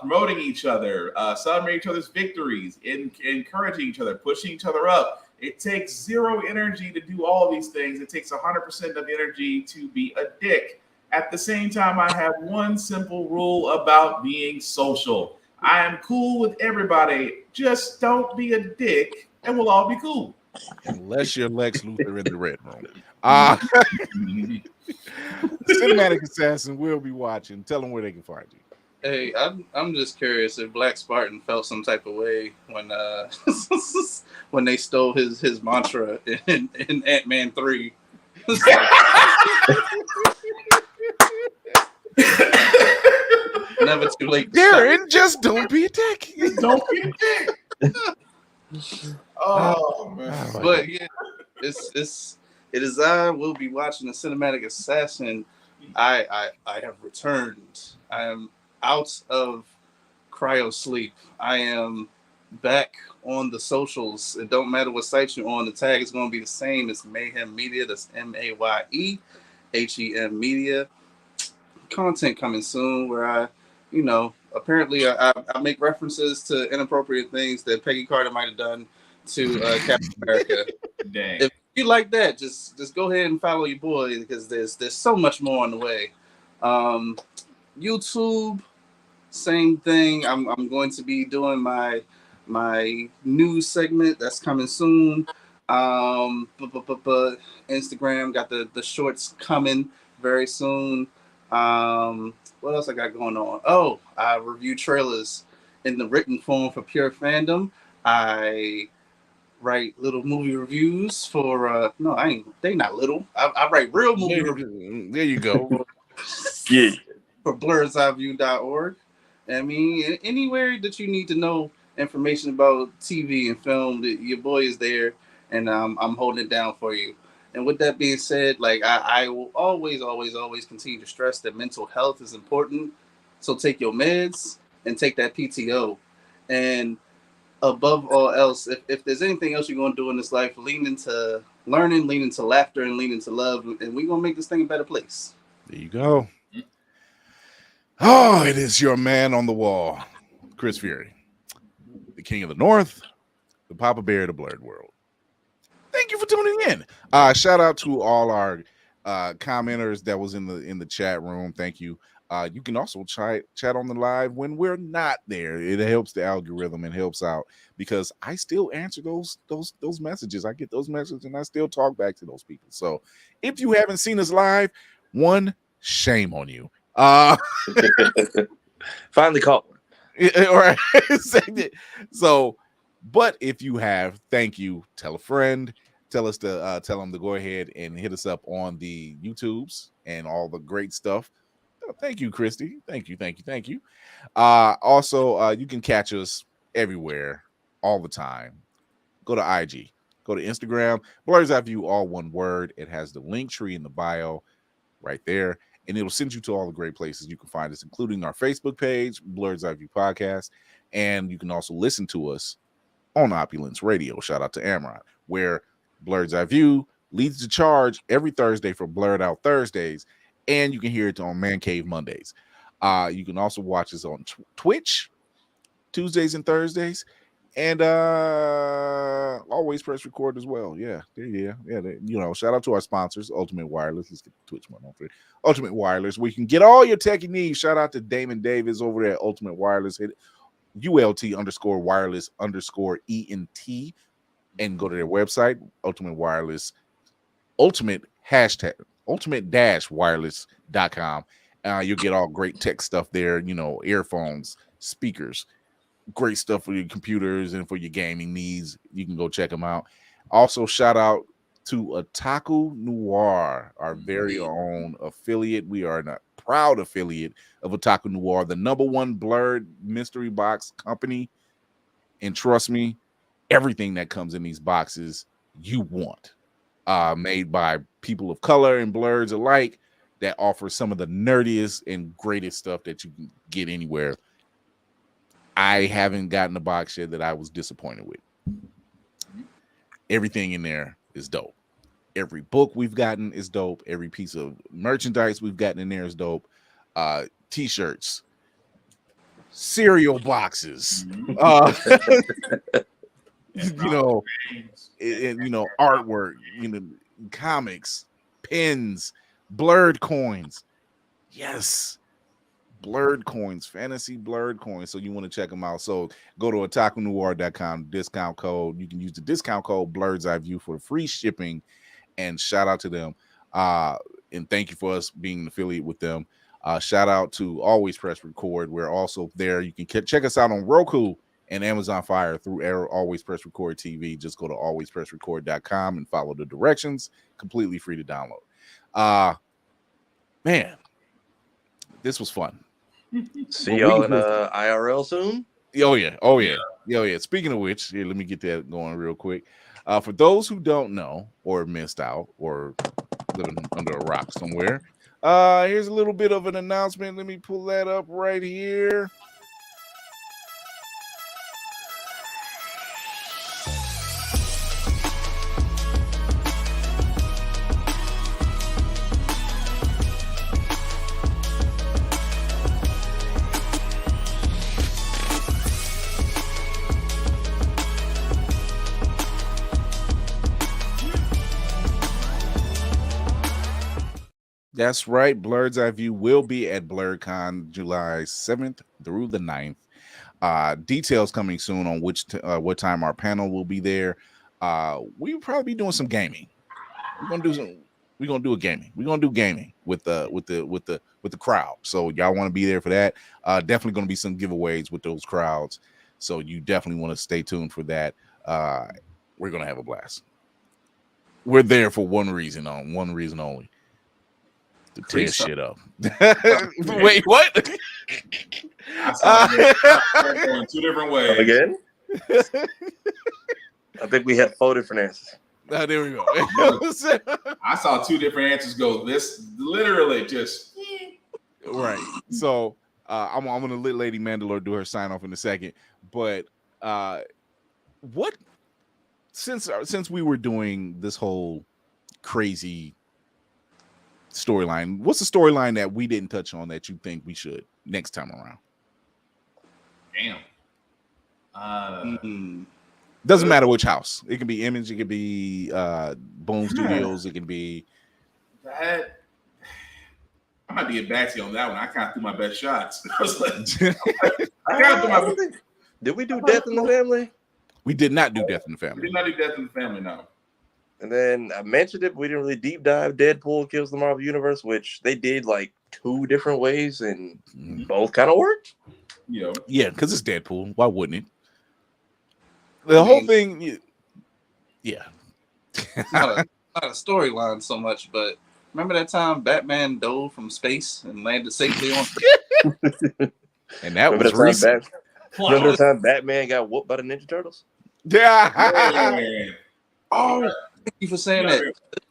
promoting each other, celebrating each other's victories, encouraging each other, pushing each other up. It takes zero energy to do all these things. It takes 100% of energy to be a dick. At the same time, I have one simple rule about being social. I am cool with everybody. Just don't be a dick, and we'll all be cool. Unless you're Lex Luthor in the red room. Cinematic Assassin will be watching. Tell them where they can find you. Hey, I'm just curious if Black Spartan felt some type of way when when they stole his mantra in Ant-Man 3. Never too late. Darren, just don't be a dick. Don't be a dick. Oh man. But yeah, it is I will be watching the Cinematic Assassin. I have returned. I am out of cryo sleep. I am back on the socials. It don't matter what site you're on, the tag is going to be the same. It's Mayhem Media. That's MAYEHEM Media. Content coming soon where I apparently I make references to inappropriate things that Peggy Carter might have done to Captain America. Dang. If you like that, just go ahead and follow your boy because there's so much more on the way. YouTube, same thing. I'm going to be doing my news segment that's coming soon. But Instagram got the shorts coming very soon. What else I got going on? Oh, I review trailers in the written form for Pure Fandom. I write little movie reviews for they not little. I write real movie reviews. There you go. Yeah. For blerdseyeView.org. I mean, anywhere that you need to know information about TV and film, your boy is there, and I'm holding it down for you. And with that being said, like I will always continue to stress that mental health is important. So take your meds and take that PTO. And above all else, if there's anything else you're going to do in this life, lean into learning, lean into laughter, and lean into love, and we're going to make this thing a better place. There you go. Oh, it is your man on the wall, Chris Fury, the King of the North, the Papa Bear of the Blerd world. Thank you for tuning in. Shout out to all our commenters that was in the chat room. Thank you. You can also chat on the live when we're not there. It helps the algorithm and helps out because I still answer those messages. I get those messages and I still talk back to those people. So if you haven't seen us live, shame on you. Finally caught one. All right. So, but if you have, thank you. Tell a friend. Tell them to go ahead and hit us up on the YouTubes and all the great stuff. Thank you, Christy. Thank you. Also, you can catch us everywhere, all the time. Go to IG, go to Instagram, Blerd's Eye View, all one word. It has the link tree in the bio right there, and it'll send you to all the great places you can find us, including our Facebook page, Blerd's Eye View Podcast, and you can also listen to us on Opulence Radio. Shout out to Amron, where Blerd's Eye View leads the charge every Thursday for Blerd Out Thursdays. And you can hear it on Man Cave Mondays. You can also watch us on Twitch Tuesdays and Thursdays, and always press record as well. Yeah. Shout out to our sponsors, Ultimate Wireless. Let's get the Twitch one on for Ultimate Wireless. We can get all your techie needs. Shout out to Damon Davis over there at Ultimate Wireless. Hit ULT_wireless_ENT and go to their website, Ultimate Wireless, ultimate-wireless.com. You'll get all great tech stuff there, earphones, speakers, great stuff for your computers and for your gaming needs. You can go check them out. Also, shout out to Otaku Noir, our very own affiliate. We are a proud affiliate of Otaku Noir, the #1 Blerd mystery box company. And trust me, everything that comes in these boxes you want. Made by people of color and blerds alike that offer some of the nerdiest and greatest stuff that you can get anywhere. I haven't gotten a box yet that I was disappointed with. Everything in there is dope. Every book we've gotten is dope. Every piece of merchandise we've gotten in there is dope. T-shirts, cereal boxes, artwork, comics, pins, Blerd coins. Yes, Blerd coins, fantasy Blerd coins. So you want to check them out. So go to otakunoir.com, discount code. You can use the discount code Blerd's Eye View for the free shipping. And shout out to them. And thank you for us being an affiliate with them. Shout out to Always Press Record. We're also there. You can check us out on Roku and Amazon Fire through Always Press Record TV. Just go to alwayspressrecord.com and follow the directions. Completely free to download. Man, this was fun. See y'all in IRL soon. Oh yeah. Speaking of which, here, let me get that going real quick. For those who don't know or missed out or living under a rock somewhere, here's a little bit of an announcement. Let me pull that up right here. That's right. Blerd's Eye View will be at BlerdCon July 7th through the 9th. Details coming soon on what time our panel will be there. We'll probably be doing some gaming. We're gonna do gaming with the crowd. So y'all want to be there for that. Definitely gonna be some giveaways with those crowds. So you definitely want to stay tuned for that. We're gonna have a blast. We're there for one reason only. To tear shit up. Wait, what? I saw it going two different ways. Again? I think we had 4 different answers. There we go. I saw 2 different answers go. This literally just right. So I'm gonna let Lady Mandalore do her sign off in a second. But what since we were doing this whole crazy storyline, what's the storyline that we didn't touch on that you think we should next time around? Damn. Doesn't matter which house. It can be Image, it could be Boom Studios, it can be that. I might be a batsy on that one. I kind of threw my best shots. I was like, Did we do Death in the Family? We did not do Death in the Family. We did not do Death in the Family, no. And then I mentioned it, but we didn't really deep dive Deadpool Kills the Marvel Universe, which they did like 2 different ways and both kind of worked. Yeah, because it's Deadpool. Why wouldn't it? The whole thing, yeah. Not a storyline so much, but remember that time Batman dove from space and landed safely on? And that remember was recent. Remember the time Batman got whooped by the Ninja Turtles? Yeah. Oh. Thank you for saying that.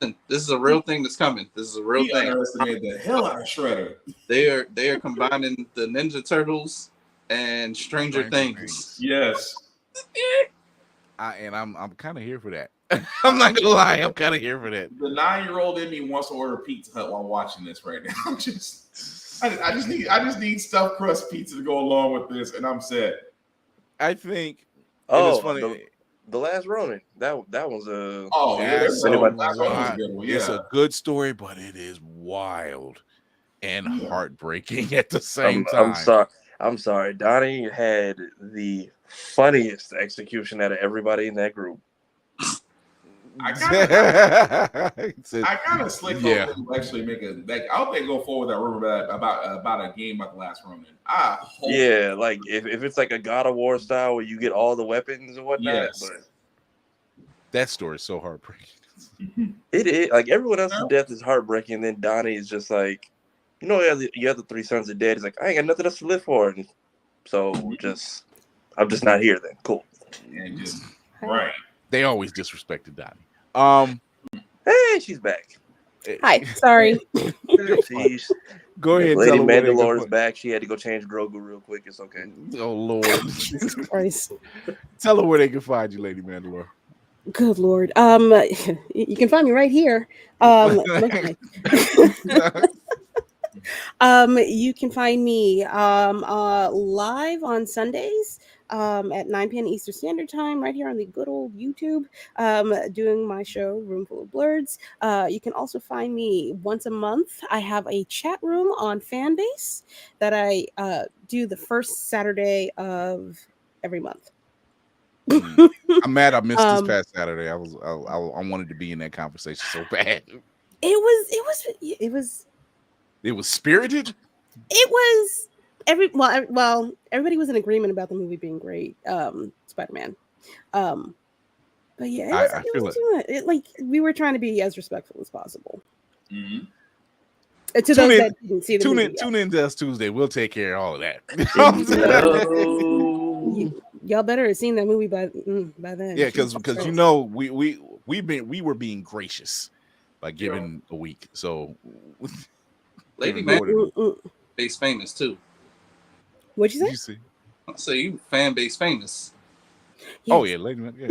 Listen, this is a real thing that's coming. This is a real thing. Underestimated the hell out of Shredder. They are combining the Ninja Turtles and Stranger Things. Yes. I'm kind of here for that. I'm not gonna lie, I'm kind of here for that. The 9-year-old in me wants to order Pizza Hut while watching this right now. I just need stuffed crust pizza to go along with this, and I'm set. I think. Oh, it's funny. The Last Ronin. That was a It's a good story, but it is wild and heartbreaking at the same time. I'm sorry. Donnie had the funniest execution out of everybody in that group. I kind of slick hope to actually make a like. I hope they go forward with that rumor about a game about the Last Ronin. I hope. Yeah, like if it's like a God of War style where you get all the weapons and whatnot. Yes. But that story is so heartbreaking. It is like everyone else's death is heartbreaking. And then Donnie is just like, you know, your other 3 sons are dead. He's like, I ain't got nothing else to live for. And so I'm just not here then. Cool. And just right. They always disrespected Donnie. Hey, she's back. Hi, sorry. Go ahead. Lady Mandalore is back. She had to go change Grogu real quick. It's okay. Oh Lord. Jesus Christ. Tell her where they can find you, Lady Mandalore. Good Lord. You can find me right here. You can find me live on Sundays at 9 p.m. Eastern Standard Time, right here on the good old YouTube, doing my show, Room Full of Blerds. You can also find me once a month. I have a chat room on Fanbase that I do the first Saturday of every month. I'm mad I missed this past Saturday. I wanted to be in that conversation so bad. It was spirited. It was everybody was in agreement about the movie being great, Spider-Man. But yeah, it was too much. Like we were trying to be as respectful as possible. Mm-hmm. To those that didn't see the movie, tune in to us Tuesday. We'll take care of all of that. Y'all better have seen that movie by then. Yeah, because we were being gracious by giving a week. So Lady Man base famous too. What'd you say? So you fan base famous. Yes. Oh yeah, Lady Man. Yeah.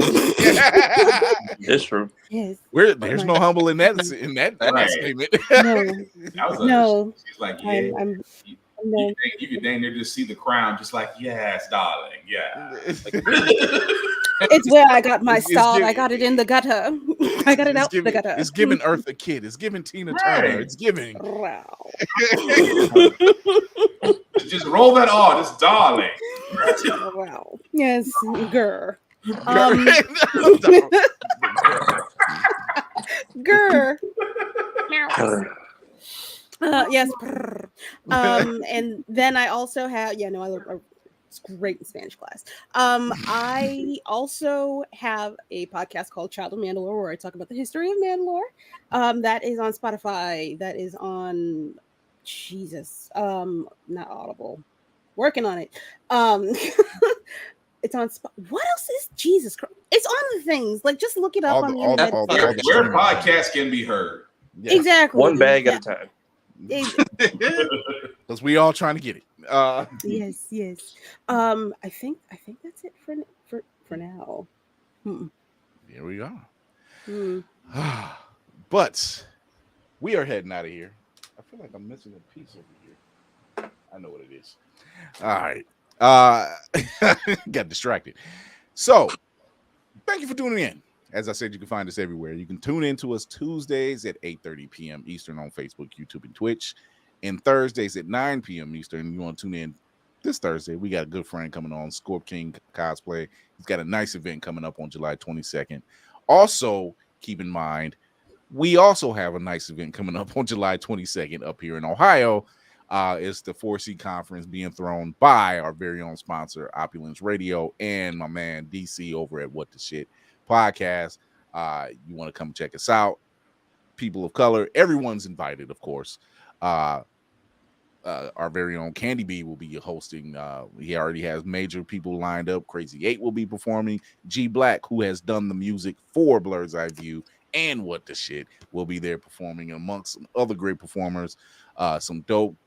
It's true. Yes. There's no humble in that statement. No. She's like, yeah. You can dang near just see the crown, just like, yes, darling, yeah. It's where I got my stall. I got it in the gutter. I got it out the gutter. It's giving Eartha Kitt. It's giving Tina Turner. It's giving. Wow. Just roll that on. It's darling. Wow. Yes, girl. Girl. Yes. And then I also have, it's great in Spanish class. I also have a podcast called Child of Mandalore where I talk about the history of Mandalore. That is on Spotify. That is on not Audible. Working on it. It's on what else is Jesus Christ? It's on the things. Like just look it up on the internet. Where podcasts can be heard. Yeah. Exactly. One bag at a time. Because we all trying to get it. Yes. I think that's it for now. Here we are. But we are heading out of here. I feel like I'm missing a piece over here. I know what it is. All right. Got distracted. So thank you for tuning in. As I said, you can find us everywhere. You can tune in to us Tuesdays at 8:30 p.m. Eastern on Facebook, YouTube, and Twitch. And Thursdays at 9 p.m. Eastern. You want to tune in this Thursday. We got a good friend coming on, Scorp King Cosplay. He's got a nice event coming up on July 22nd. Also, keep in mind, we also have a nice event coming up on July 22nd up here in Ohio. It's the 4C conference being thrown by our very own sponsor, Opulence Radio, and my man DC over at What the Shit Podcast. You want to come check us out? People of color, everyone's invited, of course. Our very own Candy B will be hosting. He already has major people lined up. Crazy 8 will be performing. G Black, who has done the music for Blerd's Eye View and What the Shit, will be there performing amongst some other great performers. Some dope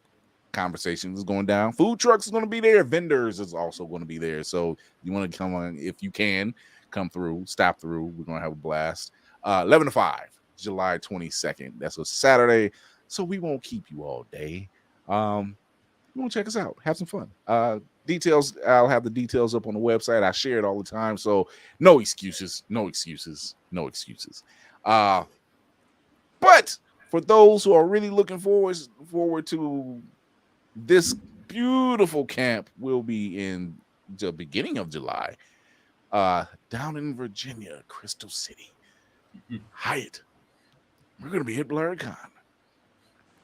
conversations going down. Food trucks is going to be there. Vendors is also going to be there. So you want to come on, if you can, come through, stop through. We're going to have a blast. 11 to 5, July 22nd. That's a Saturday. So we won't keep you all day. You want to check us out. Have some fun. Details, I'll have the details up on the website. I share it all the time. So no excuses. But for those who are really looking forward to this beautiful camp, will be in the beginning of July, down in Virginia, Crystal City, Hyatt. We're gonna be at BlerdCon.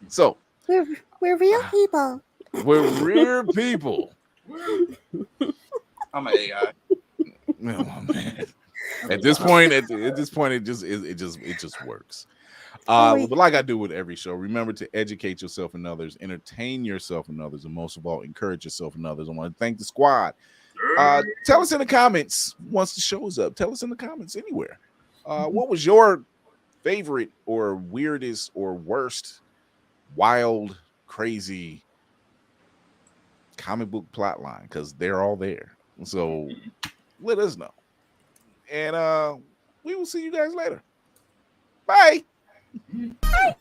So we're real people. We're real people. I'm an AI. Oh man. At this point, it just works. But like I do with every show, remember to educate yourself and others, entertain yourself and others, and most of all, encourage yourself and others. I want to thank the squad. Tell us in the comments once the show is up. Tell us in the comments anywhere. What was your favorite or weirdest or worst, wild, crazy comic book plot line? Because they're all there. So let us know. And we will see you guys later. Bye. Bye.